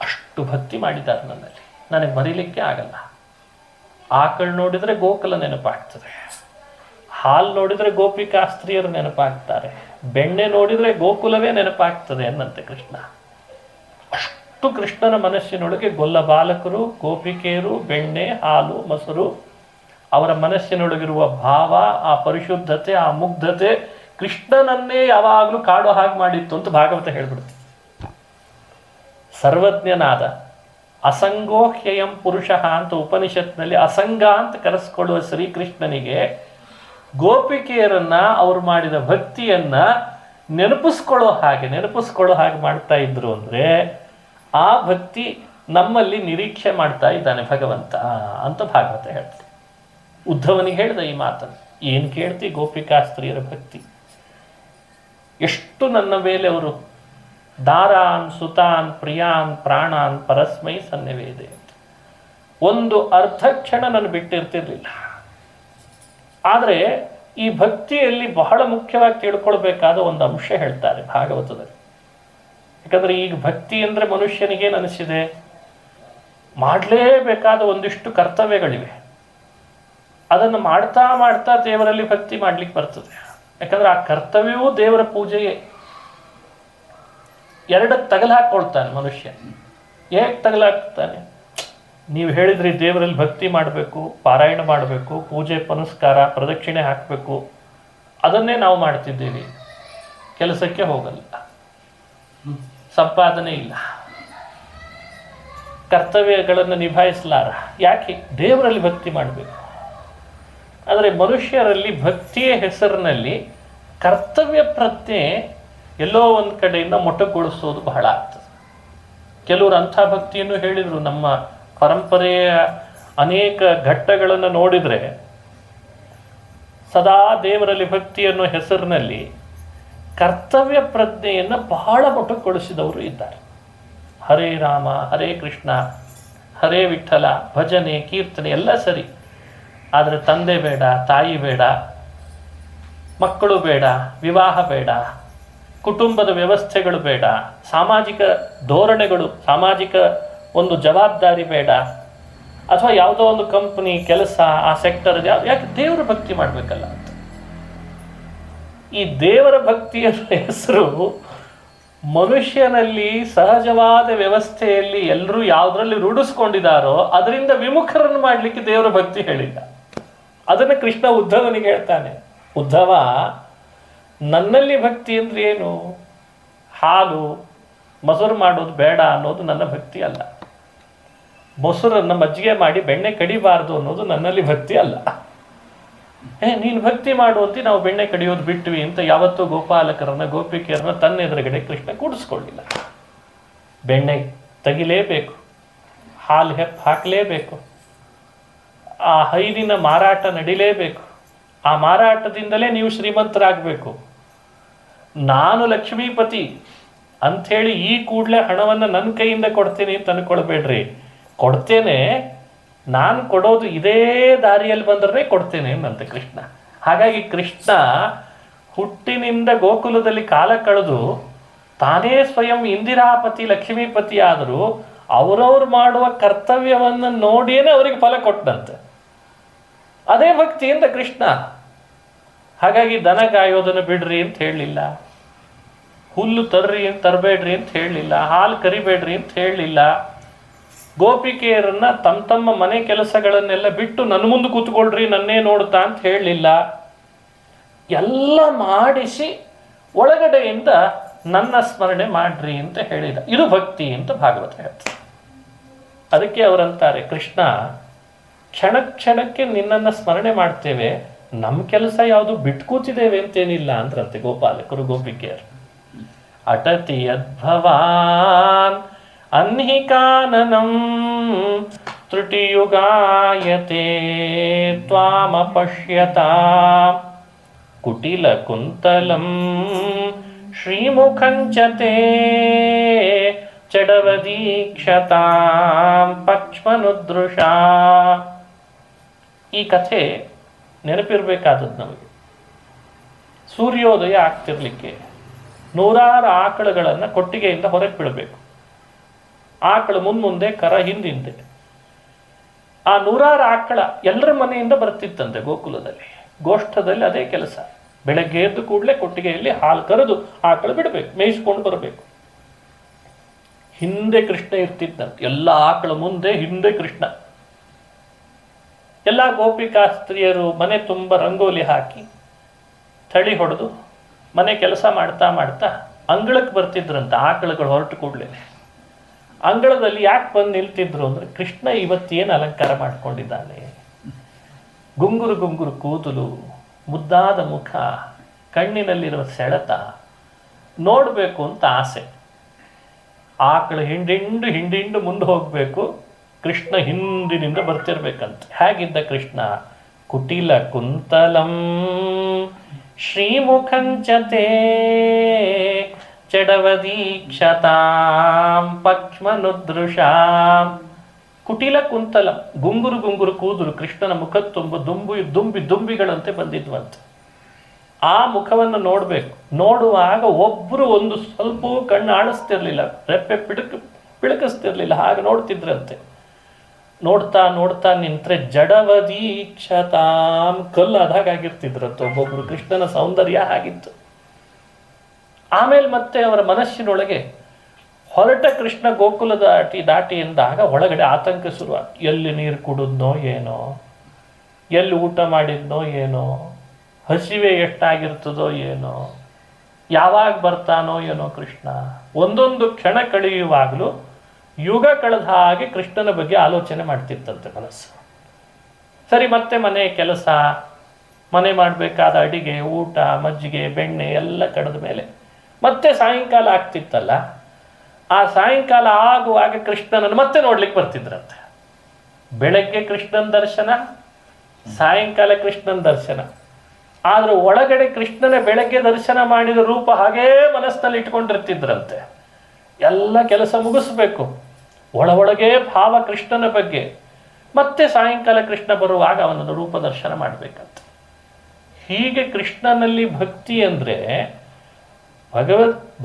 ಅಷ್ಟು ಭಕ್ತಿ ಮಾಡಿದ್ದಾರೆ ನನ್ನಲ್ಲಿ, ನನಗೆ ಮರಿಲಿಕ್ಕೆ ಆಗಲ್ಲ. ಆಕಳು ನೋಡಿದರೆ ಗೋಕುಲ ನೆನಪಾಗ್ತದೆ, ಹಾಲು ನೋಡಿದರೆ ಗೋಪಿಕಾ ಸ್ತ್ರೀಯರು ನೆನಪಾಗ್ತಾರೆ, ಬೆಣ್ಣೆ ನೋಡಿದರೆ ಗೋಕುಲವೇ ನೆನಪಾಗ್ತದೆ ಅನ್ನಂತೆ ಕೃಷ್ಣ. ಅಷ್ಟು ಕೃಷ್ಣನ ಮನಸ್ಸಿನೊಳಗೆ ಗೊಲ್ಲ ಬಾಲಕರು, ಗೋಪಿಕೆಯರು, ಬೆಣ್ಣೆ, ಹಾಲು, ಮೊಸರು, ಅವರ ಮನಸ್ಸಿನೊಳಗಿರುವ ಭಾವ, ಆ ಪರಿಶುದ್ಧತೆ, ಆ ಮುಗ್ಧತೆ ಕೃಷ್ಣನನ್ನೇ ಯಾವಾಗಲೂ ಕಾಡೋ ಹಾಗೆ ಮಾಡಿತ್ತು ಅಂತ ಭಾಗವತ ಹೇಳ್ಬಿಡ್ತು. ಸರ್ವಜ್ಞನಾದ ಅಸಂಗೋಹ್ಯಯಂ ಪುರುಷ ಅಂತ ಉಪನಿಷತ್ನಲ್ಲಿ ಅಸಂಗ ಅಂತ ಕರೆಸ್ಕೊಳ್ಳುವ ಶ್ರೀಕೃಷ್ಣನಿಗೆ ಗೋಪಿಕೆಯರನ್ನ ಅವರು ಮಾಡಿದ ಭಕ್ತಿಯನ್ನ ನೆನಪಿಸ್ಕೊಳ್ಳೋ ಹಾಗೆ ಮಾಡ್ತಾ ಇದ್ರು ಅಂದರೆ ಆ ಭಕ್ತಿ ನಮ್ಮಲ್ಲಿ ನಿರೀಕ್ಷೆ ಮಾಡ್ತಾ ಇದ್ದಾನೆ ಭಗವಂತ ಅಂತ ಭಾಗವತ ಹೇಳ್ತಾರೆ. ಉದ್ಧವನಿಗೆ ಹೇಳ್ದ ಈ ಮಾತನ್ನು, ಏನು ಕೇಳ್ತಿ ಗೋಪಿಕಾ ಸ್ತ್ರೀಯರ ಭಕ್ತಿ, ಎಷ್ಟು ನನ್ನ ಮೇಲೆ ಅವರು ದಾರಾನ್ ಸುತಾನ್ ಪ್ರಿಯಾನ್ ಪ್ರಾಣಾನ್ ಪರಸ್ಮೈ ಸನ್ನಿವೇದೆ ಅಂತ ಒಂದು ಅರ್ಧ ಕ್ಷಣ ನಾನು ಬಿಟ್ಟಿರ್ತಿರ್ಲಿಲ್ಲ. ಆದರೆ ಈ ಭಕ್ತಿಯಲ್ಲಿ ಬಹಳ ಮುಖ್ಯವಾಗಿ ತಿಳ್ಕೊಳ್ಬೇಕಾದ ಒಂದು ಅಂಶ ಹೇಳ್ತಾರೆ ಭಾಗವತದಲ್ಲಿ. ಯಾಕಂದರೆ ಈಗ ಭಕ್ತಿ ಅಂದರೆ ಮನುಷ್ಯನಿಗೇನು ಅನಿಸಿದೆ, ಮಾಡಲೇಬೇಕಾದ ಒಂದಿಷ್ಟು ಕರ್ತವ್ಯಗಳಿವೆ, ಅದನ್ನು ಮಾಡ್ತಾ ಮಾಡ್ತಾ ದೇವರಲ್ಲಿ ಭಕ್ತಿ ಮಾಡ್ಲಿಕ್ಕೆ ಬರ್ತದೆ. ಯಾಕಂದ್ರೆ ಆ ಕರ್ತವ್ಯವೂ ದೇವರ ಪೂಜೆಯೇ. ಎರಡಕ್ಕೆ ತಗಲಾಕೊಳ್ತಾನೆ ಮನುಷ್ಯ. ಹೇಗೆ ತಗಲಾಕ್ತಾನೆ? ನೀವು ಹೇಳಿದ್ರಿ ದೇವರಲ್ಲಿ ಭಕ್ತಿ ಮಾಡಬೇಕು, ಪಾರಾಯಣ ಮಾಡಬೇಕು, ಪೂಜೆ ಪುನಸ್ಕಾರ ಪ್ರದಕ್ಷಿಣೆ ಹಾಕಬೇಕು, ಅದನ್ನೇ ನಾವು ಮಾಡ್ತಿದ್ದೀವಿ. ಕೆಲಸಕ್ಕೆ ಹೋಗಲ್ಲ, ಸಂಪಾದನೆ ಇಲ್ಲ, ಕರ್ತವ್ಯಗಳನ್ನು ನಿಭಾಯಿಸಲಾರ. ಯಾಕೆ? ದೇವರಲ್ಲಿ ಭಕ್ತಿ ಮಾಡಬೇಕು. ಆದರೆ ಮನುಷ್ಯರಲ್ಲಿ ಭಕ್ತಿಯ ಹೆಸರಿನಲ್ಲಿ ಕರ್ತವ್ಯ ಪ್ರಜ್ಞೆ ಎಲ್ಲೋ ಒಂದು ಕಡೆಯಿಂದ ಮೊಟಕುಗೊಳಿಸೋದು ಬಹಳ ಆಗ್ತದೆ. ಕೆಲವರು ಅಂಥ ಭಕ್ತಿಯನ್ನು ಹೇಳಿದರು. ನಮ್ಮ ಪರಂಪರೆಯ ಅನೇಕ ಘಟ್ಟಗಳನ್ನು ನೋಡಿದರೆ ಸದಾ ದೇವರಲ್ಲಿ ಭಕ್ತಿಯನ್ನು ಹೆಸರಿನಲ್ಲಿ ಕರ್ತವ್ಯ ಪ್ರಜ್ಞೆಯನ್ನು ಬಹಳ ಮೊಟಕುಗೊಳಿಸಿದವರು ಇದ್ದಾರೆ. ಹರೇ ರಾಮ, ಹರೇ ಕೃಷ್ಣ, ಹರೇ ವಿಠಲ, ಭಜನೆ, ಕೀರ್ತನೆ ಎಲ್ಲ ಸರಿ, ಆದರೆ ತಂದೆ ಬೇಡ, ತಾಯಿ ಬೇಡ, ಮಕ್ಕಳು ಬೇಡ, ವಿವಾಹ ಬೇಡ, ಕುಟುಂಬದ ವ್ಯವಸ್ಥೆಗಳು ಬೇಡ, ಸಾಮಾಜಿಕ ಧೋರಣೆಗಳು, ಸಾಮಾಜಿಕ ಒಂದು ಜವಾಬ್ದಾರಿ ಬೇಡ, ಅಥವಾ ಯಾವುದೋ ಒಂದು ಕಂಪ್ನಿ ಕೆಲಸ, ಆ ಸೆಕ್ಟರ್ ಯಾಕೆ ದೇವರ ಭಕ್ತಿ ಮಾಡಬೇಕಲ್ಲ ಅಂತ. ಈ ದೇವರ ಭಕ್ತಿಯ ಹೆಸರು ಮನುಷ್ಯನಲ್ಲಿ ಸಹಜವಾದ ವ್ಯವಸ್ಥೆಯಲ್ಲಿ ಎಲ್ಲರೂ ಯಾವುದರಲ್ಲಿ ರೂಢಿಸ್ಕೊಂಡಿದ್ದಾರೋ ಅದರಿಂದ ವಿಮುಖರನ್ನು ಮಾಡಲಿಕ್ಕೆ ದೇವರ ಭಕ್ತಿ ಹೇಳಿಲ್ಲ. ಅದನ್ನು ಕೃಷ್ಣ ಉದ್ಧವನಿಗೆ ಹೇಳ್ತಾನೆ. ಉದ್ಧವ, ನನ್ನಲ್ಲಿ ಭಕ್ತಿ ಅಂದ್ರೆ ಏನು? ಹಾಲು ಮೊಸರು ಮಾಡೋದು ಬೇಡ ಅನ್ನೋದು ನನ್ನ ಭಕ್ತಿ ಅಲ್ಲ. ಮೊಸರನ್ನು ಮಜ್ಜಿಗೆ ಮಾಡಿ ಬೆಣ್ಣೆ ಕಡಿಬಾರ್ದು ಅನ್ನೋದು ನನ್ನಲ್ಲಿ ಭಕ್ತಿ ಅಲ್ಲ. ನೀನು ಭಕ್ತಿ ಮಾಡುವಂತೆ ನಾವು ಬೆಣ್ಣೆ ಕಡಿಯೋದು ಬಿಟ್ವಿ ಅಂತ ಯಾವತ್ತೂ ಗೋಪಾಲಕರನ್ನ, ಗೋಪಿಕೆಯರನ್ನ ತನ್ನ ಎದುರುಗಡೆ ಕೃಷ್ಣ ಕೂಡಿಸ್ಕೊಳ್ಳಿಲ್ಲ. ಬೆಣ್ಣೆ ತೆಗಿಲೇಬೇಕು, ಹಾಲು ಹಾಕಲೇಬೇಕು, ಆ ಹೈದಿನ ಮಾರಾಟ ನಡಿಲೇಬೇಕು, ಆ ಮಾರಾಟದಿಂದಲೇ ನೀವು ಶ್ರೀಮಂತರಾಗಬೇಕು. ನಾನು ಲಕ್ಷ್ಮೀಪತಿ ಅಂಥೇಳಿ ಈ ಕೂಡಲೇ ಹಣವನ್ನು ನನ್ನ ಕೈಯಿಂದ ಕೊಡ್ತೀನಿ ಅಂತ ಅನ್ಕೊಳ್ಬೇಡ್ರಿ. ಕೊಡ್ತೇನೆ, ನಾನು ಕೊಡೋದು ಇದೇ ದಾರಿಯಲ್ಲಿ ಬಂದ್ರೆ ಕೊಡ್ತೇನೆ ಅನ್ನಂತೆ ಕೃಷ್ಣ. ಹಾಗಾಗಿ ಕೃಷ್ಣ ಹುಟ್ಟಿನಿಂದ ಗೋಕುಲದಲ್ಲಿ ಕಾಲ ಕಳೆದು ತಾನೇ ಸ್ವಯಂ ಇಂದಿರಾಪತಿ ಲಕ್ಷ್ಮೀಪತಿ ಆದರೂ ಅವರವ್ರು ಮಾಡುವ ಕರ್ತವ್ಯವನ್ನು ನೋಡಿಯೇ ಅವರಿಗೆ ಫಲ ಕೊಟ್ಟಂತೆ. ಅದೇ ಭಕ್ತಿಯಿಂದ ಕೃಷ್ಣ. ಹಾಗಾಗಿ ದನ ಕಾಯೋದನ್ನು ಬಿಡ್ರಿ ಅಂತ ಹೇಳಲಿಲ್ಲ, ಹುಲ್ಲು ತರಬೇಡ್ರಿ ಅಂತ ಹೇಳಲಿಲ್ಲ, ಹಾಲು ಕರಿಬೇಡ್ರಿ ಅಂತ ಹೇಳಲಿಲ್ಲ, ಗೋಪಿಕೆಯರನ್ನ ತಮ್ಮ ಮನೆ ಕೆಲಸಗಳನ್ನೆಲ್ಲ ಬಿಟ್ಟು ನನ್ನ ಮುಂದೆ ಕೂತ್ಕೊಳ್ರಿ ನನ್ನೇ ನೋಡ್ತಾ ಅಂತ ಹೇಳಲಿಲ್ಲ. ಎಲ್ಲ ಮಾಡಿಸಿ ಒಳಗಡೆಯಿಂದ ನನ್ನ ಸ್ಮರಣೆ ಮಾಡ್ರಿ ಅಂತ ಹೇಳಿದ. ಇದು ಭಕ್ತಿ ಅಂತ ಭಾಗವತ ಹೇಳ್ತಾರೆ. ಅದಕ್ಕೆ ಅವರಂತಾರೆ, ಕೃಷ್ಣ ಕ್ಷಣ ಕ್ಷಣಕ್ಕೆ ನಿನ್ನನ್ನು ಸ್ಮರಣೆ ಮಾಡ್ತೇವೆ, ನಮ್ಮ ಕೆಲಸ ಯಾವುದು ಬಿಟ್ಟು ಕೂತಿದ್ದೇವೆ ಅಂತೇನಿಲ್ಲ ಅಂದ್ರಂತೆ ಗೋಪಾಲಕರು ಗೋಪಿಕೆಯರು. ಅಟತಿ ಯದ್ಭವಾನ್ ಅನ್ಹಿಕಾನನಂ ತ್ರುಟಿಯುಗಾಯತೆ ತ್ವಾಮಪಶ್ಯತಾ ಕುಟಿಲ ಕುಂತಲಂ ಶ್ರೀಮುಖಂಚತೆ ಚಡವದೀಕ್ಷತಾಂ ಪಕ್ಷ್ಮನುದೃಶ. ಈ ಕಥೆ ನೆನಪಿರಬೇಕಾದದ್ದು ನಮಗೆ. ಸೂರ್ಯೋದಯ ಆಗ್ತಿರ್ಲಿಕ್ಕೆ ನೂರಾರು ಆಕಳುಗಳನ್ನು ಕೊಟ್ಟಿಗೆಯಿಂದ ಹೊರಗೆ ಬಿಡಬೇಕು. ಆಕಳು ಮುಂದೆ ಕರ ಹಿಂದಿಂದೆ. ಆ ನೂರಾರು ಆಕಳ ಎಲ್ಲರ ಮನೆಯಿಂದ ಬರ್ತಿತ್ತಂತೆ ಗೋಕುಲದಲ್ಲಿ. ಗೋಷ್ಠದಲ್ಲಿ ಅದೇ ಕೆಲಸ. ಬೆಳಗ್ಗೆ ಎದ್ದು ಕೂಡಲೇ ಕೊಟ್ಟಿಗೆಯಲ್ಲಿ ಹಾಲು ಕರೆದು ಆಕಳು ಬಿಡಬೇಕು, ಮೇಯಿಸ್ಕೊಂಡು ಬರಬೇಕು. ಹಿಂದೆ ಕೃಷ್ಣ ಇರ್ತಿದ್ದಂತೆ. ಎಲ್ಲ ಆಕಳ ಮುಂದೆ ಹಿಂದೆ ಕೃಷ್ಣ. ಎಲ್ಲ ಗೋಪಿಕಾ ಸ್ತ್ರೀಯರು ಮನೆ ತುಂಬ ರಂಗೋಲಿ ಹಾಕಿ ಥಳಿ ಹೊಡೆದು ಮನೆ ಕೆಲಸ ಮಾಡ್ತಾ ಮಾಡ್ತಾ ಅಂಗಳಕ್ಕೆ ಬರ್ತಿದ್ರಂತ. ಆಕಳುಗಳು ಹೊರಟು ಕೂಡಲೇ ಅಂಗಳದಲ್ಲಿ ಯಾಕೆ ಬಂದು ನಿಲ್ತಿದ್ರು ಅಂದರೆ, ಕೃಷ್ಣ ಇವತ್ತೇನು ಅಲಂಕಾರ ಮಾಡ್ಕೊಂಡಿದ್ದಾನೆ. ಗುಂಗುರು ಗುಂಗುರು ಕೂದಲು, ಮುದ್ದಾದ ಮುಖ, ಕಣ್ಣಿನಲ್ಲಿರುವ ಸೆಳೆತ ನೋಡಬೇಕು ಅಂತ ಆಸೆ. ಆಕಳು ಹಿಂಡಿಂಡು ಮುಂದೆ ಹೋಗಬೇಕು, ಕೃಷ್ಣ ಹಿಂದಿನಿಂದ ಬರ್ತಿರ್ಬೇಕಂತ. ಹೇಗಿದ್ದ ಕೃಷ್ಣ? ಕುಟಿಲ ಕುಂತಲಂ ಶ್ರೀಮುಖಂಚತೆ ಚಡವದೀಕ್ಷತಾಂ ಪಕ್ಷ್ಮನುದೃಶ. ಕುಟಿಲ ಕುಂತಲಂ, ಗುಂಗುರು ಗುಂಗುರು ಕೂದಲು, ಕೃಷ್ಣನ ಮುಖದ ತುಂಬ ದುಂಬಿಗಳಂತೆ ಬಂದಿದ್ವಂತೆ. ಆ ಮುಖವನ್ನು ನೋಡಬೇಕು. ನೋಡುವಾಗ ಒಬ್ಬರು ಒಂದು ಸ್ವಲ್ಪ ಕಣ್ಣು ಆಡಿಸ್ತಿರ್ಲಿಲ್ಲ, ರೆಪ್ಪೆ ಪಿಳಕಿಸ್ತಿರ್ಲಿಲ್ಲ, ಹಾಗೆ ನೋಡ್ತಿದ್ರಂತೆ. ನೋಡ್ತಾ ನೋಡ್ತಾ ನಿಂತ್ರೆ ಜಡವದೀಕ್ಷತಾಂ, ಕಲ್ಲಾದಾಗಿರ್ತಿದ್ರಂತೆ ಒಬ್ಬೊಬ್ರು. ಕೃಷ್ಣನ ಸೌಂದರ್ಯ ಆಗಿತ್ತು. ಆಮೇಲೆ ಮತ್ತೆ ಅವರ ಮನಸ್ಸಿನೊಳಗೆ ಹೊರಟ ಕೃಷ್ಣ ಗೋಕುಲ ದಾಟಿ ಎಂದಾಗ ಒಳಗಡೆ ಆತಂಕ ಶುರುವಾಯ್ತು. ಎಲ್ಲಿ ನೀರು ಕುಡಿದ್ನೋ ಏನೋ, ಎಲ್ಲಿ ಊಟ ಮಾಡಿದ್ನೋ ಏನೋ, ಹಸಿವೆ ಎಷ್ಟಾಗಿರ್ತದೋ ಏನೋ, ಯಾವಾಗ ಬರ್ತಾನೋ ಏನೋ ಕೃಷ್ಣ. ಒಂದೊಂದು ಕ್ಷಣ ಕಳೆಯುವಾಗಲೂ ಯುಗ ಕಳೆದ ಹಾಗೆ ಕೃಷ್ಣನ ಬಗ್ಗೆ ಆಲೋಚನೆ ಮಾಡ್ತಿತ್ತಂತೆ ಮನಸ್ಸು. ಸರಿ, ಮತ್ತೆ ಮನೆ ಕೆಲಸ, ಮನೆ ಮಾಡಬೇಕಾದ ಅಡಿಗೆ, ಊಟ, ಮಜ್ಜಿಗೆ, ಬೆಣ್ಣೆ ಎಲ್ಲ ಕಳೆದ ಮೇಲೆ ಮತ್ತೆ ಸಾಯಂಕಾಲ ಆಗ್ತಿತ್ತಲ್ಲ, ಆ ಸಾಯಂಕಾಲ ಆಗುವಾಗ ಕೃಷ್ಣನನ್ನು ಮತ್ತೆ ನೋಡ್ಲಿಕ್ಕೆ ಬರ್ತಿದ್ರಂತೆ. ಬೆಳಗ್ಗೆ ಕೃಷ್ಣನ ದರ್ಶನ, ಸಾಯಂಕಾಲ ಕೃಷ್ಣನ ದರ್ಶನ. ಆದ್ರೆ ಒಳಗಡೆ ಕೃಷ್ಣನ ಬೆಳಗ್ಗೆ ದರ್ಶನ ಮಾಡಿದ ರೂಪ ಹಾಗೇ ಮನಸ್ಸಿನಲ್ಲಿ ಇಟ್ಕೊಂಡಿರ್ತಿದ್ರಂತೆ. ಎಲ್ಲ ಕೆಲಸ ಮುಗಿಸ್ಬೇಕು, ಒಳಗೆ ಭಾವ ಕೃಷ್ಣನ ಬಗ್ಗೆ. ಮತ್ತೆ ಸಾಯಂಕಾಲ ಕೃಷ್ಣ ಬರುವಾಗ ಅವನನ್ನು ರೂಪ ದರ್ಶನ ಮಾಡಬೇಕಂತ. ಹೀಗೆ ಕೃಷ್ಣನಲ್ಲಿ ಭಕ್ತಿ ಅಂದರೆ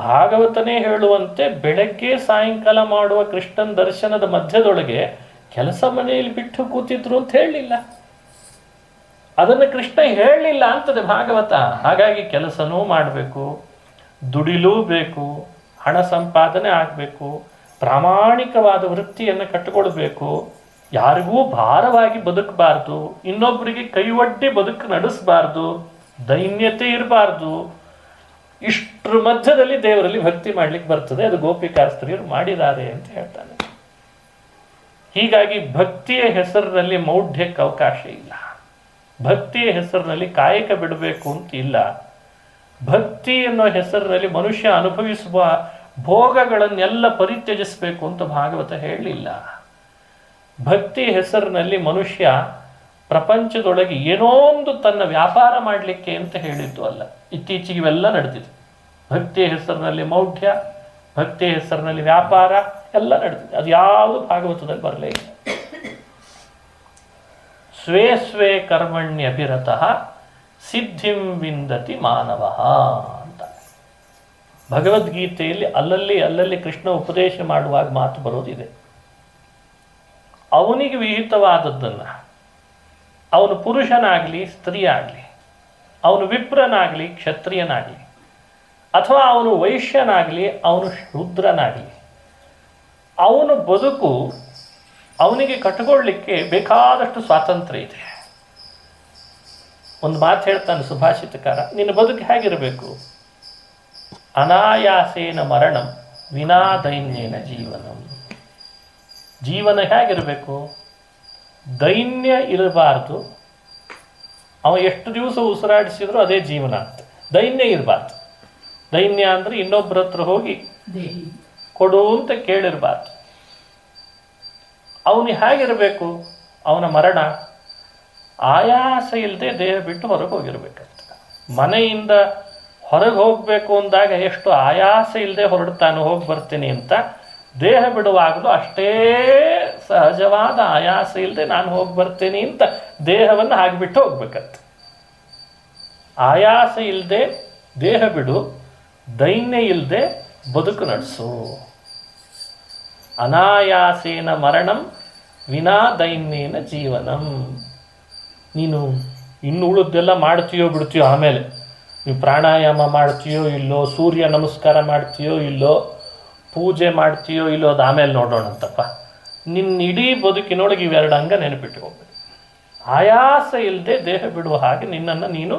ಭಾಗವತನೇ ಹೇಳುವಂತೆ ಬೆಳಗ್ಗೆ ಸಾಯಂಕಾಲ ಮಾಡುವ ಕೃಷ್ಣನ ದರ್ಶನದ ಮಧ್ಯದೊಳಗೆ ಕೆಲಸ ಮನೆಯಲ್ಲಿ ಬಿಟ್ಟು ಕೂತಿದ್ರು ಅಂತ ಹೇಳಲಿಲ್ಲ. ಅದನ್ನು ಕೃಷ್ಣ ಹೇಳಲಿಲ್ಲ ಅಂತದೆ ಭಾಗವತ. ಹಾಗಾಗಿ ಕೆಲಸನೂ ಮಾಡಬೇಕು, ದುಡಿಲೂ ಬೇಕು, ಹಣ ಸಂಪಾದನೆ ಆಗಬೇಕು, ಪ್ರಾಮಾಣಿಕವಾದ ವೃತ್ತಿಯನ್ನು ಕಟ್ಟಿಕೊಳ್ಬೇಕು, ಯಾರಿಗೂ ಭಾರವಾಗಿ ಬದುಕಬಾರ್ದು, ಇನ್ನೊಬ್ಬರಿಗೆ ಕೈವಡ್ಡಿ ಬದುಕು ನಡೆಸಬಾರ್ದು, ದೈನ್ಯತೆ ಇರಬಾರ್ದು. ಇಷ್ಟರ ಮಧ್ಯದಲ್ಲಿ ದೇವರಲ್ಲಿ ಭಕ್ತಿ ಮಾಡ್ಲಿಕ್ಕೆ ಬರ್ತದೆ. ಅದು ಗೋಪಿಕಾಸ್ತ್ರೀಯರು ಮಾಡಿದ್ದಾರೆ ಅಂತ ಹೇಳ್ತಾನೆ. ಹೀಗಾಗಿ ಭಕ್ತಿಯ ಹೆಸರಿನಲ್ಲಿ ಮೌಢ್ಯಕ್ಕೆ ಅವಕಾಶ ಇಲ್ಲ. ಭಕ್ತಿಯ ಹೆಸರಿನಲ್ಲಿ ಕಾಯಕ ಬಿಡಬೇಕು ಅಂತ ಇಲ್ಲ. ಭಕ್ತಿ ಅನ್ನೋ ಹೆಸರಿನಲ್ಲಿ ಮನುಷ್ಯ ಅನುಭವಿಸುವ ಭೋಗಗಳನ್ನೆಲ್ಲ ಪರಿತ್ಯಜಿಸಬೇಕು ಅಂತ ಭಾಗವತ ಹೇಳಲಿಲ್ಲ. ಭಕ್ತಿ ಹೆಸರಿನಲ್ಲಿ ಮನುಷ್ಯ ಪ್ರಪಂಚದೊಳಗೆ ಏನೋ ಒಂದು ತನ್ನ ವ್ಯಾಪಾರ ಮಾಡಲಿಕ್ಕೆ ಅಂತ ಹೇಳಿದ್ದು ಅಲ್ಲ. ಇತ್ತೀಚೆಗೆ ಇವೆಲ್ಲ ನಡೆದಿದೆ. ಭಕ್ತಿಯ ಹೆಸರಿನಲ್ಲಿ ಮೌಢ್ಯ, ಭಕ್ತಿಯ ಹೆಸರಿನಲ್ಲಿ ವ್ಯಾಪಾರ ಎಲ್ಲ ನಡೆದಿದೆ. ಅದು ಯಾವುದು ಭಾಗವತದಲ್ಲಿ ಬರಲೇ ಇಲ್ಲ. ಸ್ವೇ ಸ್ವೇ ಕರ್ಮಣ್ಯಭಿರತಃ ಸಿದ್ಧಿಂ ವಿಂದತಿ ಮಾನವ ಅಂತ ಭಗವದ್ಗೀತೆಯಲ್ಲಿ ಅಲ್ಲಲ್ಲಿ ಕೃಷ್ಣ ಉಪದೇಶ ಮಾಡುವಾಗ ಮಾತು ಬರೋದಿದೆ. ಅವನಿಗೆ ವಿಹಿತವಾದದ್ದನ್ನು, ಅವನು ಪುರುಷನಾಗಲಿ ಸ್ತ್ರೀ ಆಗಲಿ, ಅವನು ವಿಪ್ರನಾಗಲಿ ಕ್ಷತ್ರಿಯನಾಗಲಿ, ಅಥವಾ ಅವನು ವೈಶ್ಯನಾಗಲಿ ಅವನು ಶೂದ್ರನಾಗಲಿ, ಅವನು ಬದುಕು ಅವನಿಗೆ ಕಟ್ಟಿಕೊಳ್ಳಿಕ್ಕೆ ಬೇಕಾದಷ್ಟು ಸ್ವಾತಂತ್ರ್ಯ ಇದೆ. ಒಂದು ಮಾತು ಹೇಳ್ತಾನೆ ಸುಭಾಷಿತಕಾರ, ನಿನ್ನ ಬದುಕು ಹೇಗಿರಬೇಕು? ಅನಾಯಾಸೇನ ಮರಣಂ ವಿನಾ ದೈನ್ಯೇನ ಜೀವನಂ. ಜೀವನ ಹೇಗಿರಬೇಕು? ದೈನ್ಯ ಇರಬಾರ್ದು. ಅವ ಎಷ್ಟು ದಿವಸ ಉಸಿರಾಡಿಸಿದ್ರು ಅದೇ ಜೀವನ ಅಂತ. ದೈನ್ಯ ಇರಬಾರ್ದು. ದೈನ್ಯ ಅಂದರೆ ಇನ್ನೊಬ್ಬರ ಹತ್ರ ಹೋಗಿ ಕೊಡು ಅಂತ ಕೇಳಿರಬಾರ್ದು. ಅವನು ಹೇಗಿರಬೇಕು? ಅವನ ಮರಣ ಆಯಾಸ ಇಲ್ಲದೆ ದೇಹ ಬಿಟ್ಟು ಹೊರಗೆ ಹೋಗಿರ್ಬೇಕಂತ. ಮನೆಯಿಂದ ಹೊರಗೆ ಹೋಗಬೇಕು ಅಂದಾಗ ಎಷ್ಟು ಆಯಾಸ ಇಲ್ಲದೆ ಹೊರಡ್ತಾನೆ, ಹೋಗಿ ಬರ್ತೀನಿ ಅಂತ. ದೇಹ ಬಿಡುವಾಗಲೂ ಅಷ್ಟೇ ಸಹಜವಾದ ಆಯಾಸ ಇಲ್ಲದೆ ನಾನು ಹೋಗಿ ಬರ್ತೀನಿ ಅಂತ ದೇಹವನ್ನು ಹಾಕಿಬಿಟ್ಟು ಹೋಗ್ಬೇಕಂತ. ಆಯಾಸ ಇಲ್ಲದೆ ದೇಹ ಬಿಡು, ದೈನ್ಯ ಇಲ್ಲದೆ ಬದುಕು ನಡೆಸು. ಅನಾಯಾಸೇನ ಮರಣಂ ವಿನಾ ದೈನ್ಯೇನ ಜೀವನಂ. ನೀನು ಇನ್ನು ಉಳಿದೆಲ್ಲ ಮಾಡ್ತೀಯೋ ಬಿಡ್ತೀಯೋ, ಆಮೇಲೆ ನೀವು ಪ್ರಾಣಾಯಾಮ ಮಾಡ್ತೀಯೋ ಇಲ್ಲೋ, ಸೂರ್ಯ ನಮಸ್ಕಾರ ಮಾಡ್ತೀಯೋ ಇಲ್ಲೋ, ಪೂಜೆ ಮಾಡ್ತೀಯೋ ಇಲ್ಲೋ, ಅದು ಆಮೇಲೆ ನೋಡೋಣಂತಪ್ಪ. ನಿನ್ನ ಇಡೀ ಬದುಕಿನೊಳಗೆ ಇವೆರಡು ಅಂಗ ನೆನಪಿಟ್ಕೋಬೇಕು. ಆಯಾಸ ಇಲ್ಲದೆ ದೇಹ ಬಿಡುವ ಹಾಗೆ ನಿನ್ನನ್ನು ನೀನು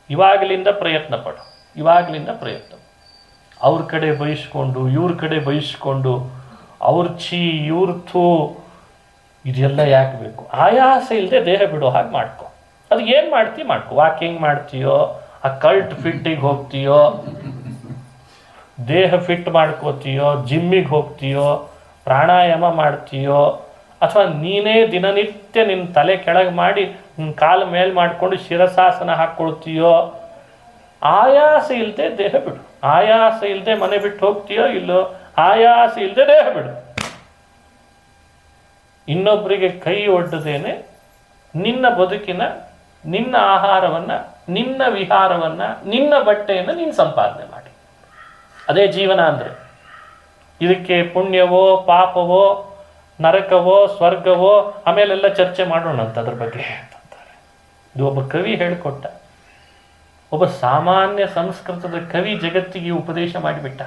ಇವಾಗಲಿಂದ ಪ್ರಯತ್ನ ಪಡು. ಅವ್ರ ಕಡೆ ಬಯಸ್ಕೊಂಡು ಇವ್ರ ಕಡೆ ಬಯಸ್ಕೊಂಡು ಅವ್ರ ಛೀ ಇವ್ರ ಥೂ ಇದೆಲ್ಲ ಯಾಕೆ ಬೇಕು? ಆಯಾಸ ಇಲ್ಲದೆ ದೇಹ ಬಿಡೋ ಹಾಗೆ ಮಾಡ್ಕೊ. ಅದು ಏನು ಮಾಡ್ತೀವಿ ಮಾಡ್ಕೊ. ವಾಕಿಂಗ್ ಮಾಡ್ತೀಯೋ, ಆ ಕಲ್ಟ್ ಫಿಟ್ಟಿಗೆ ಹೋಗ್ತೀಯೋ, ದೇಹ ಫಿಟ್ ಮಾಡ್ಕೋತೀಯೋ, ಜಿಮ್ಮಿಗೆ ಹೋಗ್ತೀಯೋ, ಪ್ರಾಣಾಯಾಮ ಮಾಡ್ತೀಯೋ, ಅಥವಾ ನೀನೇ ದಿನನಿತ್ಯ ನಿನ್ನ ತಲೆ ಕೆಳಗೆ ಮಾಡಿ ನಿನ್ನ ಕಾಲು ಮೇಲೆ ಮಾಡಿಕೊಂಡು ಶಿರಸಾಸನ ಹಾಕ್ಕೊಳ್ತೀಯೋ, ಆಯಾಸ ಇಲ್ಲದೆ ದೇಹ ಬಿಡು. ಆಯಾಸ ಇಲ್ಲದೆ ಮನೆ ಬಿಟ್ಟು ಹೋಗ್ತೀಯೋ ಇಲ್ಲೋ, ಆಯಾಸ ಇಲ್ಲದೆ ದೇಹ ಬಿಡು. ಇನ್ನೊಬ್ಬರಿಗೆ ಕೈ ಒಡ್ಡದೇನೆ ನಿನ್ನ ಬದುಕಿನ, ನಿನ್ನ ಆಹಾರವನ್ನು, ನಿನ್ನ ವಿಹಾರವನ್ನು, ನಿನ್ನ ಬಟ್ಟೆಯನ್ನು ನೀನು ಸಂಪಾದನೆ ಮಾಡಿ. ಅದೇ ಜೀವನ ಅಂದರೆ. ಇದಕ್ಕೆ ಪುಣ್ಯವೋ ಪಾಪವೋ ನರಕವೋ ಸ್ವರ್ಗವೋ ಆಮೇಲೆಲ್ಲ ಚರ್ಚೆ ಮಾಡೋಣ ಅಂತ ಅದ್ರ ಬಗ್ಗೆ ಅಂತಾರೆ. ಇದು ಒಬ್ಬ ಕವಿ ಹೇಳಿಕೊಟ್ಟ. ಒಬ್ಬ ಸಾಮಾನ್ಯ ಸಂಸ್ಕೃತದ ಕವಿ ಜಗತ್ತಿಗೆ ಉಪದೇಶ ಮಾಡಿಬಿಟ್ಟ.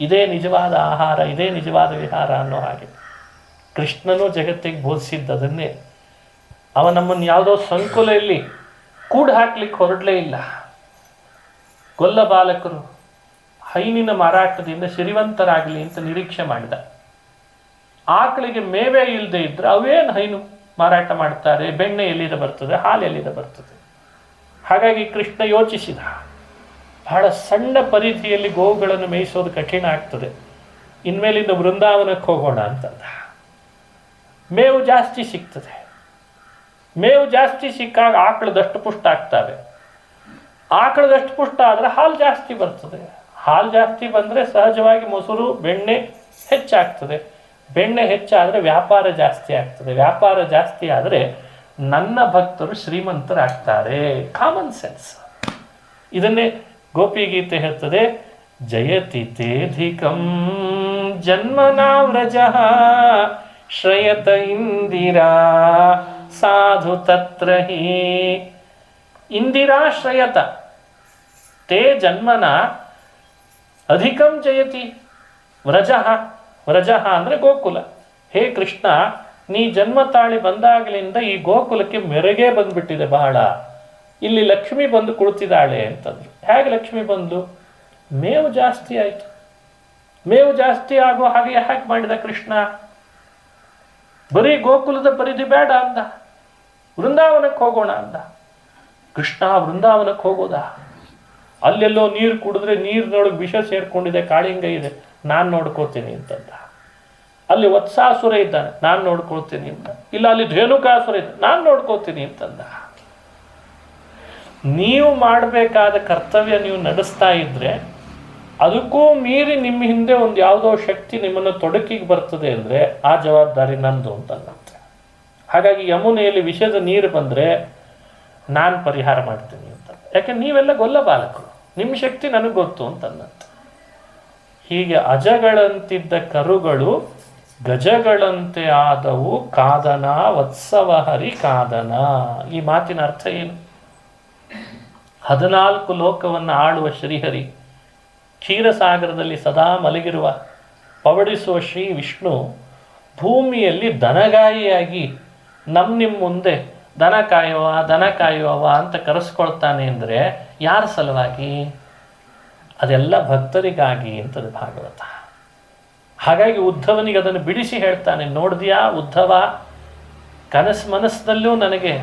ಇದೇ ನಿಜವಾದ ಆಹಾರ, ಇದೇ ನಿಜವಾದ ವಿಹಾರ ಅನ್ನೋ ಹಾಗೆ. ಕೃಷ್ಣನೂ ಜಗತ್ತಿಗೆ ಬೋಧಿಸಿದ್ದದನ್ನೇ. ಅವ ನಮ್ಮನ್ನು ಯಾವುದೋ ಸಂಕುಲೆಯಲ್ಲಿ ಕೂಡು ಹಾಕ್ಲಿಕ್ಕೆ ಹೊರಡಲೇ ಇಲ್ಲ. ಗೊಲ್ಲ ಬಾಲಕರು ಹೈನಿನ ಮಾರಾಟದಿಂದ ಶ್ರೀಮಂತರಾಗಲಿ ಅಂತ ನಿರೀಕ್ಷೆ ಮಾಡಿದ. ಆಕಳಿಗೆ ಮೇವೆ ಇಲ್ಲದೆ ಇದ್ರೆ ಅವೇನು ಹೈನು ಮಾರಾಟ ಮಾಡ್ತಾರೆ? ಬೆಣ್ಣೆ ಎಲ್ಲಿಂದ ಬರ್ತದೆ? ಹಾಲು ಎಲ್ಲಿಂದ ಬರ್ತದೆ? ಹಾಗಾಗಿ ಕೃಷ್ಣ ಯೋಚಿಸಿದ, ಬಹಳ ಸಣ್ಣ ಪರಿಧಿಯಲ್ಲಿ ಗೋವುಗಳನ್ನು ಮೇಯಿಸೋದು ಕಠಿಣ ಆಗ್ತದೆ, ಇನ್ಮೇಲಿಂದ ವೃಂದಾವನಕ್ಕೆ ಹೋಗೋಣ ಅಂತಂದ. ಮೇವು ಜಾಸ್ತಿ ಸಿಗ್ತದೆ. ಮೇವು ಜಾಸ್ತಿ ಸಿಕ್ಕಾಗ ಆಕಳು ದಷ್ಟಪುಷ್ಟ ಆಗ್ತವೆ. ಆಕಳು ದಷ್ಟಪುಷ್ಟ ಆದರೆ ಹಾಲು ಜಾಸ್ತಿ ಬರ್ತದೆ. ಹಾಲು ಜಾಸ್ತಿ ಬಂದರೆ ಸಹಜವಾಗಿ ಮೊಸರು ಬೆಣ್ಣೆ ಹೆಚ್ಚಾಗ್ತದೆ. ಬೆಣ್ಣೆ ಹೆಚ್ಚಾದರೆ ವ್ಯಾಪಾರ ಜಾಸ್ತಿ ಆಗ್ತದೆ. ವ್ಯಾಪಾರ ಜಾಸ್ತಿ ಆದರೆ ನನ್ನ ಭಕ್ತರು ಶ್ರೀಮಂತರಾಗ್ತಾರೆ. Common sense. ಇದನ್ನೇ ಗೋಪಿಗೀತೆ ಹೇಳ್ತದೆ, ಜಯತಿ ತೇಧಿಕಂ ಜನ್ಮನಾ ವ್ರಜಃ ಶ್ರಯತ ಇಂದಿರಾ ಸಾಧು ತತ್ರ ಹಿ. ಇಂದಿರಾ ಶ್ರಯತ ತೇ ಜನ್ಮನ ಅಧಿಕಂ ಜಯತಿ ವ್ರಜಃ. ವ್ರಜಃ ಅಂದರೆ ಗೋಕುಲ. ಹೇ ಕೃಷ್ಣ, ನೀ ಜನ್ಮ ತಾಳಿ ಬಂದಾಗಲಿಂದ ಈ ಗೋಕುಲಕ್ಕೆ ಮೆರುಗೇ ಬಂದ್ಬಿಟ್ಟಿದೆ ಬಹಳ. ಇಲ್ಲಿ ಲಕ್ಷ್ಮಿ ಬಂದು ಕುಳಿತಿದ್ದಾಳೆ ಅಂತಂದ್ರು. ಹೇಗೆ ಲಕ್ಷ್ಮಿ ಬಂದು? ಮೇವು ಜಾಸ್ತಿ ಆಯಿತು. ಮೇವು ಜಾಸ್ತಿ ಆಗೋ ಹಾಗೆ ಯಾಕೆ ಮಾಡಿದ ಕೃಷ್ಣ? ಬರೀ ಗೋಕುಲದ ಪರಿಧಿ ಬೇಡ ಅಂದ, ವೃಂದಾವನಕ್ಕೆ ಹೋಗೋಣ ಅಂದ. ಕೃಷ್ಣ ವೃಂದಾವನಕ್ಕೆ ಹೋಗೋದಾ? ಅಲ್ಲೆಲ್ಲೋ ನೀರು ಕುಡಿದ್ರೆ ನೀರಿನೊಳಗೆ ವಿಷ ಸೇರ್ಕೊಂಡಿದೆ, ಕಾಳಿಂಗ ಇದೆ, ನಾನು ನೋಡ್ಕೋತೀನಿ ಅಂತಂದ. ಅಲ್ಲಿ ವತ್ಸಾಸುರ ಇದ್ದಾನೆ, ನಾನು ನೋಡ್ಕೊಳ್ತೀನಿ ಅಂತ. ಇಲ್ಲ ಅಲ್ಲಿ ಧೇನುಕಾಸುರ ಇದ್ದಾನೆ, ನಾನು ನೋಡ್ಕೋತೀನಿ ಅಂತಂದ. ನೀವು ಮಾಡಬೇಕಾದ ಕರ್ತವ್ಯ ನೀವು ನಡೆಸ್ತಾ ಇದ್ರೆ ಅದಕ್ಕೂ ಮೀರಿ ನಿಮ್ಮ ಹಿಂದೆ ಒಂದು ಯಾವುದೋ ಶಕ್ತಿ ನಿಮ್ಮನ್ನು ತೊಡಕಿಗೆ ಬರ್ತದೆ ಅಂದರೆ ಆ ಜವಾಬ್ದಾರಿ ನಂದು ಅಂತಂದಂತೆ. ಹಾಗಾಗಿ ಯಮುನೆಯಲ್ಲಿ ವಿಷದ ನೀರು ಬಂದರೆ ನಾನು ಪರಿಹಾರ ಮಾಡ್ತೀನಿ. ಯಾಕೆ ನೀವೆಲ್ಲ ಗೊಲ್ಲ ಬಾಲಕರು, ನಿಮ್ಮ ಶಕ್ತಿ ನನಗೆ ಗೊತ್ತು ಅಂತನ್ನಂತ. ಹೀಗೆ ಅಜಗಳಂತಿದ್ದ ಕರುಗಳು ಗಜಗಳಂತೆ ಆದವು ಕಾದನ ವತ್ಸವ ಹರಿ ಕಾದನ. ಈ ಮಾತಿನ ಅರ್ಥ ಏನು? 14 ಲೋಕವನ್ನು ಆಳುವ ಶ್ರೀಹರಿ, ಕ್ಷೀರಸಾಗರದಲ್ಲಿ ಸದಾ ಮಲಗಿರುವ ಪವಡಿಸುವ ಶ್ರೀ ವಿಷ್ಣು ಭೂಮಿಯಲ್ಲಿ ದನಗಾಯಿಯಾಗಿ ನಿಮ್ಮ ಮುಂದೆ ದನ ಕಾಯುವವ ಅಂತ ಕರೆಸ್ಕೊಳ್ತಾನೆ ಅಂದರೆ ಯಾರ ಸಲುವಾಗಿ? ಅದೆಲ್ಲ ಭಕ್ತರಿಗಾಗಿ ಅಂತದ್ದು ಭಾಗವತ. ಹಾಗಾಗಿ ಉದ್ಧವನಿಗೆ ಅದನ್ನು ಬಿಡಿಸಿ ಹೇಳ್ತಾನೆ, ನೋಡಿದ್ಯಾ ಉದ್ಧವ, ಮನಸ್ಸಿನಲ್ಲೂ ನನಗೆ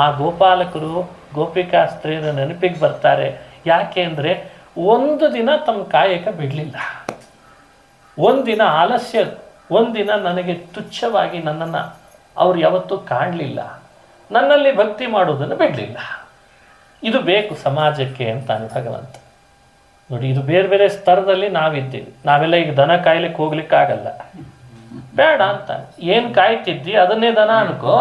ಆ ಗೋಪಾಲಕರು ಗೋಪಿಕಾಸ್ತ್ರೀಯರ ನೆನಪಿಗೆ ಬರ್ತಾರೆ. ಯಾಕೆ ಅಂದರೆ ಒಂದು ದಿನ ತಮ್ಮ ಕಾಯಕ ಬಿಡಲಿಲ್ಲ, ಒಂದಿನ ಆಲಸ್ಯ, ಒಂದಿನ ನನಗೆ ತುಚ್ಛವಾಗಿ ನನ್ನನ್ನು ಅವ್ರು ಯಾವತ್ತೂ ಕಾಣಲಿಲ್ಲ, ನನ್ನಲ್ಲಿ ಭಕ್ತಿ ಮಾಡೋದನ್ನು ಬಿಡಲಿಲ್ಲ. ಇದು ಬೇಕು ಸಮಾಜಕ್ಕೆ ಅಂತಾನೆ ಭಗವಂತ. ನೋಡಿ, ಇದು ಬೇರೆ ಬೇರೆ ಸ್ತರದಲ್ಲಿ ನಾವಿದ್ದೀವಿ. ನಾವೆಲ್ಲ ಈಗ ದನ ಕಾಯ್ಲಿಕ್ಕೆ ಹೋಗ್ಲಿಕ್ಕಾಗಲ್ಲ, ಬೇಡ ಅಂತಾನೆ. ಏನು ಕಾಯ್ತಿದ್ದಿ ಅದನ್ನೇ ದನ ಅನ್ಕೋ.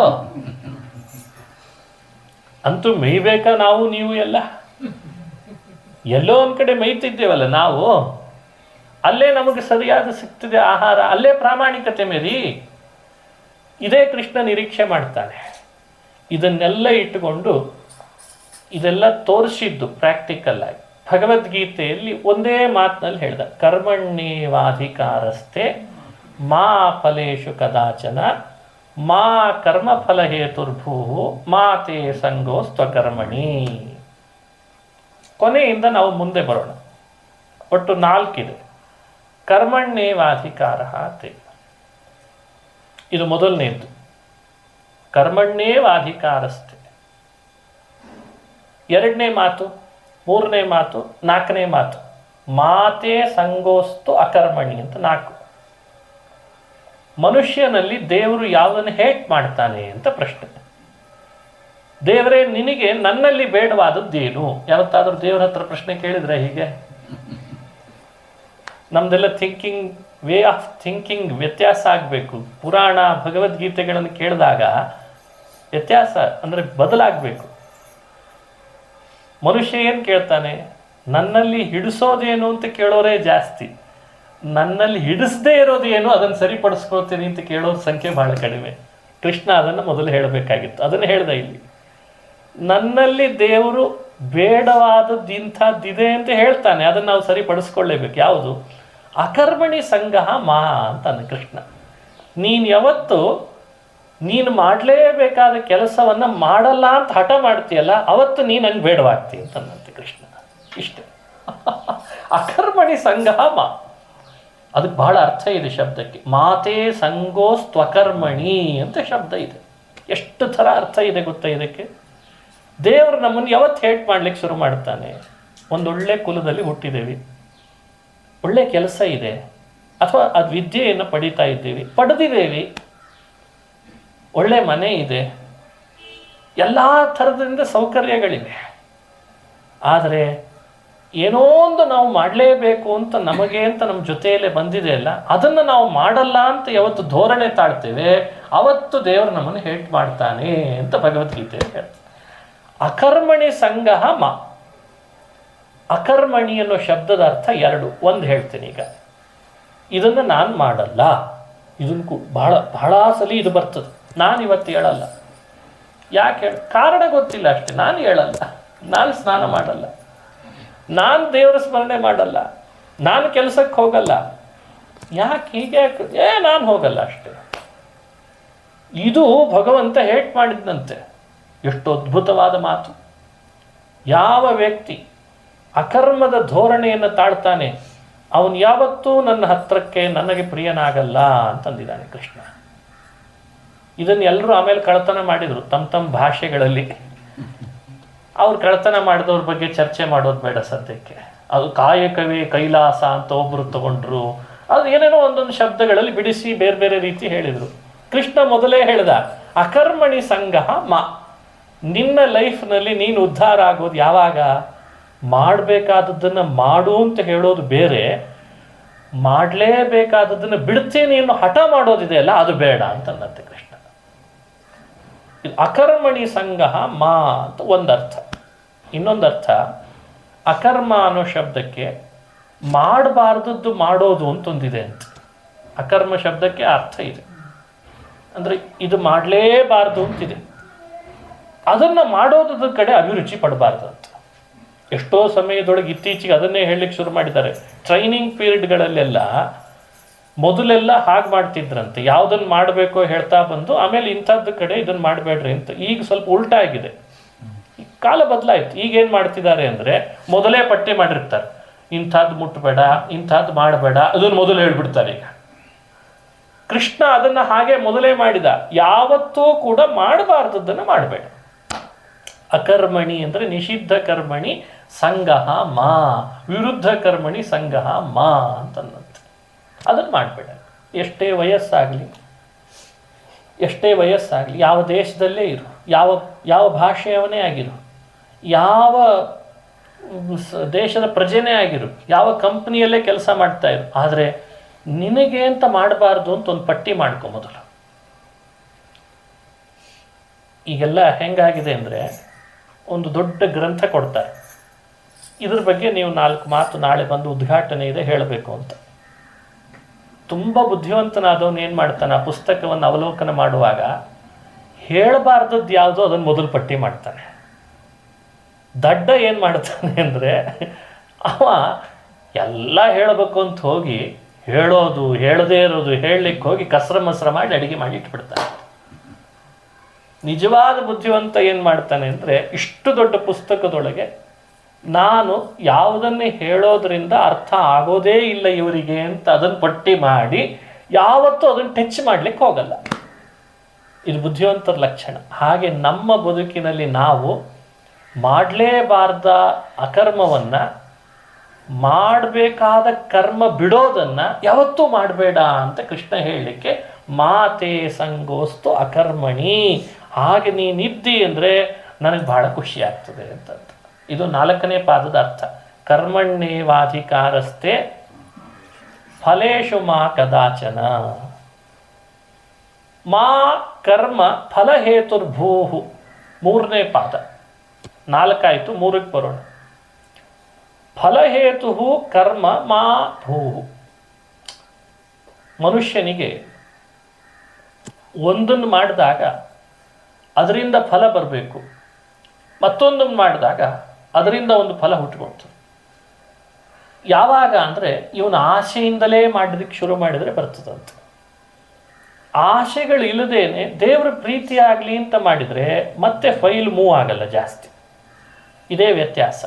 ಅಂತೂ ಮೇಯ್ಬೇಕಾ ನಾವು ನೀವು ಎಲ್ಲ? ಎಲ್ಲೋ ಒಂದು ಕಡೆ ಮೇಯ್ತಿದ್ದೇವಲ್ಲ ನಾವು, ಅಲ್ಲೇ ನಮಗೆ ಸರಿಯಾದ ಸಿಗ್ತಿದೆ ಆಹಾರ, ಅಲ್ಲೇ ಪ್ರಾಮಾಣಿಕತೆ ಮೇರಿ. ಇದೇ ಕೃಷ್ಣ ನಿರೀಕ್ಷೆ ಮಾಡ್ತಾನೆ. ಇದನ್ನೆಲ್ಲ ಇಟ್ಟುಕೊಂಡು ಇದೆಲ್ಲ ತೋರಿಸಿದ್ದು ಪ್ರಾಕ್ಟಿಕಲ್ ಆಗಿ ಭಗವದ್ಗೀತೆಯಲ್ಲಿ ಒಂದೇ ಮಾತಿನಲ್ಲಿ ಹೇಳ್ದ, ಕರ್ಮಣ್ಯೇವಾಧಿಕಾರಸ್ಥೆ ಮಾ ಫಲೇಶು ಕದಾಚನ ಮಾ ಕರ್ಮಫಲ ಹೇತುರ್ಭೂ ಮಾತೇ ಸಂಗೋ ಸ್ವಕರ್ಮಣಿ. ಕೊನೆಯಿಂದ ನಾವು ಮುಂದೆ ಬರೋಣ. ಒಟ್ಟು 4 ಇದೆ. ಕರ್ಮಣ್ಯೇವಾಧಿಕಾರ ತೇ, ಇದು ಮೊದಲನೇದ್ದು. ಕರ್ಮಣ್ಯೇವಾಧಿಕಾರಸ್ಥೆ. 2ನೇ ಮಾತು, 3ನೇ ಮಾತು, 4ನೇ ಮಾತು, ಮಾತೇ ಸಂಗೋಸ್ತು ಅಕರ್ಮಣಿ ಅಂತ 4. ಮನುಷ್ಯನಲ್ಲಿ ದೇವರು ಯಾವುದನ್ನು ಹೇಟ್ ಮಾಡ್ತಾನೆ ಅಂತ ಪ್ರಶ್ನೆ. ದೇವರೇ ನಿನಗೆ ನನ್ನಲ್ಲಿ ಬೇಡವಾದದ್ದೇನು? ಯಾವತ್ತಾದ್ರೂ ದೇವರ ಹತ್ರ ಪ್ರಶ್ನೆ ಕೇಳಿದ್ರೆ? ಹೀಗೆ ನಮ್ದೆಲ್ಲ ವೇ ಆಫ್ ಥಿಂಕಿಂಗ್ ವ್ಯತ್ಯಾಸ ಆಗಬೇಕು. ಪುರಾಣ ಭಗವದ್ಗೀತೆಗಳನ್ನು ಕೇಳಿದಾಗ ವ್ಯತ್ಯಾಸ ಅಂದರೆ ಬದಲಾಗಬೇಕು. ಮನುಷ್ಯ ಏನು ಕೇಳ್ತಾನೆ? ನನ್ನಲ್ಲಿ ಹಿಡಿಸೋದೇನು ಅಂತ ಕೇಳೋರೇ ಜಾಸ್ತಿ, ನನ್ನಲ್ಲಿ ಹಿಡಿಸದೇ ಇರೋದೇನು ಅದನ್ನು ಸರಿಪಡಿಸ್ಕೊಳ್ತೀನಿ ಅಂತ ಕೇಳೋರ ಸಂಖ್ಯೆ ಬಹಳ ಕಡಿಮೆ. ಕೃಷ್ಣ ಅದನ್ನು ಮೊದಲು ಹೇಳಬೇಕಾಗಿತ್ತು, ಅದನ್ನು ಹೇಳ್ದ ಇಲ್ಲಿ. ನನ್ನಲ್ಲಿ ದೇವರು ಬೇಡವಾದದ್ದು ಇಂಥದ್ದಿದೆ ಅಂತ ಹೇಳ್ತಾನೆ, ಅದನ್ನು ನಾವು ಸರಿಪಡಿಸ್ಕೊಳ್ಳೇಬೇಕು. ಯಾವುದು? ಅಕರ್ಮಣಿ ಸಂಗಹ ಮಾ ಅಂತಾನೆ ಕೃಷ್ಣ. ನೀನು ಯಾವತ್ತು ನೀನು ಮಾಡಲೇಬೇಕಾದ ಕೆಲಸವನ್ನು ಮಾಡಲ್ಲ ಅಂತ ಹಠ ಮಾಡ್ತೀಯಲ್ಲ, ಅವತ್ತು ನೀನು ನಂಗೆ ಬೇಡವಾಗ್ತಿ ಅಂತಂದಂತೆ ಕೃಷ್ಣ. ಇಷ್ಟೇ. ಅಕರ್ಮಣಿ ಸಂಗಹ ಮಾ, ಅದಕ್ಕೆ ಬಹಳ ಅರ್ಥ ಇದೆ ಶಬ್ದಕ್ಕೆ. ಮಾತೇ ಸಂಗೋಸ್ತ್ವಕರ್ಮಣಿ ಅಂತ ಶಬ್ದ ಇದೆ. ಎಷ್ಟು ಥರ ಅರ್ಥ ಇದೆ ಗೊತ್ತಾ ಇದಕ್ಕೆ? ದೇವರು ನಮ್ಮನ್ನು ಯಾವತ್ತು ಹೇಟ್ ಮಾಡ್ಲಿಕ್ಕೆ ಶುರು ಮಾಡ್ತಾನೆ? ಒಂದೊಳ್ಳೆ ಕುಲದಲ್ಲಿ ಹುಟ್ಟಿದ್ದೇವೆ, ಒಳ್ಳೆ ಕೆಲಸ ಇದೆ, ಅಥವಾ ಅದು ವಿದ್ಯೆಯನ್ನು ಪಡೀತಾ ಇದ್ದೀವಿ, ಪಡೆದಿದ್ದೇವೆ, ಒಳ್ಳೆ ಮನೆ ಇದೆ, ಎಲ್ಲ ಥರದಿಂದ ಸೌಕರ್ಯಗಳಿವೆ. ಆದರೆ ಏನೋ ಒಂದು ನಾವು ಮಾಡಲೇಬೇಕು ಅಂತ ನಮಗೆ ಅಂತ ನಮ್ಮ ಜೊತೆಯಲ್ಲೇ ಬಂದಿದೆ ಅಲ್ಲ, ಅದನ್ನು ನಾವು ಮಾಡಲ್ಲ ಅಂತ ಯಾವತ್ತು ಧೋರಣೆ ತಾಳ್ತೇವೆ, ಅವತ್ತು ದೇವರು ನಮ್ಮನ್ನು ಹೇಟ್ ಮಾಡ್ತಾನೆ ಅಂತ ಭಗವದ್ಗೀತೆ ಹೇಳ್ತಾರೆ. ಅಕರ್ಮಣಿ ಸಂಗಹ ಮ. ಅಕರ್ಮಣಿ ಅನ್ನೋ ಶಬ್ದದ ಅರ್ಥ 2. ಒಂದು ಹೇಳ್ತೀನಿ ಈಗ. ಇದನ್ನು ನಾನು ಮಾಡಲ್ಲ, ಇದನ್ನು ಬಹಳ ಸಲ ಇದು ಬರ್ತದೆ. ನಾನು ಇವತ್ತು ಹೇಳಲ್ಲ. ಯಾಕೆ? ಕಾರಣ ಗೊತ್ತಿಲ್ಲ ಅಷ್ಟೆ. ನಾನು ಹೇಳಲ್ಲ, ನಾನು ಸ್ನಾನ ಮಾಡಲ್ಲ, ನಾನು ದೇವರ ಸ್ಮರಣೆ ಮಾಡಲ್ಲ, ನಾನು ಕೆಲಸಕ್ಕೆ ಹೋಗಲ್ಲ. ಯಾಕೆ ಹೀಗೆ? ನಾನು ಹೋಗಲ್ಲ ಅಷ್ಟೆ. ಇದು ಭಗವಂತ ಹೇಟ್ ಮಾಡಿದ್ದಂತೆ. ಎಷ್ಟು ಅದ್ಭುತವಾದ ಮಾತು. ಯಾವ ವ್ಯಕ್ತಿ ಅಕರ್ಮದ ಧೋರಣೆಯನ್ನು ತಾಳ್ತಾನೆ ಅವನು ಯಾವತ್ತೂ ನನ್ನ ಹತ್ರಕ್ಕೆ ನನಗೆ ಪ್ರಿಯನಾಗಲ್ಲ ಅಂತಂದಿದ್ದಾನೆ ಕೃಷ್ಣ. ಇದನ್ನು ಎಲ್ಲರೂ ಆಮೇಲೆ ಕಳ್ತನ ಮಾಡಿದರು ತಮ್ಮ ಭಾಷೆಗಳಲ್ಲಿ. ಅವ್ರು ಕಳ್ತನ ಮಾಡಿದವ್ರ ಬಗ್ಗೆ ಚರ್ಚೆ ಮಾಡೋದು ಬೇಡ ಸದ್ಯಕ್ಕೆ. ಅದು ಕಾಯಕವೇ ಕೈಲಾಸ ಅಂತ ಒಬ್ಬರು ತಗೊಂಡ್ರು. ಅದು ಏನೇನೋ ಒಂದೊಂದು ಶಬ್ದಗಳಲ್ಲಿ ಬಿಡಿಸಿ ಬೇರೆ ಬೇರೆ ರೀತಿ ಹೇಳಿದರು. ಕೃಷ್ಣ ಮೊದಲೇ ಹೇಳ್ದ, ಅಕರ್ಮಣಿ ಸಂಗಹ ಮ. ನಿನ್ನ ಲೈಫ್ನಲ್ಲಿ ನೀನು ಉದ್ಧಾರ ಆಗೋದು ಯಾವಾಗ? ಮಾಡಬೇಕಾದದ್ದನ್ನು ಮಾಡು ಅಂತ ಹೇಳೋದು ಬೇರೆ, ಮಾಡಲೇಬೇಕಾದದ್ದನ್ನು ಬಿಡ್ತೀನಿ ಅನ್ನೋ ಹಠ ಮಾಡೋದಿದೆಯಲ್ಲ, ಅದು ಬೇಡ ಅಂತಂದಂತೆ ಕೃಷ್ಣ. ಇದು ಅಕರ್ಮಣಿ ಸಂಗಹ ಮಾ ಅಂತ ಒಂದರ್ಥ. ಇನ್ನೊಂದು ಅರ್ಥ, ಅಕರ್ಮ ಅನ್ನೋ ಶಬ್ದಕ್ಕೆ ಮಾಡಬಾರ್ದದ್ದು ಮಾಡೋದು ಅಂತೊಂದಿದೆ ಅಂತ. ಅಕರ್ಮ ಶಬ್ದಕ್ಕೆ ಅರ್ಥ ಇದೆ, ಅಂದರೆ ಇದು ಮಾಡಲೇಬಾರ್ದು ಅಂತಿದೆ, ಅದನ್ನು ಮಾಡೋದ್ರ ಕಡೆ ಅಭಿರುಚಿ ಪಡಬಾರ್ದು ಅಂತ. ಎಷ್ಟೋ ಸಮಯದೊಳಗೆ ಇತ್ತೀಚೆಗೆ ಅದನ್ನೇ ಹೇಳಲಿಕ್ಕೆ ಶುರು ಮಾಡಿದ್ದಾರೆ. ಟ್ರೈನಿಂಗ್ ಪೀರಿಯಡ್ಗಳಲ್ಲೆಲ್ಲ ಮೊದಲೆಲ್ಲ ಹಾಗೆ ಮಾಡ್ತಿದ್ರಂತೆ, ಯಾವುದನ್ನು ಮಾಡಬೇಕೋ ಹೇಳ್ತಾ ಬಂದು ಆಮೇಲೆ ಇಂಥದ್ದು ಕಡೆ ಇದನ್ನು ಮಾಡಬೇಡ್ರಿ ಅಂತ. ಈಗ ಸ್ವಲ್ಪ ಉಲ್ಟಾ ಆಗಿದೆ, ಕಾಲ ಬದಲಾಯಿತು. ಈಗೇನು ಮಾಡ್ತಿದ್ದಾರೆ ಅಂದರೆ ಮೊದಲೇ ಪಟ್ಟಿ ಮಾಡಿರ್ತಾರೆ, ಇಂಥದ್ದು ಮುಟ್ಟಬೇಡ, ಇಂಥದ್ದು ಮಾಡಬೇಡ, ಅದನ್ನು ಮೊದಲು ಹೇಳ್ಬಿಡ್ತಾರೆ. ಈಗ ಕೃಷ್ಣ ಅದನ್ನು ಹಾಗೆ ಮೊದಲೇ ಮಾಡಿದ. ಯಾವತ್ತೂ ಕೂಡ ಮಾಡಬಾರ್ದದ್ದನ್ನು ಮಾಡಬೇಡ. ಅಕರ್ಮಣಿ ಅಂದರೆ ನಿಷಿದ್ಧ ಕರ್ಮಣಿ ಸಂಗಹ ಮಾ, ವಿರುದ್ಧ ಕರ್ಮಣಿ ಸಂಗಹ ಮಾ ಅಂತನ್ನಂತೆ. ಅದನ್ನು ಮಾಡಬೇಡ. ಎಷ್ಟೇ ವಯಸ್ಸಾಗಲಿ, ಯಾವ ದೇಶದಲ್ಲೇ ಇರು, ಯಾವ ಭಾಷೆಯವನೇ ಆಗಿರು, ಯಾವ ದೇಶದ ಪ್ರಜೆನೇ ಆಗಿರು, ಯಾವ ಕಂಪ್ನಿಯಲ್ಲೇ ಕೆಲಸ ಮಾಡ್ತಾ ಇರು, ಆದರೆ ನಿನಗೆ ಅಂತ ಮಾಡಬಾರ್ದು ಅಂತ ಒಂದು ಪಟ್ಟಿ ಮಾಡ್ಕೊ ಮೊದಲು. ಈಗೆಲ್ಲ ಹೆಂಗಾಗಿದೆ ಅಂದರೆ ಒಂದು ದೊಡ್ಡ ಗ್ರಂಥ ಕೊಡ್ತಾರೆ, ಇದ್ರ ಬಗ್ಗೆ ನೀವು 4 ಮಾತು ನಾಳೆ ಬಂದು ಉದ್ಘಾಟನೆ ಇದೆ ಹೇಳಬೇಕು ಅಂತ. ತುಂಬ ಬುದ್ಧಿವಂತನಾದವನು ಏನು ಮಾಡ್ತಾನೆ, ಆ ಪುಸ್ತಕವನ್ನು ಅವಲೋಕನ ಮಾಡುವಾಗ ಹೇಳಬಾರ್ದದ್ದು ಯಾವುದೋ ಅದನ್ನು ಮೊದಲು ಪಟ್ಟಿ ಮಾಡ್ತಾನೆ. ದಡ್ಡ ಏನು ಮಾಡ್ತಾನೆ ಅಂದರೆ ಅವ ಎಲ್ಲ ಹೇಳಬೇಕು ಅಂತ ಹೋಗಿ ಹೇಳೋದು, ಹೇಳದೇ ಇರೋದು, ಹೇಳಲಿಕ್ಕೆ ಹೋಗಿ ಕಸ್ರ ಮಸ್ರ ಮಾಡಿ ಅಡಿಗೆ ಮಾಡಿ ಇಟ್ಬಿಡ್ತಾನೆ. ನಿಜವಾದ ಬುದ್ಧಿವಂತ ಏನು ಮಾಡ್ತಾನೆ ಅಂದರೆ ಇಷ್ಟು ದೊಡ್ಡ ಪುಸ್ತಕದೊಳಗೆ ನಾನು ಯಾವುದನ್ನೇ ಹೇಳೋದ್ರಿಂದ ಅರ್ಥ ಆಗೋದೇ ಇಲ್ಲ ಇವರಿಗೆ ಅಂತ ಅದನ್ನು ಪಟ್ಟಿ ಮಾಡಿ ಯಾವತ್ತೂ ಅದನ್ನು ಟಚ್ ಮಾಡಲಿಕ್ಕೆ ಹೋಗಲ್ಲ. ಇದು ಬುದ್ಧಿವಂತರ ಲಕ್ಷಣ. ಹಾಗೆ ನಮ್ಮ ಬದುಕಿನಲ್ಲಿ ನಾವು ಮಾಡಲೇಬಾರ್ದ ಅಕರ್ಮವನ್ನು, ಮಾಡಬೇಕಾದ ಕರ್ಮ ಬಿಡೋದನ್ನು ಯಾವತ್ತೂ ಮಾಡಬೇಡ ಅಂತ ಕೃಷ್ಣ ಹೇಳಲಿಕ್ಕೆ ಮಾತೆ ಸಂಗೋಸ್ತು ಅಕರ್ಮಣಿ. ಹಾಗೆ ನೀನಿದ್ದಿ ಅಂದರೆ ನನಗೆ ಬಹಳ ಖುಷಿ ಆಗ್ತದೆ ಅಂತ. ಇದು 4ನೇ ಪಾದದ ಅರ್ಥ. ಕರ್ಮಣ್ಯೇವಾಧಿಕಾರಸ್ಥೆ ಫಲೇಶು ಮಾ ಕದಾಚನ. ಮಾ ಕರ್ಮ ಫಲಹೇತುರ್ಭೂಹು 3ನೇ ಪಾದ. 4 ಆಯಿತು, 3ಕ್ಕೆ ಬರೋಣ. ಫಲಹೇತು ಕರ್ಮ ಮಾ ಭೂಹು. ಮನುಷ್ಯನಿಗೆ ಒಂದನ್ನು ಮಾಡಿದಾಗ ಅದರಿಂದ ಫಲ ಬರಬೇಕು, ಮತ್ತೊಂದನ್ನು ಮಾಡಿದಾಗ ಅದರಿಂದ ಒಂದು ಫಲ ಹುಟ್ಟುಕೊಳ್ತದೆ. ಯಾವಾಗ ಅಂದರೆ ಇವನು ಆಸೆಯಿಂದಲೇ ಮಾಡೋದಕ್ಕೆ ಶುರು ಮಾಡಿದರೆ ಬರ್ತದಂತೆ. ಆಸೆಗಳು ಇಲ್ಲದೇನೆ ದೇವರ ಪ್ರೀತಿ ಆಗಲಿ ಅಂತ ಮಾಡಿದರೆ ಮತ್ತೆ ಫೈಲ್ ಮೂವ್ ಆಗಲ್ಲ ಜಾಸ್ತಿ. ಇದೇ ವ್ಯತ್ಯಾಸ.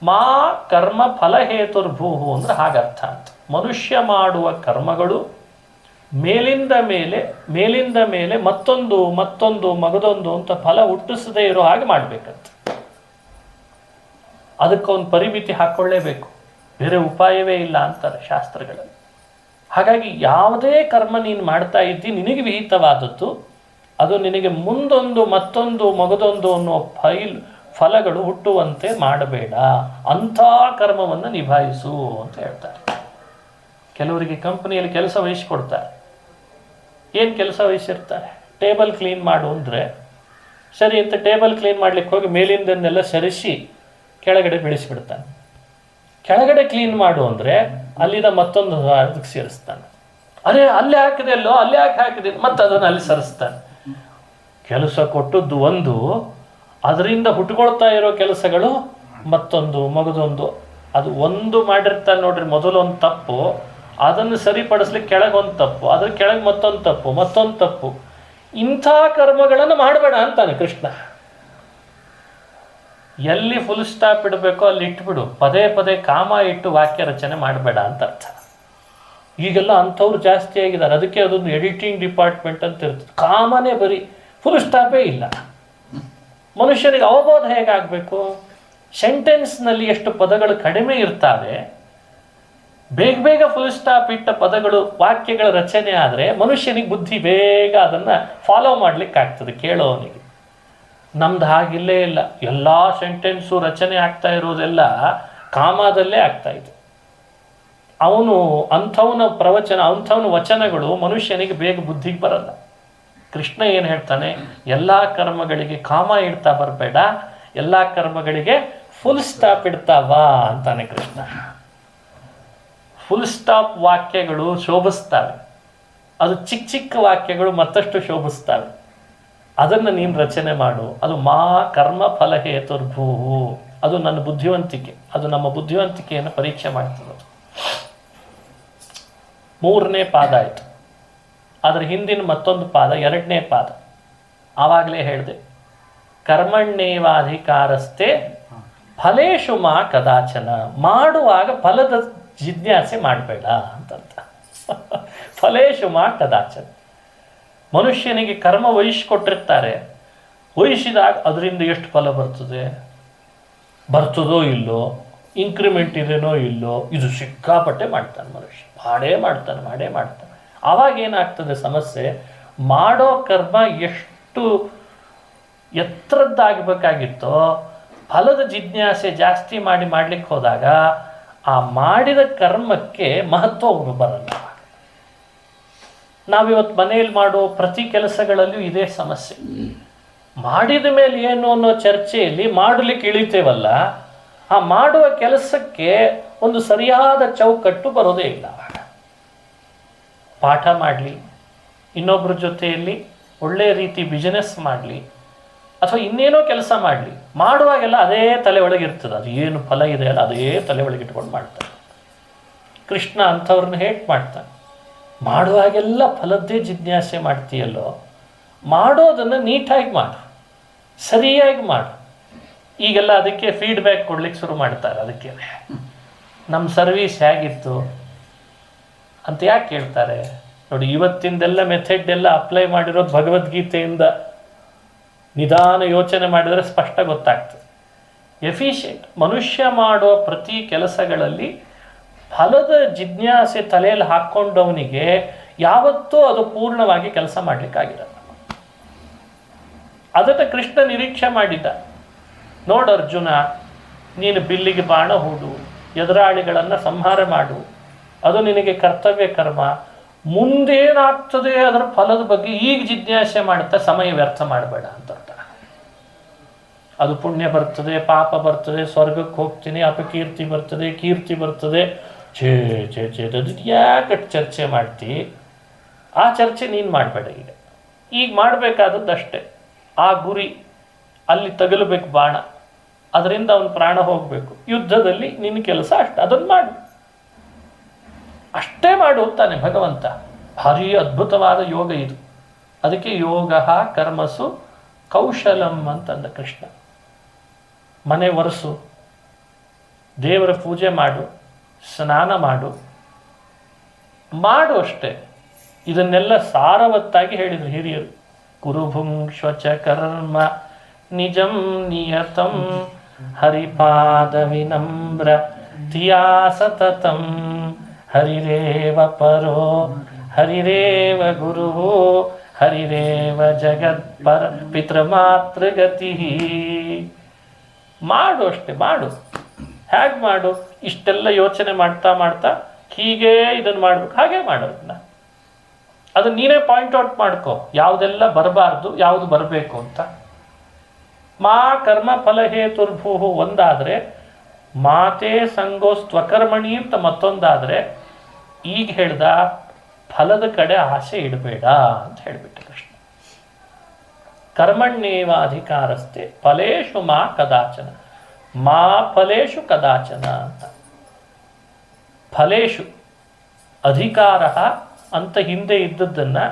ಮಾ ಕರ್ಮ ಫಲಹೇತುರ್ಭೂಹು ಅಂದರೆ ಹಾಗರ್ಥ ಅಂತ. ಮನುಷ್ಯ ಮಾಡುವ ಕರ್ಮಗಳು ಮೇಲಿಂದ ಮೇಲೆ ಮತ್ತೊಂದು ಮಗದೊಂದು ಅಂತ ಫಲ ಹುಟ್ಟಿಸದೇ ಇರೋ ಹಾಗೆ ಮಾಡಬೇಕಂತ. ಅದಕ್ಕೊಂದು ಪರಿಮಿತಿ ಹಾಕ್ಕೊಳ್ಳೇಬೇಕು, ಬೇರೆ ಉಪಾಯವೇ ಇಲ್ಲ ಅಂತಾರೆ ಶಾಸ್ತ್ರಗಳಲ್ಲಿ. ಹಾಗಾಗಿ ಯಾವುದೇ ಕರ್ಮ ನೀನು ಮಾಡ್ತಾ ಇದ್ದಿ ನಿನಗೆ ವಿಹಿತವಾದದ್ದು, ಅದು ನಿನಗೆ ಮತ್ತೊಂದು ಮಗದೊಂದು ಅನ್ನೋ ಫಲಗಳು ಹುಟ್ಟುವಂತೆ ಮಾಡಬೇಡ. ಅಂಥ ಕರ್ಮವನ್ನು ನಿಭಾಯಿಸು ಅಂತ ಹೇಳ್ತಾರೆ. ಕೆಲವರಿಗೆ ಕಂಪನಿಯಲ್ಲಿ ಕೆಲಸ ವಹಿಸಿಕೊಡ್ತಾರೆ. ಏನು ಕೆಲಸ ವಹಿಸಿರ್ತಾರೆ? ಟೇಬಲ್ ಕ್ಲೀನ್ ಮಾಡು ಅಂದರೆ ಸರಿ ಅಂತ ಟೇಬಲ್ ಕ್ಲೀನ್ ಮಾಡ್ಲಿಕ್ಕೆ ಹೋಗಿ ಮೇಲಿಂದನ್ನೆಲ್ಲ ಸರಿಸಿ ಕೆಳಗಡೆ ಬೆಳೆಸಿಬಿಡ್ತಾನೆ. ಕೆಳಗಡೆ ಕ್ಲೀನ್ ಮಾಡು ಅಂದರೆ ಅಲ್ಲಿಂದ ಮತ್ತೊಂದು ಅದಕ್ಕೆ ಸೇರಿಸ್ತಾನೆ. ಅಲ್ಲೇ ಹಾಕಿದೆ ಅಲ್ಲೋ, ಅಲ್ಲೇ ಹಾಕಿದೆ ಮತ್ತೆ ಅದನ್ನು ಅಲ್ಲಿ ಸರಿಸ್ತಾನೆ. ಕೆಲಸ ಕೊಟ್ಟದ್ದು ಒಂದು, ಅದರಿಂದ ಹುಟ್ಟುಕೊಳ್ತಾ ಇರೋ ಕೆಲಸಗಳು ಮಗದೊಂದು. ಅದು ಒಂದು ಮಾಡಿರ್ತಾನೆ ನೋಡ್ರಿ, ಮೊದಲು ಒಂದು ತಪ್ಪು, ಅದನ್ನು ಸರಿಪಡಿಸ್ಲಿಕ್ಕೆ ಕೆಳಗೊಂದು ತಪ್ಪು, ಅದ್ರ ಕೆಳಗೆ ಮತ್ತೊಂದು ತಪ್ಪು. ಇಂಥ ಕರ್ಮಗಳನ್ನು ಮಾಡಬೇಡ ಅಂತಾನೆ ಕೃಷ್ಣ. ಎಲ್ಲಿ ಫುಲ್ ಸ್ಟಾಪ್ ಇಡಬೇಕೋ ಅಲ್ಲಿ ಇಟ್ಬಿಡು, ಪದೇ ಕಾಮ ಇಟ್ಟು ವಾಕ್ಯ ರಚನೆ ಮಾಡಬೇಡ ಅಂತ ಅರ್ಥ. ಈಗೆಲ್ಲ ಅಂಥವ್ರು ಜಾಸ್ತಿ ಆಗಿದ್ದಾರೆ. ಅದಕ್ಕೆ ಅದೊಂದು ಎಡಿಟಿಂಗ್ ಡಿಪಾರ್ಟ್ಮೆಂಟ್ ಅಂತ ಇರ್ತದೆ. ಕಾಮನೇ ಬರೀ, ಫುಲ್ ಸ್ಟಾಪೇ ಇಲ್ಲ. ಮನುಷ್ಯನಿಗೆ ಅವಬೋಧ ಹೇಗಾಗಬೇಕು? ಸೆಂಟೆನ್ಸ್ನಲ್ಲಿ ಎಷ್ಟು ಪದಗಳು ಕಡಿಮೆ ಇರ್ತಾವೆ, ಬೇಗ ಫುಲ್ ಸ್ಟಾಪ್ ಇಟ್ಟ ಪದಗಳು ವಾಕ್ಯಗಳ ರಚನೆ ಆದರೆ ಮನುಷ್ಯನಿಗೆ ಬುದ್ಧಿ ಬೇಗ ಅದನ್ನು ಫಾಲೋ ಮಾಡಲಿಕ್ಕೆ ಆಗ್ತದೆ ಕೇಳೋವನಿಗೆ. ನಮ್ದು ಹಾಗಿಲ್ಲೇ ಇಲ್ಲ. ಎಲ್ಲ ಸೆಂಟೆನ್ಸು ರಚನೆ ಆಗ್ತಾ ಇರೋದೆಲ್ಲ ಕಾಮದಲ್ಲೇ ಆಗ್ತಾ ಇದೆ. ಅಂಥವನ ವಚನಗಳು ಮನುಷ್ಯನಿಗೆ ಬೇಗ ಬುದ್ಧಿಗೆ ಬರಲ್ಲ. ಕೃಷ್ಣ ಏನು ಹೇಳ್ತಾನೆ? ಎಲ್ಲ ಕರ್ಮಗಳಿಗೆ ಕಾಮ ಇಡ್ತಾ ಬರಬೇಡ, ಎಲ್ಲ ಕರ್ಮಗಳಿಗೆ ಫುಲ್ ಸ್ಟಾಪ್ ಇಡ್ತಾವಾ ಅಂತಾನೆ ಕೃಷ್ಣ. ಫುಲ್ ಸ್ಟಾಪ್ ವಾಕ್ಯಗಳು ಶೋಭಿಸ್ತವೆ, ಅದು ಚಿಕ್ಕ ಚಿಕ್ಕ ವಾಕ್ಯಗಳು ಮತ್ತಷ್ಟು ಶೋಭಿಸ್ತವೆ. ಅದನ್ನು ನೀನು ರಚನೆ ಮಾಡು. ಅದು ಮಾ ಕರ್ಮ ಫಲ ಹೇತುರ್ಭೂ, ಅದು ನನ್ನ ಬುದ್ಧಿವಂತಿಕೆ, ಅದು ನಮ್ಮ ಬುದ್ಧಿವಂತಿಕೆಯನ್ನು ಪರೀಕ್ಷೆ ಮಾಡ್ತದೆ. ಮೂರನೇ ಪಾದ ಆಯಿತು. ಅದರ ಹಿಂದಿನ ಮತ್ತೊಂದು ಪಾದ, ಎರಡನೇ ಪಾದ. ಆವಾಗಲೇ ಹೇಳಿದೆ, ಕರ್ಮಣ್ಯೇವಾಧಿಕಾರಸ್ಥೆ ಫಲೇಶು ಮಾ ಕದಾಚನ. ಮಾಡುವಾಗ ಫಲದ ಜಿಜ್ಞಾಸೆ ಮಾಡಬೇಡ ಅಂತಂತ. ಫಲೇಶು ಮಾ ಕದಾಚನ. ಮನುಷ್ಯನಿಗೆ ಕರ್ಮ ವಹಿಸಿಕೊಟ್ಟಿರ್ತಾರೆ, ವಹಿಸಿದಾಗ ಅದರಿಂದ ಎಷ್ಟು ಫಲ ಬರ್ತದೋ ಇಲ್ಲೋ, ಇನ್ಕ್ರಿಮೆಂಟ್ ಇದೆನೋ ಇಲ್ಲೋ, ಇದು ಸಿಕ್ಕಾಪಟ್ಟೆ ಮಾಡ್ತಾನೆ ಮನುಷ್ಯ, ಮಾಡೇ ಮಾಡ್ತಾನೆ. ಆವಾಗ ಏನಾಗ್ತದೆ ಸಮಸ್ಯೆ, ಮಾಡೋ ಕರ್ಮ ಎಷ್ಟು ಎತ್ತರದ್ದಾಗಬೇಕಾಗಿತ್ತೋ ಫಲದ ಜಿಜ್ಞಾಸೆ ಜಾಸ್ತಿ ಮಾಡ್ಲಿಕ್ಕೆ ಹೋದಾಗ ಆ ಮಾಡಿದ ಕರ್ಮಕ್ಕೆ ಮಹತ್ವ ಬರಲ್ಲ. ನಾವಿವತ್ತು ಮನೆಯಲ್ಲಿ ಮಾಡೋ ಪ್ರತಿ ಕೆಲಸಗಳಲ್ಲಿಯೂ ಇದೇ ಸಮಸ್ಯೆ. ಮಾಡಿದ ಮೇಲೆ ಏನು ಅನ್ನೋ ಚರ್ಚೆಯಲ್ಲಿ ಮಾಡಲಿಕ್ಕೆ ಇಳಿತೇವಲ್ಲ, ಆ ಮಾಡುವ ಕೆಲಸಕ್ಕೆ ಒಂದು ಸರಿಯಾದ ಚೌಕಟ್ಟು ಬರೋದೇ ಇಲ್ಲ. ಪಾಠ ಮಾಡಲಿ, ಇನ್ನೊಬ್ಬರ ಜೊತೆಯಲ್ಲಿ ಒಳ್ಳೆಯ ರೀತಿ ಬಿಸಿನೆಸ್ ಮಾಡಲಿ, ಅಥವಾ ಇನ್ನೇನೋ ಕೆಲಸ ಮಾಡಲಿ, ಮಾಡುವಾಗೆಲ್ಲ ಅದೇ ತಲೆ ಒಳಗೆ ಇರ್ತದೆ. ಅದು ಏನು ಫಲ ಇದೆ ಅಲ್ಲ, ಅದೇ ತಲೆ ಒಳಗೆ ಇಟ್ಕೊಂಡು ಮಾಡ್ತಾರೆ. ಕೃಷ್ಣ ಅಂಥವ್ರನ್ನ ಹೇಟ್ ಮಾಡ್ತಾನೆ. ಮಾಡುವಾಗೆಲ್ಲ ಫಲದ್ದೇ ಜಿಜ್ಞಾಸೆ ಮಾಡ್ತೀಯಲ್ಲೋ, ಮಾಡೋದನ್ನು ನೀಟಾಗಿ ಮಾಡು, ಸರಿಯಾಗಿ ಮಾಡು. ಈಗೆಲ್ಲ ಅದಕ್ಕೆ ಫೀಡ್ಬ್ಯಾಕ್ ಕೊಡ್ಲಿಕ್ಕೆ ಶುರು ಮಾಡ್ತಾರೆ. ಅದಕ್ಕೆ ನಮ್ಮ ಸರ್ವೀಸ್ ಹೇಗಿತ್ತು ಅಂತ ಯಾಕೆ ಕೇಳ್ತಾರೆ ನೋಡಿ. ಇವತ್ತಿಂದೆಲ್ಲ ಮೆಥಡ್ ಎಲ್ಲ ಅಪ್ಲೈ ಮಾಡಿರೋದು ಭಗವದ್ಗೀತೆಯಿಂದ. ನಿಧಾನ ಯೋಚನೆ ಮಾಡಿದರೆ ಸ್ಪಷ್ಟ ಗೊತ್ತಾಗ್ತದೆ. ಎಫಿಷಿಯೆಂಟ್ ಮನುಷ್ಯ ಮಾಡೋ ಪ್ರತಿ ಕೆಲಸಗಳಲ್ಲಿ ಫಲದ ಜಿಜ್ಞಾಸೆ ತಲೆಯಲ್ಲಿ ಹಾಕ್ಕೊಂಡವನಿಗೆ ಯಾವತ್ತೂ ಅದು ಪೂರ್ಣವಾಗಿ ಕೆಲಸ ಮಾಡಲಿಕ್ಕಾಗಿರಲ್ಲ. ಅದನ್ನು ಕೃಷ್ಣ ನಿರೀಕ್ಷೆ ಮಾಡಿದ್ದ. ನೋಡು ಅರ್ಜುನ, ನೀನು ಬಿಲ್ಲಿಗೆ ಬಾಣ ಹೂಡು, ಎದುರಾಳಿಗಳನ್ನು ಸಂಹಾರ ಮಾಡು, ಅದು ನಿನಗೆ ಕರ್ತವ್ಯ ಕರ್ಮ. ಮುಂದೇನಾಗ್ತದೆ ಅದರ ಫಲದ ಬಗ್ಗೆ ಈಗ ಜಿಜ್ಞಾಸೆ ಮಾಡುತ್ತಾ ಸಮಯ ವ್ಯರ್ಥ ಮಾಡಬೇಡ ಅಂತ. ಅದು ಪುಣ್ಯ ಬರ್ತದೆ, ಪಾಪ ಬರ್ತದೆ, ಸ್ವರ್ಗಕ್ಕೆ ಹೋಗ್ತೀನಿ, ಅಪಕೀರ್ತಿ ಬರ್ತದೆ, ಕೀರ್ತಿ ಬರ್ತದೆ, ಛೇ ಅದು ಯಾಕೆ ಚರ್ಚೆ ಮಾಡ್ತಿ? ಆ ಚರ್ಚೆ ನೀನು ಮಾಡಬೇಡ. ಈಗ ಮಾಡಬೇಕಾದದ್ದಷ್ಟೇ. ಆ ಗುರಿ ಅಲ್ಲಿ ತಗಲಬೇಕು ಬಾಣ, ಅದರಿಂದ ಅವನ ಪ್ರಾಣ ಹೋಗಬೇಕು. ಯುದ್ಧದಲ್ಲಿ ನಿನ್ನ ಕೆಲಸ ಅಷ್ಟೆ, ಅದನ್ನು ಮಾಡು, ಅಷ್ಟೇ ಮಾಡು ಅಂತಾನೆ ಭಗವಂತ. ಭಾರಿ ಅದ್ಭುತವಾದ ಯೋಗ ಇದು. ಅದಕ್ಕೆ ಯೋಗ ಕರ್ಮಸು ಕೌಶಲಂ ಅಂತಂದ ಕೃಷ್ಣ. ಮನೆ ಒರೆಸು, ದೇವರ ಪೂಜೆ ಮಾಡು, ಸ್ನಾನ ಮಾಡು ಅಷ್ಟೇ. ಇದನ್ನೆಲ್ಲ ಸಾರವತ್ತಾಗಿ ಹೇಳಿದರು ಹಿರಿಯರು. ಕುರುಭುಂಕ್ಷ್ವಚ ಕರ್ಮ ನಿಜಂ ನಿಯತಂ ಹರಿಪಾದ ವಿನಮ್ರ ಧಿಯಾ ಸತತಂ ಹರಿರೇವ ಪರೋ ಹರಿರೇವ ಗುರು ಹರಿರೇವ ಜಗತ್ಪರ ಪಿತೃಮಾತೃಗತಿ. ಮಾಡು ಅಷ್ಟೇ, ಮಾಡು. ಹೇಗೆ ಮಾಡು? ಇಷ್ಟೆಲ್ಲ ಯೋಚನೆ ಮಾಡ್ತಾ ಹೀಗೆ ಇದನ್ನು ಮಾಡ್ಬೇಕು, ಹಾಗೆ ಮಾಡೋದನ್ನ. ಅದು ನೀನೇ ಪಾಯಿಂಟ್ ಔಟ್ ಮಾಡ್ಕೋ, ಯಾವುದೆಲ್ಲ ಬರಬಾರ್ದು, ಯಾವುದು ಬರಬೇಕು ಅಂತ. ಮಾ ಕರ್ಮ ಫಲ ಹೇತುರ್ಭೂ ಒಂದಾದರೆ, ಮಾತೆ ಸಂಗೋಸ್ತ್ವಕರ್ಮಣಿ ಅಂತ ಮತ್ತೊಂದಾದರೆ, ಈಗ ಹೇಳ್ದ ಫಲದ ಕಡೆ ಆಸೆ ಇಡಬೇಡ ಅಂತ ಹೇಳಿಬಿಟ್ಟೆ ಕೃಷ್ಣ. ಕರ್ಮಣ್ಯೇವಾಧಿಕಾರಸ್ಥೆ ಫಲೇಶು ಮಾ ಕದಾಚನ. ಮಾ ಫಲೇಶು ಕದಾಚನ ಅಂತ. ಫಲೇಶು ಅಧಿಕಾರ ಅಂತ ಹಿಂದೆ ಇದ್ದದ್ದನ್ನು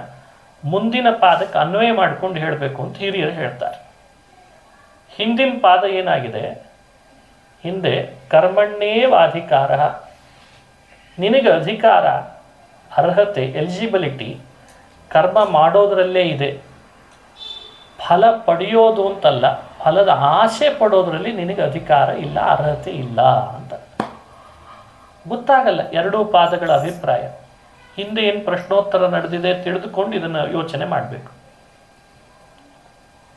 ಮುಂದಿನ ಪಾದಕ್ಕೆ ಅನ್ವಯ ಮಾಡಿಕೊಂಡು ಹೇಳಬೇಕು ಅಂತ ಹಿರಿಯರು ಹೇಳ್ತಾರೆ. ಹಿಂದಿನ ಪಾದ ಏನಾಗಿದೆ? ಹಿಂದೆ ಕರ್ಮಣ್ಯೇವಾಧಿಕಾರ, ನಿನಗೆ ಅಧಿಕಾರ, ಅರ್ಹತೆ, ಎಲಿಜಿಬಿಲಿಟಿ ಕರ್ಮ ಮಾಡೋದರಲ್ಲೇ ಇದೆ. ಫಲ ಪಡೆಯೋದು ಅಂತಲ್ಲ, ಫಲದ ಆಸೆ ಪಡೋದ್ರಲ್ಲಿ ನಿನಗೆ ಅಧಿಕಾರ ಇಲ್ಲ, ಅರ್ಹತೆ ಇಲ್ಲ ಅಂತ ಗೊತ್ತಾಗಲ್ಲ. ಎರಡೂ ಪಾದಗಳ ಅಭಿಪ್ರಾಯ. ಹಿಂದೆ ಏನು ಪ್ರಶ್ನೋತ್ತರ ನಡೆದಿದೆ ತಿಳಿದುಕೊಂಡು ಇದನ್ನು ಯೋಚನೆ ಮಾಡಬೇಕು.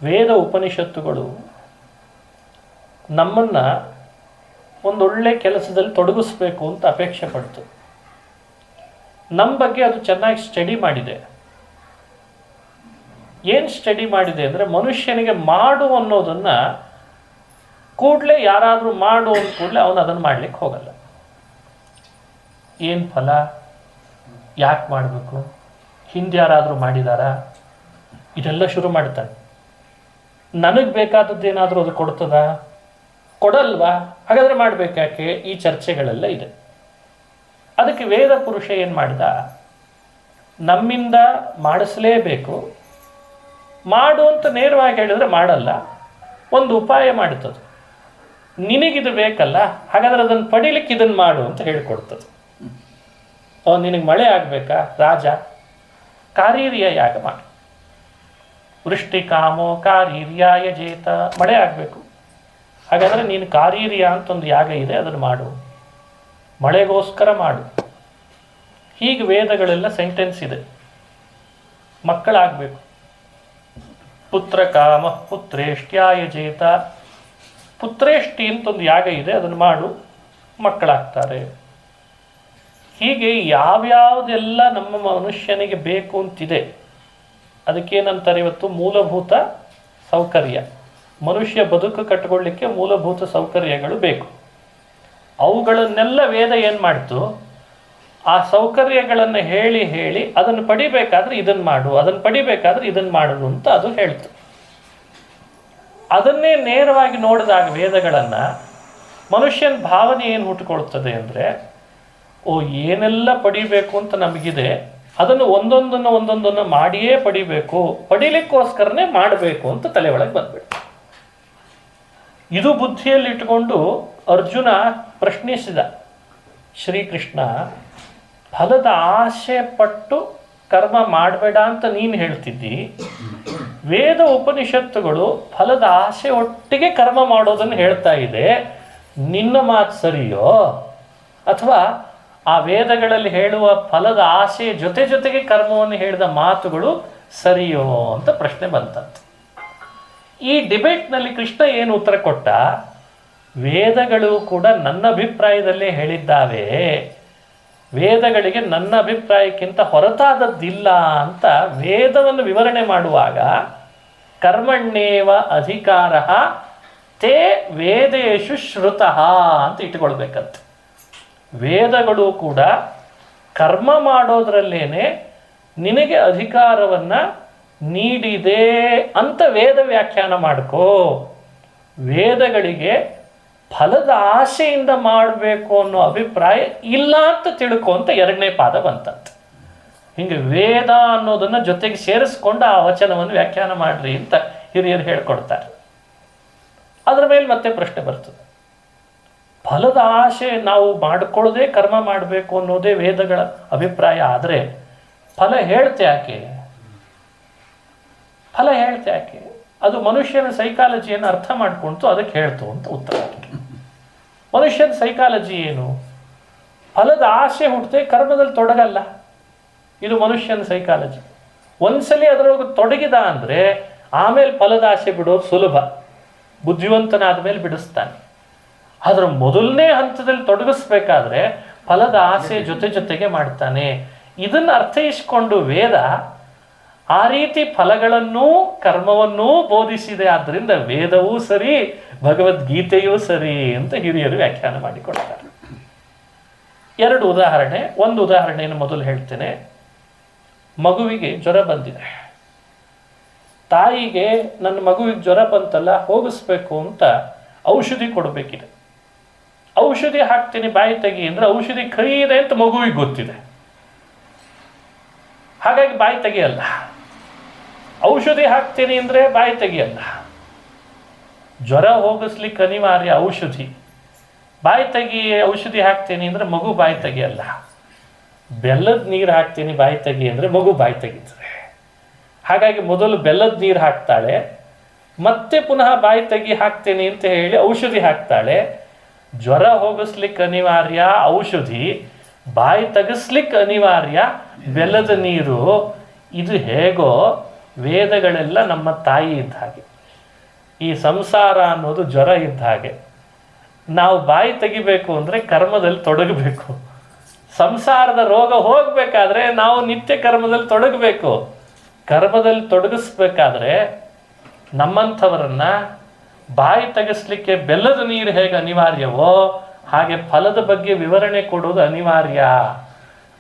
ವೇದ ಉಪನಿಷತ್ತುಗಳು ನಮ್ಮನ್ನು ಒಂದೊಳ್ಳೆ ಕೆಲಸದಲ್ಲಿ ತೊಡಗಿಸ್ಬೇಕು ಅಂತ ಅಪೇಕ್ಷೆ ಪಡ್ತು. ನಮ್ಮ ಬಗ್ಗೆ ಅದು ಚೆನ್ನಾಗಿ ಸ್ಟಡಿ ಮಾಡಿದೆ. ಏನು ಸ್ಟಡಿ ಮಾಡಿದೆ ಅಂದರೆ, ಮನುಷ್ಯನಿಗೆ ಮಾಡು ಅನ್ನೋದನ್ನು ಕೂಡಲೇ ಯಾರಾದರೂ ಮಾಡು ಅಂದ ಕೂಡಲೇ ಅವನು ಅದನ್ನು ಮಾಡ್ಲಿಕ್ಕೆ ಹೋಗಲ್ಲ. ಏನು ಫಲ, ಯಾಕೆ ಮಾಡಬೇಕು, ಹಿಂದೆ ಯಾರಾದರೂ ಮಾಡಿದಾರಾ, ಇದೆಲ್ಲ ಶುರು ಮಾಡ್ತಾನೆ. ನನಗೆ ಬೇಕಾದದ್ದೇನಾದರೂ ಅದು ಕೊಡ್ತದ, ಕೊಡಲ್ವಾ, ಹಾಗಾದರೆ ಮಾಡಬೇಕಾಕೆ, ಈ ಚರ್ಚೆಗಳೆಲ್ಲ ಇದೆ. ಅದಕ್ಕೆ ವೇದ ಪುರುಷ ಏನು ಮಾಡಿದ, ನಮ್ಮಿಂದ ಮಾಡಿಸಲೇಬೇಕು, ಮಾಡು ಅಂತ ನೇರವಾಗಿ ಹೇಳಿದ್ರೆ ಮಾಡಲ್ಲ, ಒಂದು ಉಪಾಯ ಮಾಡುತ್ತದೆ. ನಿನಗಿದು ಬೇಕಲ್ಲ, ಹಾಗಾದ್ರೆ ಅದನ್ನು ಪಡೀಲಿಕ್ಕೆ ಇದನ್ನು ಮಾಡು ಅಂತ ಹೇಳಿಕೊಡ್ತದೆ. ನಿನಗೆ ಮಳೆ ಆಗಬೇಕಾ, ರಾಜ ಕಾರೀರ್ಯ ಯಾಗ ಮಾಡು, ವೃಷ್ಟಿ ಕಾಮೋ ಕಾರೀರ್ಯಾಯ ಜೇತ, ಮಳೆ ಆಗಬೇಕು, ಹಾಗಾದರೆ ನೀನು ಕಾರೀರ್ಯ ಅಂತ ಒಂದು ಯಾಗ ಇದೆ, ಅದನ್ನು ಮಾಡು, ಮಳೆಗೋಸ್ಕರ ಮಾಡು. ಹೀಗೆ ವೇದಗಳೆಲ್ಲ ಸೆಂಟೆನ್ಸ್ ಇದೆ. ಮಕ್ಕಳಾಗಬೇಕು, ಪುತ್ರ ಕಾಮ ಪುತ್ರೇಷ್ಟ್ಯಾಯ ಜೇತ, ಪುತ್ರೇಷ್ಟಿ ಅಂತ ಒಂದು ಯಾಗ ಇದೆ, ಅದನ್ನು ಮಾಡು, ಮಕ್ಕಳಾಗ್ತಾರೆ. ಹೀಗೆ ಯಾವ್ಯಾವುದೆಲ್ಲ ನಮ್ಮ ಮನುಷ್ಯನಿಗೆ ಬೇಕು ಅಂತಿದೆ, ಅದಕ್ಕೇನಂತಾರೆ ಇವತ್ತು ಮೂಲಭೂತ ಸೌಕರ್ಯ. ಮನುಷ್ಯ ಬದುಕು ಕಟ್ಟಿಕೊಳ್ಳಿಕ್ಕೆ ಮೂಲಭೂತ ಸೌಕರ್ಯಗಳು ಬೇಕು. ಅವುಗಳನ್ನೆಲ್ಲ ವೇದ ಏನು ಮಾಡ್ತು, ಆ ಸೌಕರ್ಯಗಳನ್ನು ಹೇಳಿ ಹೇಳಿ ಅದನ್ನು ಪಡಿಬೇಕಾದ್ರೆ ಇದನ್ನು ಮಾಡು, ಅದನ್ನು ಪಡಿಬೇಕಾದ್ರೆ ಇದನ್ನು ಮಾಡುದು ಅಂತ ಅದು ಹೇಳ್ತು. ಅದನ್ನೇ ನೇರವಾಗಿ ನೋಡಿದಾಗ ವೇದಗಳನ್ನು, ಮನುಷ್ಯನ ಭಾವನೆ ಏನು ಹುಟ್ಟುಕೊಳ್ತದೆ ಅಂದರೆ, ಏನೆಲ್ಲ ಪಡಿಬೇಕು ಅಂತ ನಮಗಿದೆ, ಅದನ್ನು ಒಂದೊಂದನ್ನು ಮಾಡಿಯೇ ಪಡಿಬೇಕು, ಪಡಿಲಿಕ್ಕೋಸ್ಕರನೇ ಮಾಡಬೇಕು ಅಂತ ತಲೆ ಒಳಗೆ ಬಂದ್ಬಿಡ್ತು. ಇದು ಬುದ್ಧಿಯಲ್ಲಿ ಇಟ್ಟುಕೊಂಡು ಅರ್ಜುನ ಪ್ರಶ್ನಿಸಿದ, ಶ್ರೀಕೃಷ್ಣ, ಫಲದ ಆಸೆ ಪಟ್ಟು ಕರ್ಮ ಮಾಡಬೇಡ ಅಂತ ನೀನು ಹೇಳ್ತಿದ್ದಿ, ವೇದ ಉಪನಿಷತ್ತುಗಳು ಫಲದ ಆಸೆ ಒಟ್ಟಿಗೆ ಕರ್ಮ ಮಾಡೋದನ್ನು ಹೇಳ್ತಾ ಇದೆ, ನಿನ್ನ ಮಾತು ಸರಿಯೋ, ಅಥವಾ ಆ ವೇದಗಳಲ್ಲಿ ಹೇಳುವ ಫಲದ ಆಸೆ ಜೊತೆಗೆ ಕರ್ಮವನ್ನು ಹೇಳಿದ ಮಾತುಗಳು ಸರಿಯೋ ಅಂತ ಪ್ರಶ್ನೆ ಬಂತಂತೆ. ಈ ಡಿಬೇಟ್ನಲ್ಲಿ ಕೃಷ್ಣ ಏನು ಉತ್ತರ ಕೊಟ್ಟ, ವೇದಗಳು ಕೂಡ ನನ್ನ ಅಭಿಪ್ರಾಯದಲ್ಲೇ ಹೇಳಿದ್ದಾವೆ, ವೇದಗಳಿಗೆ ನನ್ನ ಅಭಿಪ್ರಾಯಕ್ಕಿಂತ ಹೊರತಾದದ್ದಿಲ್ಲ ಅಂತ ವೇದವನ್ನು ವಿವರಣೆ ಮಾಡುವಾಗ, ಕರ್ಮಣ್ಯೇವ ಅಧಿಕಾರ ತೇ ವೇದೇಶು ಶ್ರುತಃ ಅಂತ ಇಟ್ಟುಕೊಳ್ಬೇಕಂತೆ. ವೇದಗಳು ಕೂಡ ಕರ್ಮ ಮಾಡೋದ್ರಲ್ಲೇನೆ ನಿನಗೆ ಅಧಿಕಾರವನ್ನು ನೀಡಿದೆ ಅಂತ ವೇದ ವ್ಯಾಖ್ಯಾನ ಮಾಡ್ಕೋ, ವೇದಗಳಿಗೆ ಫಲದ ಆಸೆಯಿಂದ ಮಾಡಬೇಕು ಅನ್ನೋ ಅಭಿಪ್ರಾಯ ಇಲ್ಲ ಅಂತ ತಿಳ್ಕೊ ಅಂತ ಎರಡನೇ ಪಾದ ಬಂತಂತೆ. ಹಿಂಗೆ ವೇದ ಅನ್ನೋದನ್ನು ಜೊತೆಗೆ ಸೇರಿಸ್ಕೊಂಡು ಆ ವಚನವನ್ನು ವ್ಯಾಖ್ಯಾನ ಮಾಡ್ರಿ ಅಂತ ಹಿರಿಯರು ಹೇಳ್ಕೊಡ್ತಾರೆ. ಅದರ ಮೇಲೆ ಮತ್ತೆ ಪ್ರಶ್ನೆ ಬರ್ತದೆ, ಫಲದ ಆಸೆ ನಾವು ಮಾಡಿಕೊಳ್ಳದೆ ಕರ್ಮ ಮಾಡಬೇಕು ಅನ್ನೋದೇ ವೇದಗಳ ಅಭಿಪ್ರಾಯ ಆದರೆ ಫಲ ಹೇಳ್ತೆ ಯಾಕೆ, ಫಲ ಹೇಳ್ತೆ ಯಾಕೆ, ಅದು ಮನುಷ್ಯನ ಸೈಕಾಲಜಿಯನ್ನು ಅರ್ಥ ಮಾಡಿಕೊಂಡು ಅದಕ್ಕೆ ಹೇಳ್ತು ಅಂತ ಉತ್ತರ. ಮನುಷ್ಯನ ಸೈಕಾಲಜಿ ಏನು, ಫಲದ ಆಸೆ ಹುಟ್ಟದೆ ಕರ್ಮದಲ್ಲಿ ತೊಡಗಲ್ಲ, ಇದು ಮನುಷ್ಯನ ಸೈಕಾಲಜಿ. ಒಂದ್ಸಲಿ ಅದರೊಳಗೆ ತೊಡಗಿದ ಅಂದರೆ ಆಮೇಲೆ ಫಲದ ಆಸೆ ಬಿಡೋದು ಸುಲಭ, ಬುದ್ಧಿವಂತನಾದ ಮೇಲೆ ಬಿಡಿಸ್ತಾನೆ. ಅದರ ಮೊದಲನೇ ಹಂತದಲ್ಲಿ ತೊಡಗಿಸ್ಬೇಕಾದ್ರೆ ಫಲದ ಆಸೆ ಜೊತೆಗೆ ಮಾಡ್ತಾನೆ. ಇದನ್ನು ಅರ್ಥೈಸಿಕೊಂಡು ವೇದ ಆ ರೀತಿ ಫಲಗಳನ್ನೂ ಕರ್ಮವನ್ನೂ ಬೋಧಿಸಿದೆ. ಆದ್ದರಿಂದ ವೇದವೂ ಸರಿ, ಭಗವದ್ಗೀತೆಯೂ ಸರಿ ಅಂತ ಹಿರಿಯರು ವ್ಯಾಖ್ಯಾನ ಮಾಡಿಕೊಡ್ತಾರೆ. ಎರಡು ಉದಾಹರಣೆ, ಒಂದು ಉದಾಹರಣೆಯನ್ನು ಮೊದಲು ಹೇಳ್ತೇನೆ. ಮಗುವಿಗೆ ಜ್ವರ ಬಂದಿದೆ, ತಾಯಿಗೆ ನನ್ನ ಮಗುವಿಗೆ ಜ್ವರ ಬಂತಲ್ಲ ಹೋಗಿಸ್ಬೇಕು ಅಂತ ಔಷಧಿ ಕೊಡಬೇಕಿದೆ. ಔಷಧಿ ಹಾಕ್ತೀನಿ ಬಾಯಿ ತೆಗಿ ಅಂದರೆ ಔಷಧಿ ಕಹಿ ಇದೆ ಅಂತ ಮಗುವಿಗೆ ಗೊತ್ತಿದೆ, ಹಾಗಾಗಿ ಬಾಯಿ ತೆಗಿಯಲ್ಲ. ಔಷಧಿ ಹಾಕ್ತೀನಿ ಅಂದರೆ ಬಾಯಿ ತೆಗಿಯಲ್ಲ. ಜ್ವರ ಹೋಗಿಸ್ಲಿಕ್ಕೆ ಅನಿವಾರ್ಯ ಔಷಧಿ, ಬಾಯಿ ತೆಗಿ ಔಷಧಿ ಹಾಕ್ತೀನಿ ಅಂದರೆ ಮಗು ಬಾಯಿ ತೆಗಿಯಲ್ಲ. ಬೆಲ್ಲದ ನೀರು ಹಾಕ್ತೀನಿ ಬಾಯಿ ತೆಗಿ ಅಂದರೆ ಮಗು ಬಾಯಿ ತೆಗಿತಾರೆ. ಹಾಗಾಗಿ ಮೊದಲು ಬೆಲ್ಲದ ನೀರು ಹಾಕ್ತಾಳೆ, ಮತ್ತೆ ಪುನಃ ಬಾಯಿ ತೆಗಿ ಹಾಕ್ತೀನಿ ಅಂತ ಹೇಳಿ ಔಷಧಿ ಹಾಕ್ತಾಳೆ. ಜ್ವರ ಹೋಗಿಸ್ಲಿಕ್ಕೆ ಅನಿವಾರ್ಯ ಔಷಧಿ, ಬಾಯಿ ತೆಗಿಸ್ಲಿಕ್ಕೆ ಅನಿವಾರ್ಯ ಬೆಲ್ಲದ ನೀರು. ಇದು ಹೇಗೋ ವೇದಗಳೆಲ್ಲ ನಮ್ಮ ತಾಯಿ ಇದ್ದ ಹಾಗೆ, ಈ ಸಂಸಾರ ಅನ್ನೋದು ಜ್ವರ ಇದ್ದ ಹಾಗೆ. ನಾವು ಬಾಯಿ ತೆಗಿಬೇಕು ಅಂದರೆ ಕರ್ಮದಲ್ಲಿ ತೊಡಗಬೇಕು. ಸಂಸಾರದ ರೋಗ ಹೋಗಬೇಕಾದ್ರೆ ನಾವು ನಿತ್ಯ ಕರ್ಮದಲ್ಲಿ ತೊಡಗಬೇಕು. ಕರ್ಮದಲ್ಲಿ ತೊಡಗಿಸ್ಬೇಕಾದ್ರೆ ನಮ್ಮಂಥವರನ್ನು ಬಾಯಿ ತೆಗೆಸ್ಲಿಕ್ಕೆ ಬೆಲ್ಲದ ನೀರು ಹೇಗೆ ಅನಿವಾರ್ಯವೋ ಹಾಗೆ ಫಲದ ಬಗ್ಗೆ ವಿವರಣೆ ಕೊಡುವುದು ಅನಿವಾರ್ಯ.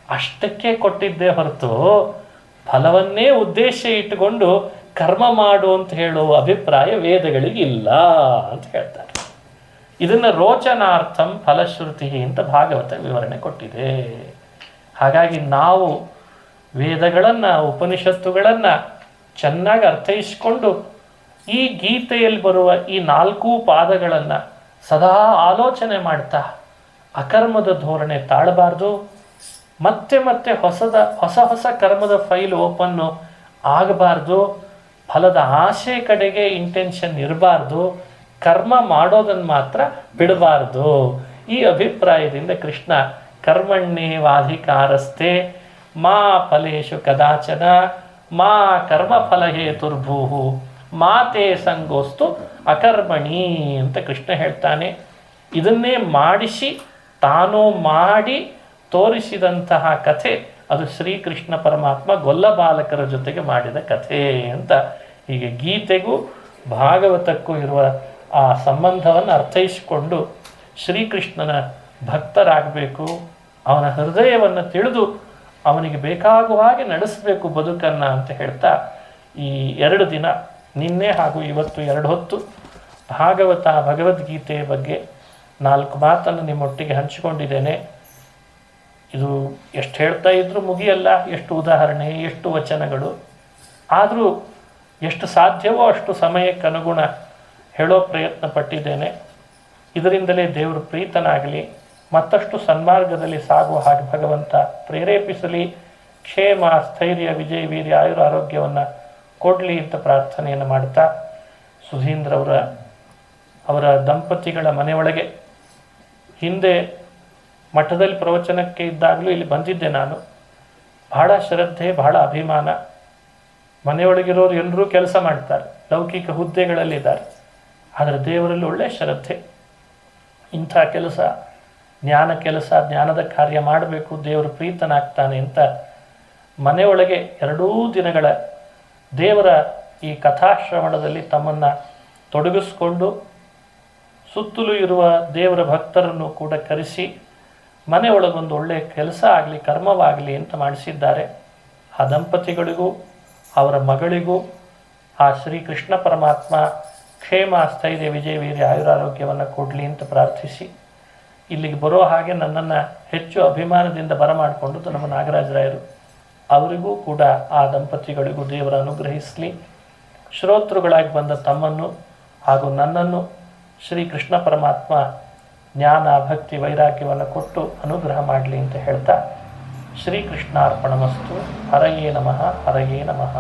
ಅಷ್ಟಕ್ಕೆ ಕೊಟ್ಟಿದ್ದೇ ಹೊರತು ಫಲವನ್ನೇ ಉದ್ದೇಶ ಇಟ್ಟುಕೊಂಡು ಕರ್ಮ ಮಾಡು ಅಂತ ಹೇಳುವ ಅಭಿಪ್ರಾಯ ವೇದಗಳಿಗಿಲ್ಲ ಅಂತ ಹೇಳ್ತಾರೆ. ಇದನ್ನು ರೋಚನಾರ್ಥಂ ಫಲಶ್ರುತಿ ಅಂತ ಭಾಗವತ ವಿವರಣೆ ಕೊಟ್ಟಿದೆ. ಹಾಗಾಗಿ ನಾವು ವೇದಗಳನ್ನು ಉಪನಿಷತ್ತುಗಳನ್ನು ಚೆನ್ನಾಗಿ ಅರ್ಥೈಸಿಕೊಂಡು ಈ ಗೀತೆಯಲ್ಲಿ ಬರುವ ಈ 4 ಪಾದಗಳನ್ನು ಸದಾ ಆಲೋಚನೆ ಮಾಡ್ತಾ ಅಕರ್ಮದ ಧೋರಣೆ ತಾಳಬಾರ್ದು. ಮತ್ತೆ ಮತ್ತೆ ಹೊಸ ಕರ್ಮದ ಫೈಲ್ ಓಪನ್ನು ಆಗಬಾರ್ದು. ಫಲದ ಆಸೆ ಕಡೆಗೆ ಇಂಟೆನ್ಷನ್ ಇರಬಾರ್ದು. ಕರ್ಮ ಮಾಡೋದನ್ನು ಮಾತ್ರ ಬಿಡಬಾರ್ದು. ಈ ಅಭಿಪ್ರಾಯದಿಂದ ಕೃಷ್ಣ ಕರ್ಮಣ್ಯೇವಾಧಿಕಾರಸ್ಥೆ ಮಾ ಫಲೇಶು ಕದಾಚನ ಮಾ ಕರ್ಮಫಲ ಹೇತುರ್ಭೂಹು ಮಾತೇ ಸಂಗೋಸ್ತು ಅಕರ್ಮಣಿ ಅಂತ ಕೃಷ್ಣ ಹೇಳ್ತಾನೆ. ಇದನ್ನೇ ಮಾಡಿಸಿ ತಾನು ಮಾಡಿ ತೋರಿಸಿದಂತಹ ಕಥೆ ಅದು ಶ್ರೀಕೃಷ್ಣ ಪರಮಾತ್ಮ ಗೊಲ್ಲ ಬಾಲಕರ ಜೊತೆಗೆ ಮಾಡಿದ ಕಥೆ ಅಂತ. ಹೀಗೆ ಗೀತೆಗೂ ಭಾಗವತಕ್ಕೂ ಇರುವ ಆ ಸಂಬಂಧವನ್ನು ಅರ್ಥೈಸಿಕೊಂಡು ಶ್ರೀಕೃಷ್ಣನ ಭಕ್ತರಾಗಬೇಕು. ಅವನ ಹೃದಯವನ್ನು ತಿಳಿದು ಅವನಿಗೆ ಬೇಕಾಗುವ ಹಾಗೆ ನಡೆಸಬೇಕು ಬದುಕನ್ನು ಅಂತ ಹೇಳ್ತಾ ಈ 2 ದಿನ ನಿನ್ನೆ ಹಾಗೂ ಇವತ್ತು 2 ಹೊತ್ತು ಭಗವದ್ಗೀತೆಯ ಬಗ್ಗೆ 4 ಮಾತನ್ನು ನಿಮ್ಮೊಟ್ಟಿಗೆ ಹಂಚಿಕೊಂಡಿದ್ದೇನೆ. ಇದು ಎಷ್ಟು ಹೇಳ್ತಾ ಇದ್ರೂ ಮುಗಿಯಲ್ಲ, ಎಷ್ಟು ಉದಾಹರಣೆ, ಎಷ್ಟು ವಚನಗಳು. ಆದರೂ ಎಷ್ಟು ಸಾಧ್ಯವೋ ಅಷ್ಟು ಸಮಯಕ್ಕನುಗುಣ ಹೇಳೋ ಪ್ರಯತ್ನ ಪಟ್ಟಿದ್ದೇನೆ. ಇದರಿಂದಲೇ ದೇವರು ಪ್ರೀತನಾಗಲಿ, ಮತ್ತಷ್ಟು ಸನ್ಮಾರ್ಗದಲ್ಲಿ ಸಾಗುವ ಹಾಗೆ ಭಗವಂತ ಪ್ರೇರೇಪಿಸಲಿ, ಕ್ಷೇಮ ಸ್ಥೈರ್ಯ ವಿಜಯ ವೀರ್ಯ ಆಯುರ ಆರೋಗ್ಯವನ್ನು ಕೊಡಲಿ ಅಂತ ಪ್ರಾರ್ಥನೆಯನ್ನು ಮಾಡ್ತಾ, ಸುಧೀಂದ್ರ ಅವರ ದಂಪತಿಗಳ ಮನೆಯೊಳಗೆ ಹಿಂದೆ ಮಠದಲ್ಲಿ ಪ್ರವಚನಕ್ಕೆ ಇದ್ದಾಗಲೂ ಇಲ್ಲಿ ಬಂದಿದ್ದೆ ನಾನು. ಬಹಳ ಶ್ರದ್ಧೆ, ಬಹಳ ಅಭಿಮಾನ. ಮನೆಯೊಳಗಿರೋರು ಎಲ್ಲರೂ ಕೆಲಸ ಮಾಡ್ತಾರೆ, ಲೌಕಿಕ ಹುದ್ದೆಗಳಲ್ಲಿದ್ದಾರೆ. ಆದರೆ ದೇವರಲ್ಲಿ ಒಳ್ಳೆಯ ಶ್ರದ್ಧೆ. ಇಂಥ ಕೆಲಸ, ಜ್ಞಾನ ಕೆಲಸ, ಜ್ಞಾನದ ಕಾರ್ಯ ಮಾಡಬೇಕು, ದೇವರು ಪ್ರೀತನಾಗ್ತಾನೆ ಅಂತ ಮನೆಯೊಳಗೆ 2 ದಿನಗಳ ದೇವರ ಈ ಕಥಾಶ್ರವಣದಲ್ಲಿ ತಮ್ಮನ್ನು ತೊಡಗಿಸ್ಕೊಂಡು ಸುತ್ತಲೂ ಇರುವ ದೇವರ ಭಕ್ತರನ್ನು ಕೂಡ ಕರೆಸಿ ಮನೆಯೊಳಗೊಂದು ಒಳ್ಳೆಯ ಕೆಲಸ ಆಗಲಿ, ಕರ್ಮವಾಗಲಿ ಅಂತ ಮಾಡಿಸಿದ್ದಾರೆ. ಆ ದಂಪತಿಗಳಿಗೂ ಅವರ ಮಗಳಿಗೂ ಆ ಶ್ರೀಕೃಷ್ಣ ಪರಮಾತ್ಮ ಕ್ಷೇಮ ಸ್ಥೈರ್ಯ ವಿಜಯ ವೀರ್ಯ ಆಯುರಾರೋಗ್ಯವನ್ನು ಕೊಡಲಿ ಅಂತ ಪ್ರಾರ್ಥಿಸಿ, ಇಲ್ಲಿಗೆ ಬರೋ ಹಾಗೆ ನನ್ನನ್ನು ಹೆಚ್ಚು ಅಭಿಮಾನದಿಂದ ಬರಮಾಡಿಕೊಂಡದ್ದು ನಮ್ಮ ನಾಗರಾಜರಾಯರು. ಅವರಿಗೂ ಕೂಡ ಆ ದಂಪತಿಗಳಿಗೂ ದೇವರ ಅನುಗ್ರಹಿಸಲಿ. ಶ್ರೋತೃಗಳಾಗಿ ಬಂದ ತಮ್ಮನ್ನು ಹಾಗೂ ನನ್ನನ್ನು ಶ್ರೀಕೃಷ್ಣ ಪರಮಾತ್ಮ ಜ್ಞಾನ ಭಕ್ತಿ ವೈರಾಗ್ಯವನ್ನು ಕೊಟ್ಟು ಅನುಗ್ರಹ ಮಾಡಲಿ ಅಂತ ಹೇಳ್ತಾ ಶ್ರೀಕೃಷ್ಣಾರ್ಪಣಮಸ್ತು. ಹರಯೇ ನಮಃ, ಹರಯೇ ನಮಃ.